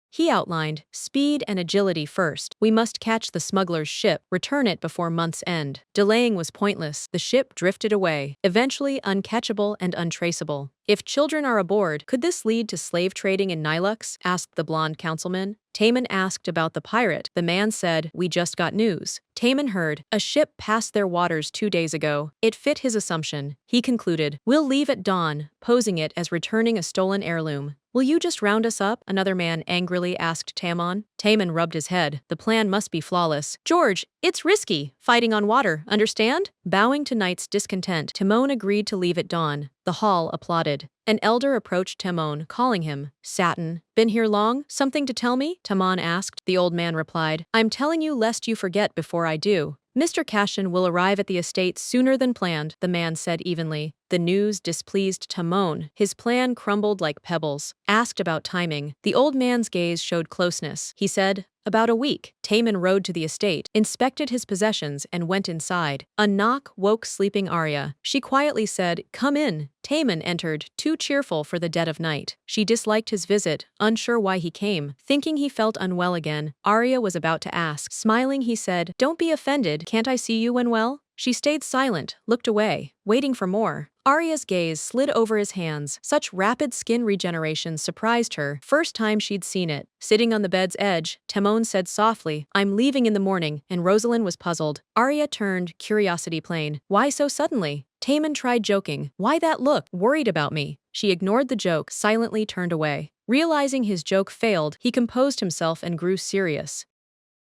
He outlined, "Speed and agility first. We must catch the smuggler's ship, return it before month's end." Delaying was pointless. The ship drifted away, eventually uncatchable and untraceable. "If children are aboard, could this lead to slave trading in Nilux?" asked the blonde councilman. Tamon asked about the pirate. The man said, "We just got news." Tamon heard, "A ship passed their waters 2 days ago." It fit his assumption. He concluded, "We'll leave at dawn," posing it as returning a stolen heirloom. "Will you just round us up?" another man angrily asked Tamon. Tamon rubbed his head. The plan must be flawless. "George, it's risky, fighting on water, understand?" Bowing to Knight's discontent, Timon agreed to leave at dawn. The hall applauded. An elder approached Timon, calling him. "Satin, been here long? Something to tell me?" Timon asked. The old man replied, "I'm telling you lest you forget before I do." "Mr. Cashin will arrive at the estate sooner than planned," the man said evenly. The news displeased Timon. His plan crumbled like pebbles. Asked about timing, the old man's gaze showed closeness. He said, "About a week." Tamon rode to the estate, inspected his possessions, and went inside. A knock woke sleeping Arya. She quietly said, "Come in." Tamon entered, too cheerful for the dead of night. She disliked his visit, unsure why he came. Thinking he felt unwell again, Arya was about to ask. Smiling, he said, "Don't be offended, can't I see you when well?" She stayed silent, looked away, waiting for more. Arya's gaze slid over his hands. Such rapid skin regeneration surprised her. First time she'd seen it. Sitting on the bed's edge, Timon said softly, "I'm leaving in the morning," and Roselyn was puzzled. Arya turned, curiosity plain. "Why so suddenly?" Tamon tried joking. "Why that look? Worried about me?" She ignored the joke, silently turned away. Realizing his joke failed, he composed himself and grew serious.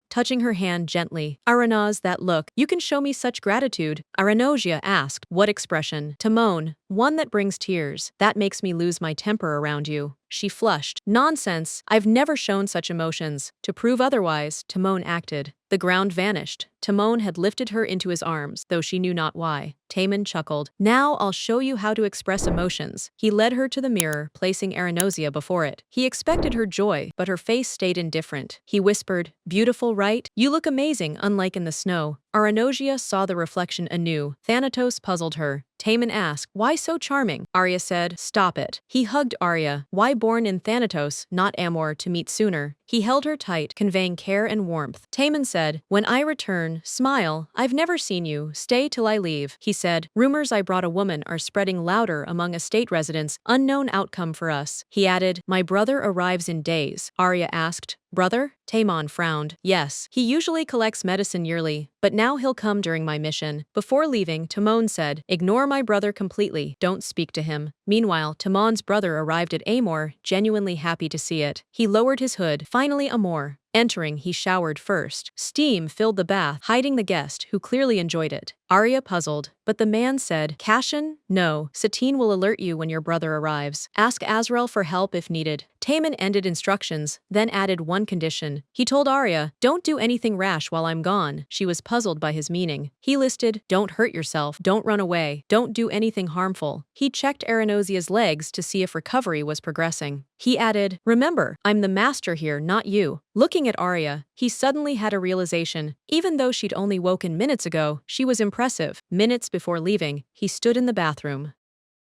Touching her hand gently, "Aranaz, that look, you can show me such gratitude." Aranosia asked, "What expression?" Timon, "One that brings tears. That makes me lose my temper around you." She flushed. "Nonsense, I've never shown such emotions." To prove otherwise, Timon acted. The ground vanished. Timon had lifted her into his arms, though she knew not why. Tamon chuckled. "Now I'll show you how to express emotions." He led her to the mirror, placing Aranosia before it. He expected her joy, but her face stayed indifferent. He whispered, "Beautiful, right? You look amazing, unlike in the snow." Aranosia saw the reflection anew. Thanatos puzzled her. Tamon asked, "Why so charming?" Arya said, "Stop it." He hugged Arya. Why born in Thanatos, not Amor, to meet sooner? He held her tight, conveying care and warmth. Tamon said, "When I return, smile. I've never seen you. Stay till I leave." He said, "Rumors I brought a woman are spreading louder among estate residents. Unknown outcome for us." He added, "My brother arrives in days." Arya asked, "Brother?" Tamon frowned. "Yes, he usually collects medicine yearly, but now he'll come during my mission." Before leaving, Timon said, "Ignore my brother completely. Don't speak to him." Meanwhile, Timon's brother arrived at Amor, genuinely happy to see it. He lowered his hood. Finally, Amor. Entering, he showered first. Steam filled the bath, hiding the guest, who clearly enjoyed it. Arya puzzled, but the man said, "Cashin? No. Satine will alert you when your brother arrives. Ask Azrael for help if needed." Tamon ended instructions, then added one condition. He told Arya, "Don't do anything rash while I'm gone." She was puzzled by his meaning. He listed, "Don't hurt yourself, don't run away, don't do anything harmful." He checked Aranosia's legs to see if recovery was progressing. He added, "Remember, I'm the master here, not you." Looking at Arya, he suddenly had a realization. Even though she'd only woken minutes ago, she was impressive. Minutes before leaving, he stood in the bathroom.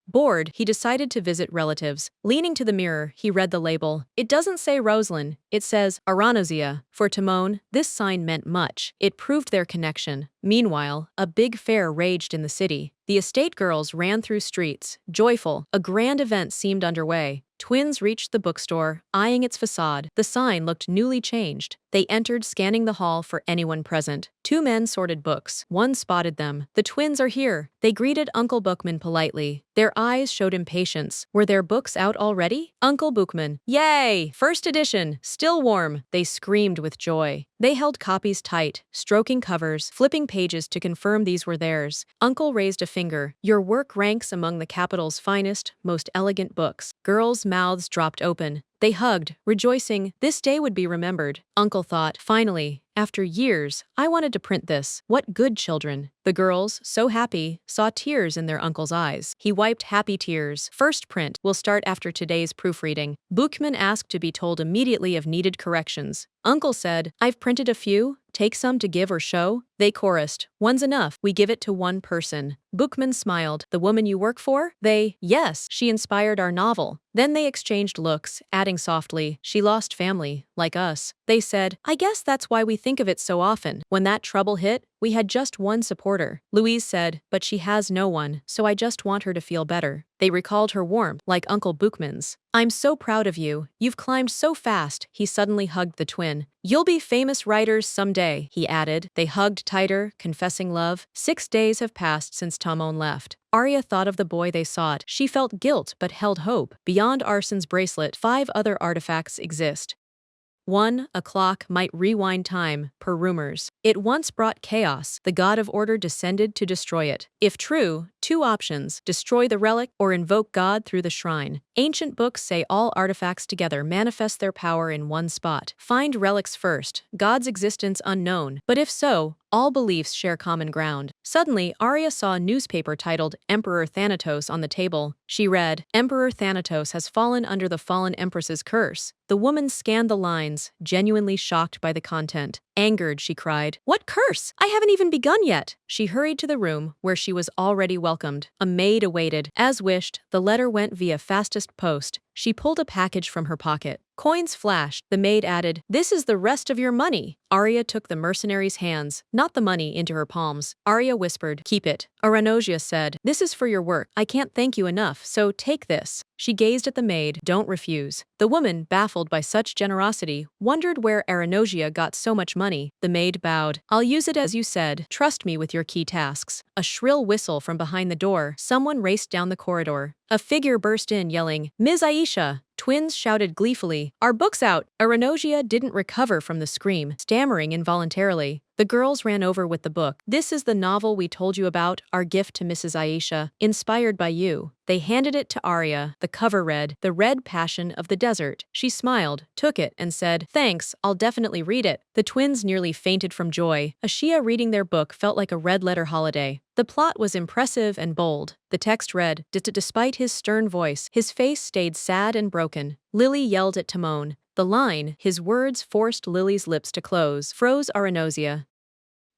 Bored, he decided to visit relatives. Leaning to the mirror, he read the label. It doesn't say Roselyn, it says Aranosia. For Timon, this sign meant much. It proved their connection. Meanwhile, a big fair raged in the city. The estate girls ran through streets, joyful. A grand event seemed underway. Twins reached the bookstore, eyeing its facade. The sign looked newly changed. They entered, scanning the hall for anyone present. 2 men sorted books. One spotted them. "The twins are here." They greeted Uncle Bookman politely. Their eyes showed impatience. Were their books out already? Uncle Bookman, "Yay! First edition! Still warm!" They screamed with joy. They held copies tight, stroking covers, flipping pages to confirm these were theirs. Uncle raised a finger. Your work ranks among the capital's finest, most elegant books. Girls' mouths dropped open. They hugged, rejoicing. This day would be remembered. Uncle thought, finally, after years, I wanted to print this. What good children. The girls, so happy, saw tears in their uncle's eyes. He wiped happy tears. First print will start after today's proofreading. Bookman asked to be told immediately of needed corrections. Uncle said, I've printed a few. Take some to give or show. They chorused, one's enough, we give it to one person. Bookman smiled, the woman you work for? They, yes, she inspired our novel. Then they exchanged looks, adding softly, she lost family, like us. They said, I guess that's why we think of it so often. When that trouble hit, we had just one supporter. Louise said, but she has no one, so I just want her to feel better. They recalled her warmth, like Uncle Bookman's. I'm so proud of you. You've climbed so fast. He suddenly hugged the twin. You'll be famous writers someday, he added. They hugged tighter, confessing love. 6 days have passed since Timon left. Arya thought of the boy they sought. She felt guilt but held hope. Beyond Arson's bracelet, 5 other artifacts exist. 1. A clock might rewind time, per rumors. It once brought chaos. The god of order descended to destroy it. If true, 2 options: destroy the relic or invoke God through the shrine. Ancient books say all artifacts together manifest their power in one spot. Find relics first, God's existence unknown. But if so, all beliefs share common ground. Suddenly, Arya saw a newspaper titled Emperor Thanatos on the table. She read, Emperor Thanatos has fallen under the fallen empress's curse. The woman scanned the lines, genuinely shocked by the content. Angered, she cried, What curse? I haven't even begun yet. She hurried to the room, where she was already welcomed. A maid awaited. As wished, the letter went via fastest post. She pulled a package from her pocket. Coins flashed. The maid added, This is the rest of your money. Arya took the mercenary's hands, not the money, into her palms. Arya whispered, Keep it. Aranosia said, This is for your work. I can't thank you enough, so take this. She gazed at the maid. Don't refuse. The woman, baffled by such generosity, wondered where Aranosia got so much money. The maid bowed. I'll use it as you said. Trust me with your key tasks. A shrill whistle from behind the door. Someone raced down the corridor. A figure burst in, yelling, Ms. Aisha! Twins shouted gleefully, Our book's out! Aranosia didn't recover from the scream, stammering involuntarily. The girls ran over with the book. This is the novel we told you about, our gift to Mrs. Aisha, inspired by you. They handed it to Arya. The cover read, The Red Passion of the Desert. She smiled, took it, and said, Thanks, I'll definitely read it. The twins nearly fainted from joy. Ashia reading their book felt like a red-letter holiday. The plot was impressive and bold. The text read, Despite his stern voice, his face stayed sad and broken. Lily yelled at Timon. The line, his words forced Lily's lips to close, froze Aranosia.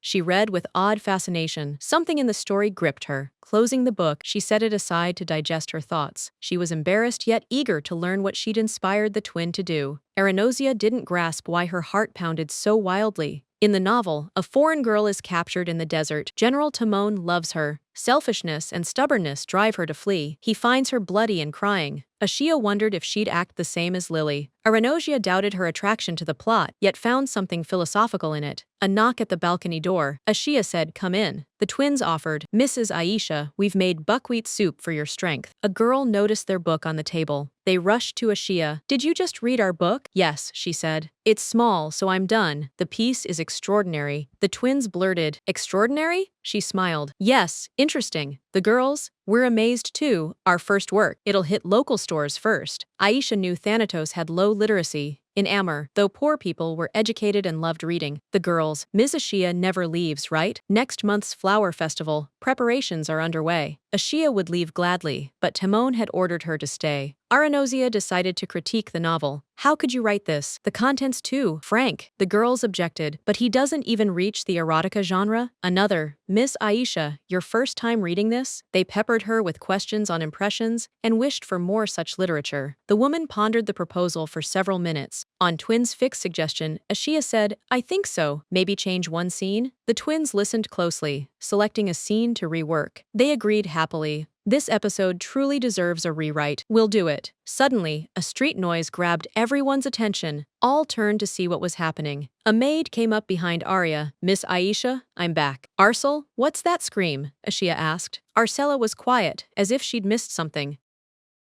She read with odd fascination. Something in the story gripped her. Closing the book, she set it aside to digest her thoughts. She was embarrassed yet eager to learn what she'd inspired the twin to do. Aranosia didn't grasp why her heart pounded so wildly. In the novel, a foreign girl is captured in the desert. General Timon loves her. Selfishness and stubbornness drive her to flee. He finds her bloody and crying. Ashia wondered if she'd act the same as Lily. Aranosia doubted her attraction to the plot, yet found something philosophical in it. A knock at the balcony door. Ashia said, Come in. The twins offered, Mrs. Aisha, we've made buckwheat soup for your strength. A girl noticed their book on the table. They rushed to Ashia. Did you just read our book? Yes, she said. It's small, so I'm done. The piece is extraordinary. The twins blurted, Extraordinary? She smiled. Yes, interesting. The girls, we're amazed too. Our first work. It'll hit local stores first. Aisha knew Thanatos had low literacy. In Amur, though poor people were educated and loved reading. The girls, Ms. Ashia never leaves, right? Next month's flower festival. Preparations are underway. Ashia would leave gladly, but Timon had ordered her to stay. Aranosia decided to critique the novel. How could you write this? The content's too frank. The girls objected, but he doesn't even reach the erotica genre. Another, Miss Aisha, your first time reading this? They peppered her with questions on impressions and wished for more such literature. The woman pondered the proposal for several minutes. On Twins' fixed suggestion, Ashia said, I think so. Maybe change one scene? The twins listened closely, selecting a scene to rework. They agreed happily. This episode truly deserves a rewrite. We'll do it. Suddenly, a street noise grabbed everyone's attention. All turned to see what was happening. A maid came up behind Arya. Miss Aisha, I'm back. Arsel, what's that scream? Ashia asked. Arcella was quiet, as if she'd missed something.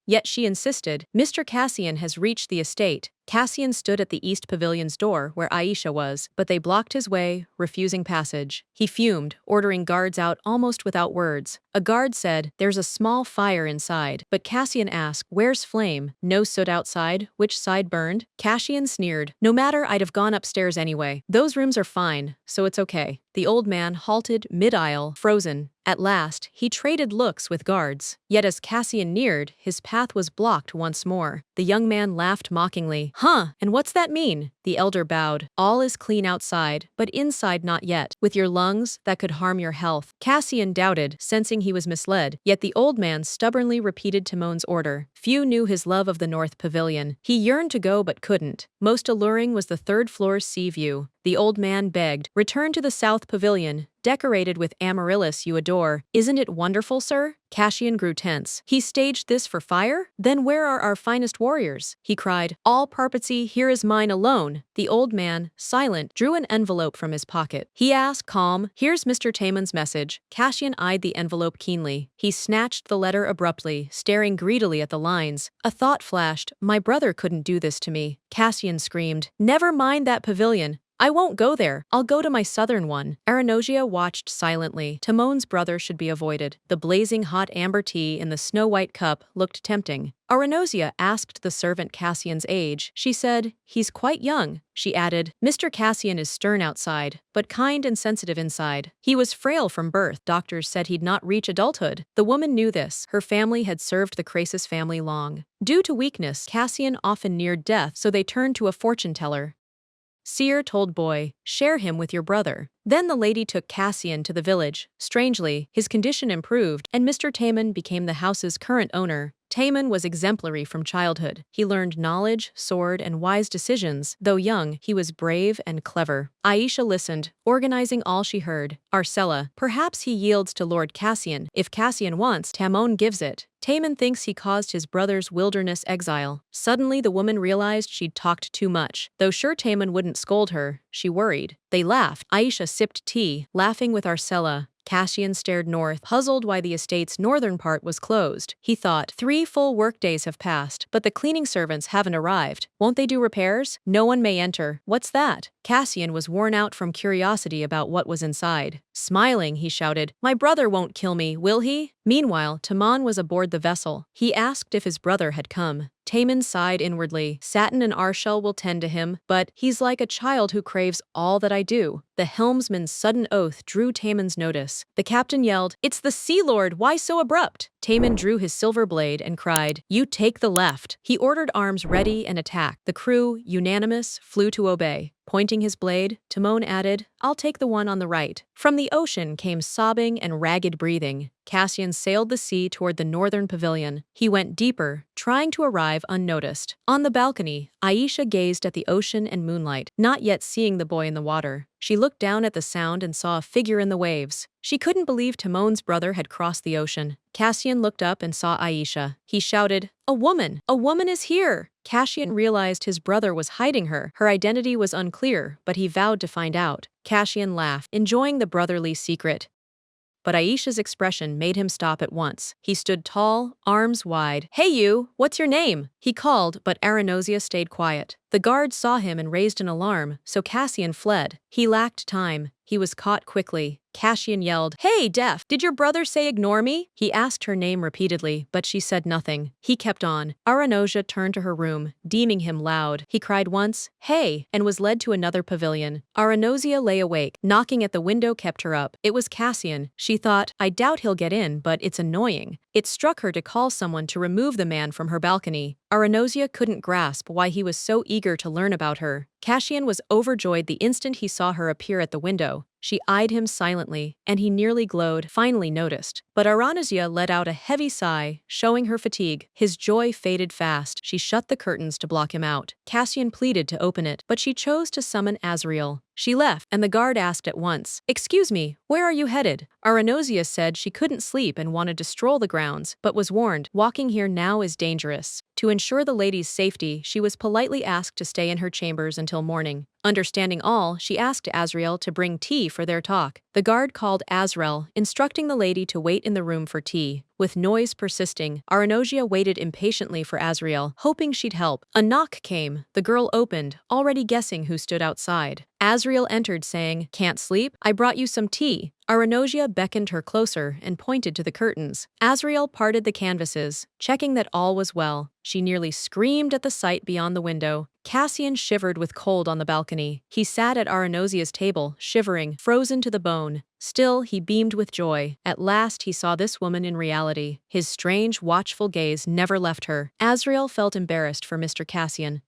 Yet she insisted, Mr. Cassian has reached the estate. Cassian stood at the East Pavilion's door where Aisha was, but they blocked his way, refusing passage. He fumed, ordering guards out almost without words. A guard said, "There's a small fire inside," but Cassian asked, "Where's flame? No soot outside? Which side burned?" Cassian sneered, "No matter, I'd have gone upstairs anyway. Those rooms are fine, so it's okay." The old man halted mid-aisle, frozen. At last, he traded looks with guards. Yet as Cassian neared, his path was blocked once more. The young man laughed mockingly. "Huh, and what's that mean?" The elder bowed. "All is clean outside, but inside not yet. With your lungs, that could harm your health." Cassian doubted, sensing he was misled. Yet the old man stubbornly repeated Timon's order. Few knew his love of the North Pavilion. He yearned to go but couldn't. Most alluring was the third floor's sea view. The old man begged, "Return to the South Pavilion, decorated with amaryllis you adore. Isn't it wonderful, sir?" Cassian grew tense. "He staged this for fire? Then where are our finest warriors?" He cried, "All Parpatsy, here is mine alone." The old man, silent, drew an envelope from his pocket. He asked, calm, "Here's Mr. Tamon's message." Cassian eyed the envelope keenly. He snatched the letter abruptly, staring greedily at the lines. A thought flashed, "My brother couldn't do this to me." Cassian screamed, "Never mind that pavilion. I won't go there. I'll go to my southern one." Aranosia watched silently. Timon's brother should be avoided. The blazing hot amber tea in the snow-white cup looked tempting. Aranosia asked the servant Cassian's age. She said, "He's quite young." She added, "Mr. Cassian is stern outside, but kind and sensitive inside. He was frail from birth. Doctors said he'd not reach adulthood." The woman knew this. Her family had served the Crasus family long. Due to weakness, Cassian often neared death, so they turned to a fortune teller. Seer told boy, "Share him with your brother." Then the lady took Cassian to the village. Strangely, his condition improved, and Mr. Tamon became the house's current owner. Tamon was exemplary from childhood. He learned knowledge, sword, and wise decisions. Though young, he was brave and clever. Aisha listened, organizing all she heard. Arcella, "Perhaps he yields to Lord Cassian. If Cassian wants, Tamon gives it. Tamon thinks he caused his brother's wilderness exile." Suddenly the woman realized she'd talked too much. Though sure Tamon wouldn't scold her, she worried. They laughed. Aisha sipped tea, laughing with Arcella. Cassian stared north, puzzled why the estate's northern part was closed. He thought, 3 full workdays have passed, but the cleaning servants haven't arrived. Won't they do repairs? No one may enter. What's that? Cassian was worn out from curiosity about what was inside. Smiling, he shouted, "My brother won't kill me, will he?" Meanwhile, Timon was aboard the vessel. He asked if his brother had come. Tamon sighed inwardly. "Satin and Arshel will tend to him, but he's like a child who craves all that I do." The helmsman's sudden oath drew Tamon's notice. The captain yelled, "It's the Sea Lord, why so abrupt?" Tamon drew his silver blade and cried, "You take the left." He ordered arms ready and attacked. The crew, unanimous, flew to obey. Pointing his blade, Timon added, "I'll take the one on the right." From the ocean came sobbing and ragged breathing. Cassian sailed the sea toward the northern pavilion. He went deeper, trying to arrive unnoticed. On the balcony, Aisha gazed at the ocean and moonlight, not yet seeing the boy in the water. She looked down at the sound and saw a figure in the waves. She couldn't believe Timon's brother had crossed the ocean. Cassian looked up and saw Aisha. He shouted, "A woman! A woman is here!" Cassian realized his brother was hiding her. Her identity was unclear, but he vowed to find out. Cassian laughed, enjoying the brotherly secret. But Aisha's expression made him stop at once. He stood tall, arms wide. "Hey you, what's your name?" He called, but Aranosia stayed quiet. The guard saw him and raised an alarm, so Cassian fled. He lacked time. He was caught quickly. Cassian yelled, "Hey, deaf, did your brother say ignore me?" He asked her name repeatedly, but she said nothing. He kept on. Aranosia turned to her room, deeming him loud. He cried once, "Hey," and was led to another pavilion. Aranosia lay awake. Knocking at the window kept her up. It was Cassian. She thought, "I doubt he'll get in, but it's annoying." It struck her to call someone to remove the man from her balcony. Aranosia couldn't grasp why he was so eager to learn about her. Cassian was overjoyed the instant he saw her appear at the window. She eyed him silently, and he nearly glowed, finally noticed. But Aranosia let out a heavy sigh, showing her fatigue. His joy faded fast. She shut the curtains to block him out. Cassian pleaded to open it, but she chose to summon Azrael. She left, and the guard asked at once, "Excuse me, where are you headed?" Aranosia said she couldn't sleep and wanted to stroll the grounds, but was warned, "Walking here now is dangerous." To ensure the lady's safety, she was politely asked to stay in her chambers until morning. Understanding all, she asked Azrael to bring tea for their talk. The guard called Azrael, instructing the lady to wait in the room for tea. With noise persisting, Aranosia waited impatiently for Azrael, hoping she'd help. A knock came. The girl opened, already guessing who stood outside. Azrael entered, saying, "Can't sleep? I brought you some tea." Aranosia beckoned her closer and pointed to the curtains. Azrael parted the canvases, checking that all was well. She nearly screamed at the sight beyond the window. Cassian shivered with cold on the balcony. He sat at Aranosia's table, shivering, frozen to the bone. Still, he beamed with joy. At last he saw this woman in reality. His strange, watchful gaze never left her. Azrael felt embarrassed for Mr. Cassian.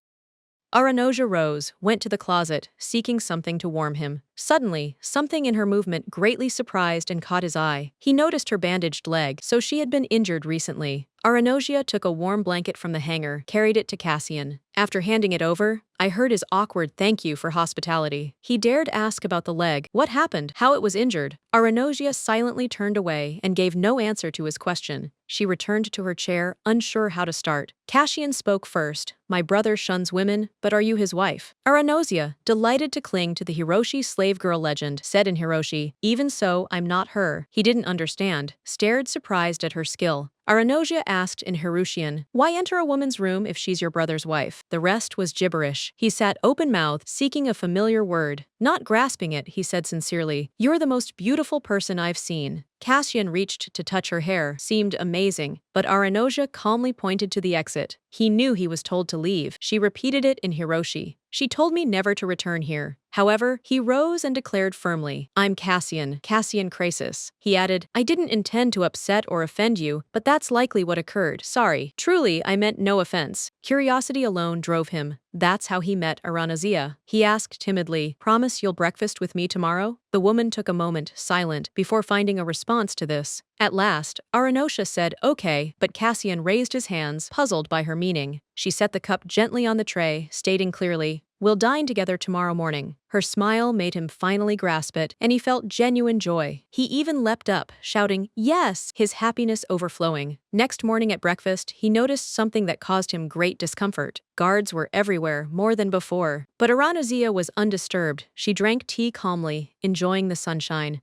Aranosia rose, went to the closet, seeking something to warm him. Suddenly, something in her movement greatly surprised and caught his eye. He noticed her bandaged leg, so she had been injured recently. Aranosia took a warm blanket from the hanger, carried it to Cassian. After handing it over, I heard his awkward thank you for hospitality. He dared ask about the leg, what happened, how it was injured. Aranosia silently turned away and gave no answer to his question. She returned to her chair, unsure how to start. Cassian spoke first. "My brother shuns women, but are you his wife?" Aranosia, delighted to cling to the Hiroshi slave girl legend, said in Hiroshi, "Even so, I'm not her." He didn't understand, stared surprised at her skill. Aranosia asked in Hirushian, "Why enter a woman's room if she's your brother's wife?" The rest was gibberish. He sat open-mouthed, seeking a familiar word. Not grasping it, he said sincerely, "You're the most beautiful person I've seen." Cassian reached to touch her hair, seemed amazing, but Aranosia calmly pointed to the exit. He knew he was told to leave. She repeated it in Hiroshi. "She told me never to return here." However, he rose and declared firmly, "I'm Cassian Crasis." He added, "I didn't intend to upset or offend you, but that's likely what occurred. Sorry. Truly, I meant no offense." Curiosity alone drove him. That's how he met Aranosia. He asked timidly, "Promise you'll breakfast with me tomorrow?" The woman took a moment, silent, before finding a response to this. At last, Aranosia said, "Okay," but Cassian raised his hands, puzzled by her meaning. She set the cup gently on the tray, stating clearly, "We'll dine together tomorrow morning." Her smile made him finally grasp it, and he felt genuine joy. He even leapt up, shouting, "Yes!" his happiness overflowing. Next morning at breakfast, he noticed something that caused him great discomfort. Guards were everywhere, more than before. But Aranosia was undisturbed. She drank tea calmly, enjoying the sunshine.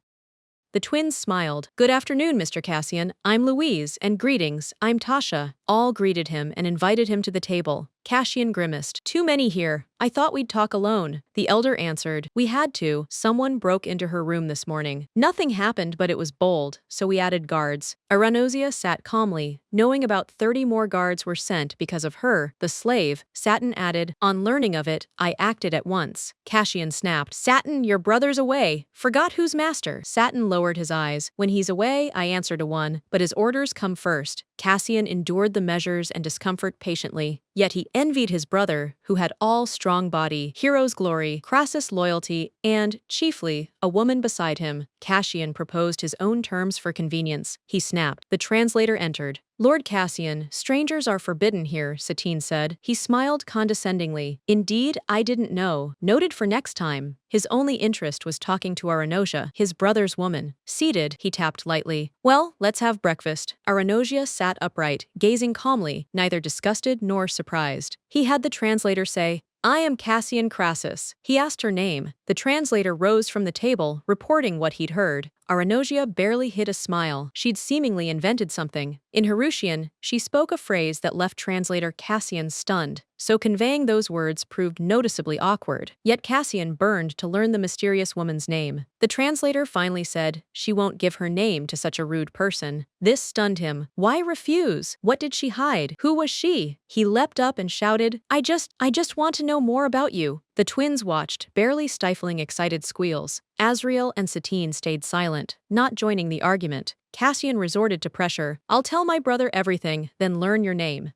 The twins smiled. "Good afternoon, Mr. Cassian. I'm Louise, and greetings, I'm Tasha." All greeted him and invited him to the table. Cassian grimaced. "Too many here. I thought we'd talk alone." The elder answered, "We had to. Someone broke into her room this morning. Nothing happened, but it was bold, so we added guards." Aranosia sat calmly, knowing about 30 more guards were sent because of her, the slave. Satin added, "On learning of it, I acted at once." Cassian snapped, "Satin, your brother's away. Forgot who's master." Satin lowered his eyes. "When he's away, I answer to one, but his orders come first." Cassian endured the measures and discomfort patiently, yet he envied his brother, who had all strong body, hero's glory, Crassus loyalty, and, chiefly, a woman beside him. Cassian proposed his own terms for convenience. He snapped. The translator entered. "Lord Cassian, strangers are forbidden here," Satine said. He smiled condescendingly. "Indeed, I didn't know. Noted for next time." His only interest was talking to Aranosia, his brother's woman. Seated, he tapped lightly. "Well, let's have breakfast." Aranosia sat upright, gazing calmly, neither disgusted nor surprised. He had the translator say, "I am Cassian Crassus." He asked her name. The translator rose from the table, reporting what he'd heard. Aranosia barely hid a smile. She'd seemingly invented something. In Hirushian, she spoke a phrase that left translator Cassian stunned, so conveying those words proved noticeably awkward. Yet Cassian burned to learn the mysterious woman's name. The translator finally said, "She won't give her name to such a rude person." This stunned him. Why refuse? What did she hide? Who was she? He leapt up and shouted, I just want to know more about you." The twins watched, barely stifling excited squeals. Azrael and Satine stayed silent, not joining the argument. Cassian resorted to pressure. "I'll tell my brother everything, then learn your name."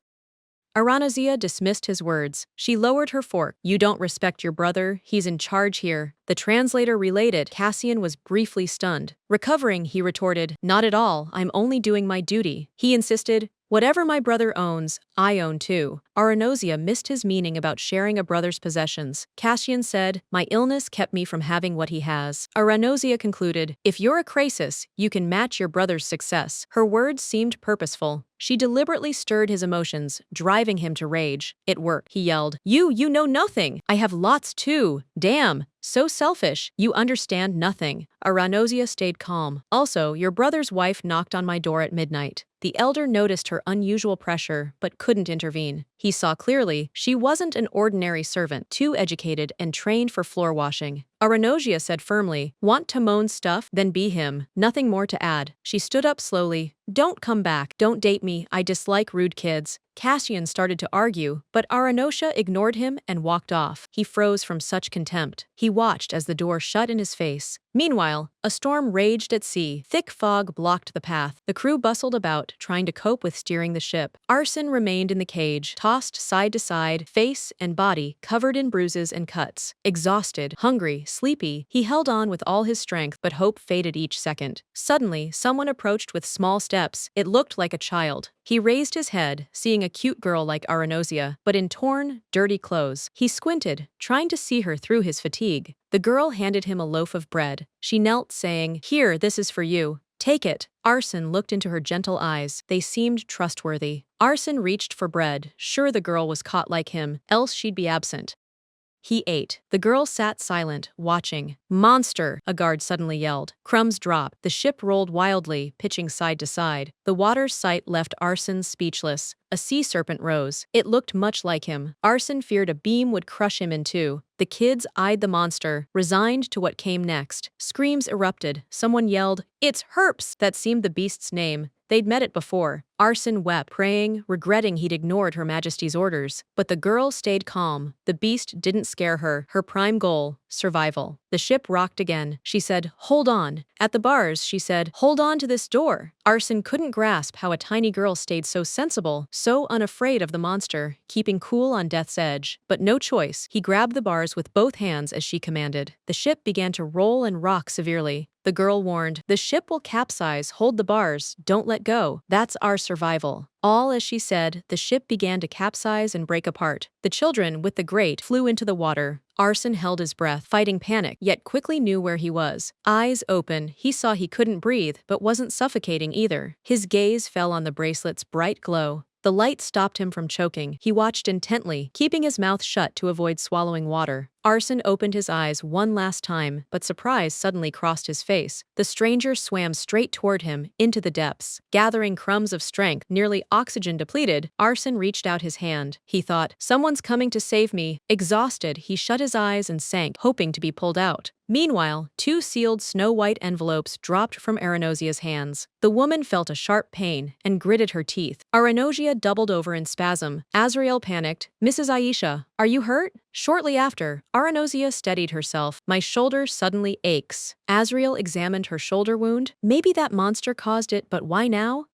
Aranosia dismissed his words. She lowered her fork. "You don't respect your brother, he's in charge here." The translator related. Cassian was briefly stunned. Recovering, he retorted, "Not at all, I'm only doing my duty." He insisted, Whatever my brother owns, I own too. Aranosia missed his meaning about sharing a brother's possessions. Cassian said, my illness kept me from having what he has. Aranosia concluded, if you're a Krasis, you can match your brother's success. Her words seemed purposeful. She deliberately stirred his emotions, driving him to rage. It worked, he yelled. You know nothing! I have lots too! Damn! So selfish, you understand nothing. Aranosia stayed calm. Also, your brother's wife knocked on my door at midnight. The elder noticed her unusual pressure, but couldn't intervene. He saw clearly she wasn't an ordinary servant, too educated and trained for floor washing. Aranosia said firmly, want Timon's stuff? Then be him. Nothing more to add. She stood up slowly. Don't come back. Don't date me. I dislike rude kids. Cassian started to argue, but Aranosia ignored him and walked off. He froze from such contempt. He watched as the door shut in his face. Meanwhile, a storm raged at sea. Thick fog blocked the path. The crew bustled about, trying to cope with steering the ship. Arson remained in the cage, tossed side to side, face and body covered in bruises and cuts. Exhausted, hungry, sleepy, he held on with all his strength, but hope faded each second. Suddenly, someone approached with small steps. It looked like a child. He raised his head, seeing a cute girl like Aranosia, but in torn, dirty clothes. He squinted, trying to see her through his fatigue. The girl handed him a loaf of bread. She knelt, saying, here, this is for you. Take it. Arson looked into her gentle eyes. They seemed trustworthy. Arson reached for bread, sure the girl was caught like him, else she'd be absent. He ate. The girl sat silent, watching. Monster! A guard suddenly yelled. Crumbs dropped. The ship rolled wildly, pitching side to side. The water's sight left Arson speechless. A sea serpent rose. It looked much like him. Arson feared a beam would crush him in two. The kids eyed the monster, resigned to what came next. Screams erupted. Someone yelled, it's Herps! That seemed the beast's name. They'd met it before. Arson wept, praying, regretting he'd ignored Her Majesty's orders. But the girl stayed calm. The beast didn't scare her. Her prime goal, survival. The ship rocked again. She said, hold on. At the bars, she said, hold on to this door. Arson couldn't grasp how a tiny girl stayed so sensible, so unafraid of the monster, keeping cool on death's edge. But no choice. He grabbed the bars with both hands as she commanded. The ship began to roll and rock severely. The girl warned, the ship will capsize, hold the bars, don't let go. That's our survival. All as she said, the ship began to capsize and break apart. The children, with the grate, flew into the water. Arson held his breath, fighting panic, yet quickly knew where he was. Eyes open, he saw he couldn't breathe, but wasn't suffocating either. His gaze fell on the bracelet's bright glow. The light stopped him from choking. He watched intently, keeping his mouth shut to avoid swallowing water. Arson opened his eyes one last time, but surprise suddenly crossed his face. The stranger swam straight toward him, into the depths. Gathering crumbs of strength, nearly oxygen depleted, Arson reached out his hand. He thought, someone's coming to save me. Exhausted, he shut his eyes and sank, hoping to be pulled out. Meanwhile, two sealed snow-white envelopes dropped from Aranosia's hands. The woman felt a sharp pain and gritted her teeth. Aranosia doubled over in spasm. Azrael panicked. Mrs. Aisha, are you hurt? Shortly after, Aranosia steadied herself. My shoulder suddenly aches. Azrael examined her shoulder wound. Maybe that monster caused it, but why now?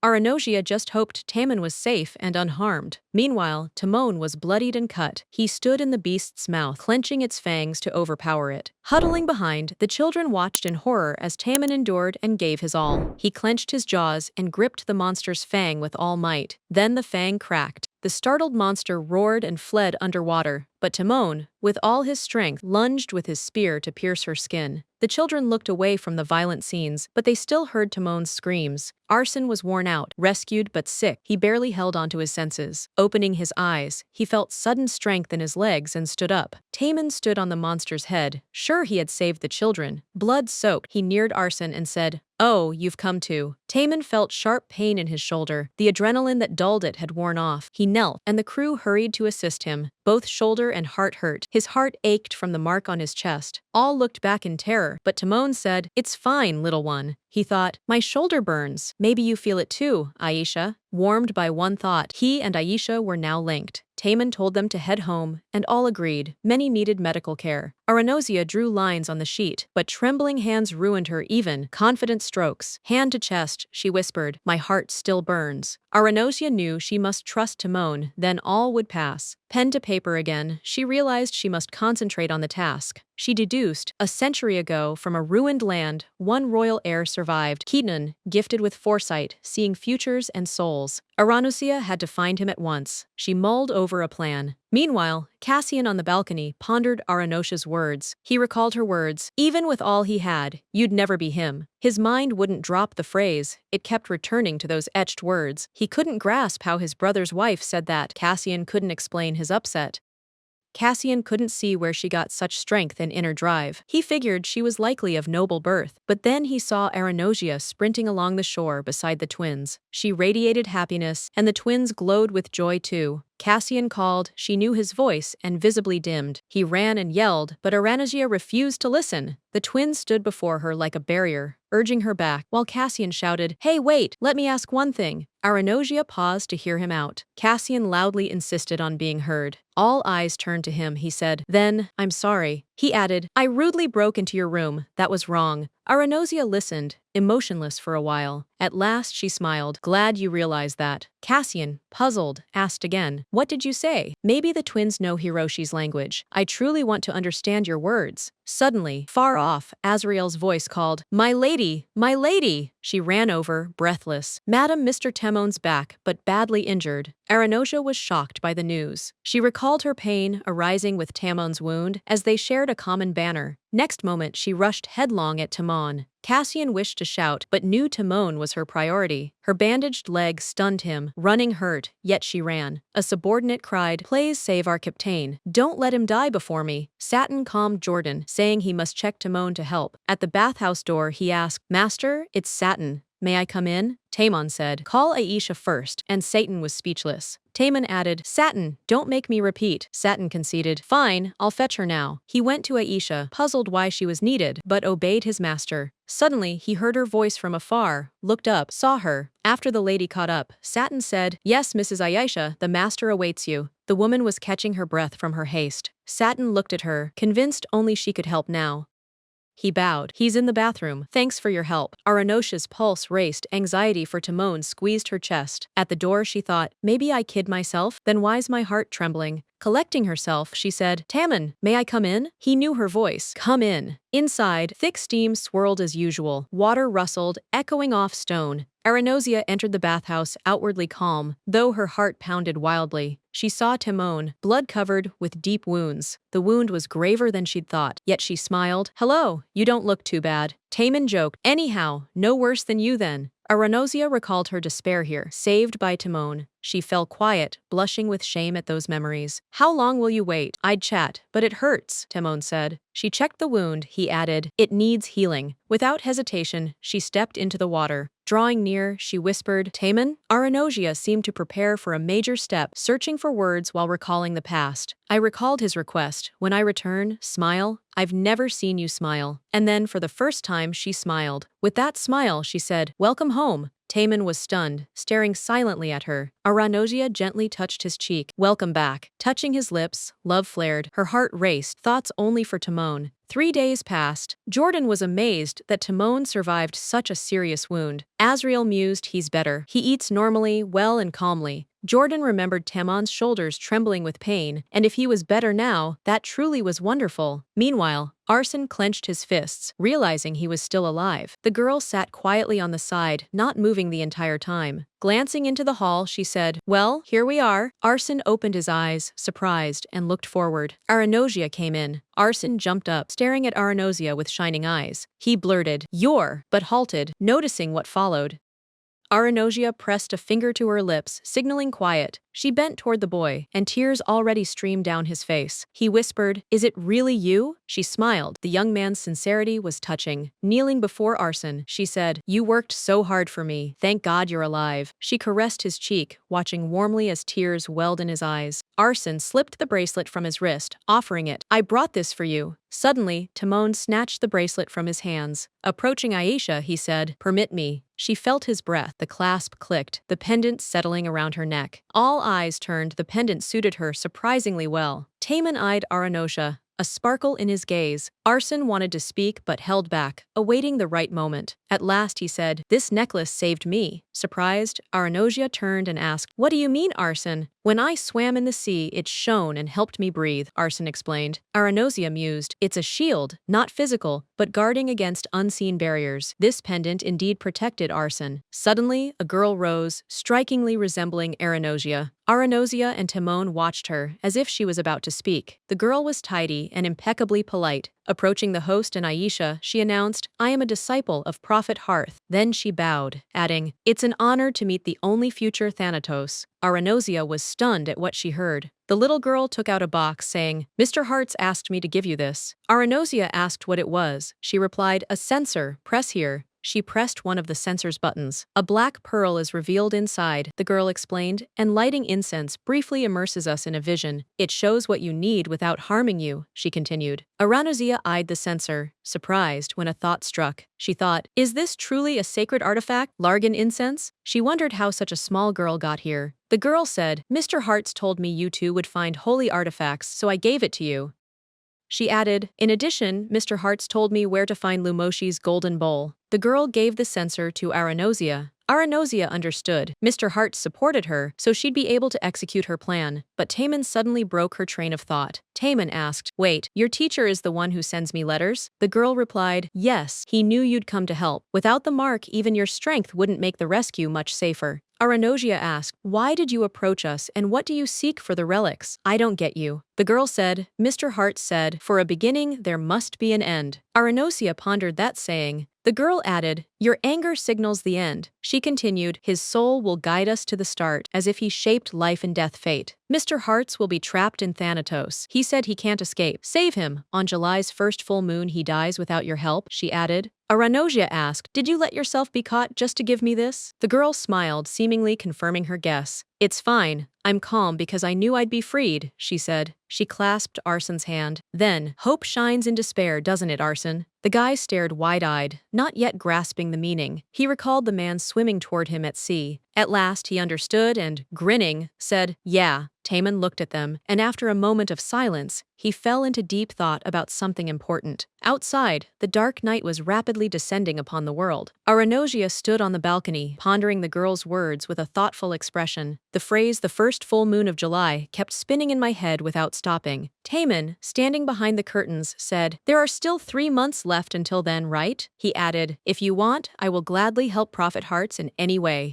Aranosia just hoped Tamon was safe and unharmed. Meanwhile, Timon was bloodied and cut. He stood in the beast's mouth, clenching its fangs to overpower it. Huddling behind, the children watched in horror as Tamon endured and gave his all. He clenched his jaws and gripped the monster's fang with all might. Then the fang cracked. The startled monster roared and fled underwater, but Timon, with all his strength, lunged with his spear to pierce her skin. The children looked away from the violent scenes, but they still heard Timon's screams. Arson was worn out, rescued but sick. He barely held onto his senses. Opening his eyes, he felt sudden strength in his legs and stood up. Tamon stood on the monster's head. Sure, he had saved the children. Blood-soaked, he neared Arson and said, "Oh, you've come to." Tamon felt sharp pain in his shoulder. The adrenaline that dulled it had worn off. He knelt, and the crew hurried to assist him. Both shoulder and heart hurt. His heart ached from the mark on his chest. All looked back in terror, but Timon said, "It's fine, little one." He thought, "My shoulder burns. Maybe you feel it too, Aisha." Warmed by one thought, he and Aisha were now linked. Tamon told them to head home, and all agreed. Many needed medical care. Aranosia drew lines on the sheet, but trembling hands ruined her even, confident strokes. Hand to chest, she whispered, my heart still burns. Aranosia knew she must trust Timon, then all would pass. Pen to paper again, she realized she must concentrate on the task. She deduced, a century ago, from a ruined land, one royal heir survived, Keaton, gifted with foresight, seeing futures and souls. Aranosia had to find him at once. She mulled over a plan. Meanwhile, Cassian on the balcony pondered Aranosia's words. He recalled her words, even with all he had, you'd never be him. His mind wouldn't drop the phrase, it kept returning to those etched words. He couldn't grasp how his brother's wife said that. Cassian couldn't explain his upset. Cassian couldn't see where she got such strength and inner drive. He figured she was likely of noble birth, but then he saw Aranosia sprinting along the shore beside the twins. She radiated happiness, and the twins glowed with joy too. Cassian called, she knew his voice, and visibly dimmed. He ran and yelled, but Aranosia refused to listen. The twins stood before her like a barrier, urging her back, while Cassian shouted, hey wait, let me ask one thing. Aranosia paused to hear him out. Cassian loudly insisted on being heard. All eyes turned to him, he said, then, I'm sorry. He added, I rudely broke into your room, that was wrong. Aranosia listened, emotionless for a while. At last she smiled, glad you realized that. Cassian, puzzled, asked again, what did you say? Maybe the twins know Hiroshi's language. I truly want to understand your words. Suddenly, far off, Azrael's voice called, my lady, my lady! She ran over, breathless. Madam, Mr. Temon's back, but badly injured. Aranosia was shocked by the news. She recalled her pain arising with Tamon's wound as they shared a common banner. Next moment she rushed headlong at Timon. Cassian wished to shout, but knew Timon was her priority. Her bandaged leg stunned him, running hurt, yet she ran. A subordinate cried, please save our captain. Don't let him die before me. Satin calmed Jordan, saying he must check Timon to help. At the bathhouse door he asked, Master, it's Satin. May I come in? Tamon said, call Aisha first, and Satan was speechless. Tamon added, Satin, don't make me repeat. Satin conceded, fine, I'll fetch her now. He went to Aisha, puzzled why she was needed, but obeyed his master. Suddenly, he heard her voice from afar, looked up, saw her. After the lady caught up, Satin said, yes, Mrs. Aisha, the master awaits you. The woman was catching her breath from her haste. Satin looked at her, convinced only she could help now. He bowed. He's in the bathroom. Thanks for your help. Aranosia's pulse raced, anxiety for Timon squeezed her chest. At the door she thought, maybe I kid myself, then why's my heart trembling? Collecting herself, she said, Tamon, may I come in? He knew her voice. Come in. Inside, thick steam swirled as usual. Water rustled, echoing off stone. Aranosia entered the bathhouse outwardly calm, though her heart pounded wildly. She saw Timon, blood-covered, with deep wounds. The wound was graver than she'd thought, yet she smiled. Hello, you don't look too bad. Tamon joked, anyhow, no worse than you then. Aranosia recalled her despair here, saved by Timon. She fell quiet, blushing with shame at those memories. How long will you wait? I'd chat, but it hurts, Timon said. She checked the wound, he added. It needs healing. Without hesitation, she stepped into the water. Drawing near, she whispered, Tamon? Aranosia seemed to prepare for a major step, searching for words while recalling the past. I recalled his request. When I return, smile. I've never seen you smile. And then, for the first time, she smiled. With that smile, she said, welcome home. Tamon was stunned, staring silently at her. Aranosia gently touched his cheek. Welcome back. Touching his lips, love flared. Her heart raced, thoughts only for Timon. 3 days passed. Jordan was amazed that Timon survived such a serious wound. Azrael mused, he's better. He eats normally, well and calmly. Jordan remembered Tamon's shoulders trembling with pain, and if he was better now, that truly was wonderful. Meanwhile, Arson clenched his fists, realizing he was still alive. The girl sat quietly on the side, not moving the entire time. Glancing into the hall, she said, well, here we are. Arson opened his eyes, surprised, and looked forward. Aranosia came in. Arson jumped up, staring at Aranosia with shining eyes. He blurted, you're, but halted, noticing what followed. Aranosia pressed a finger to her lips, signaling quiet. She bent toward the boy, and tears already streamed down his face. He whispered, is it really you? She smiled. The young man's sincerity was touching. Kneeling before Arson, she said, you worked so hard for me. Thank God you're alive. She caressed his cheek, watching warmly as tears welled in his eyes. Arson slipped the bracelet from his wrist, offering it. I brought this for you. Suddenly, Timon snatched the bracelet from his hands. Approaching Aisha, he said, permit me. She felt his breath. The clasp clicked, the pendant settling around her neck. All eyes turned. The pendant suited her surprisingly well. Tamon eyed Aranosia, a sparkle in his gaze. Arson wanted to speak but held back, awaiting the right moment. At last he said, "This necklace saved me." Surprised, Aranosia turned and asked, "What do you mean, Arson?" "When I swam in the sea, it shone and helped me breathe," Arson explained. Aranosia mused, "It's a shield, not physical, but guarding against unseen barriers." This pendant indeed protected Arson. Suddenly, a girl rose, strikingly resembling Aranosia. Aranosia and Timon watched her, as if she was about to speak. The girl was tidy and impeccably polite. Approaching the host and Aisha, she announced, "I am a disciple of Prophet Hearth." Then she bowed, adding, "It's an honor to meet the only future Thanatos." Aranosia was stunned at what she heard. The little girl took out a box, saying, "Mr. Hartz asked me to give you this." Aranosia asked what it was. She replied, "A sensor, press here." She pressed one of the sensor's buttons. "A black pearl is revealed inside," the girl explained, "and lighting incense briefly immerses us in a vision. It shows what you need without harming you," she continued. Aranosia eyed the sensor, surprised when a thought struck. She thought, "Is this truly a sacred artifact, Largan incense?" She wondered how such a small girl got here. The girl said, "Mr. Hartz told me you two would find holy artifacts, so I gave it to you." She added, "In addition, Mr. Hartz told me where to find Lumoshi's golden bowl." The girl gave the censer to Aranosia. Aranosia understood. Mr. Hartz supported her, so she'd be able to execute her plan. But Taman suddenly broke her train of thought. Taman asked, "Wait, your teacher is the one who sends me letters?" The girl replied, "Yes, he knew you'd come to help. Without the mark, even your strength wouldn't make the rescue much safer." Aranosia asked, "Why did you approach us and what do you seek for the relics? I don't get you." The girl said, "Mr. Hartz said, for a beginning there must be an end." Aranosia pondered that saying. The girl added, "Your anger signals the end." She continued, "His soul will guide us to the start, as if he shaped life and death fate. Mr. Hartz will be trapped in Thanatos. He said he can't escape. Save him. On July's first full moon he dies without your help," she added. Aranosia asked, "Did you let yourself be caught just to give me this?" The girl smiled, seemingly confirming her guess. "It's fine. I'm calm because I knew I'd be freed," she said. She clasped Arson's hand. Then, "Hope shines in despair, doesn't it, Arson?" The guy stared wide-eyed, not yet grasping the meaning. He recalled the man swimming toward him at sea. At last he understood and, grinning, said, "Yeah." Taman looked at them, and after a moment of silence, he fell into deep thought about something important. Outside, the dark night was rapidly descending upon the world. Aranosia stood on the balcony, pondering the girl's words with a thoughtful expression. The phrase, "the first full moon of July," kept spinning in my head without stopping. Taman, standing behind the curtains, said, "There are still 3 months left until then, right?" He added, "If you want, I will gladly help Prophet Hearts in any way."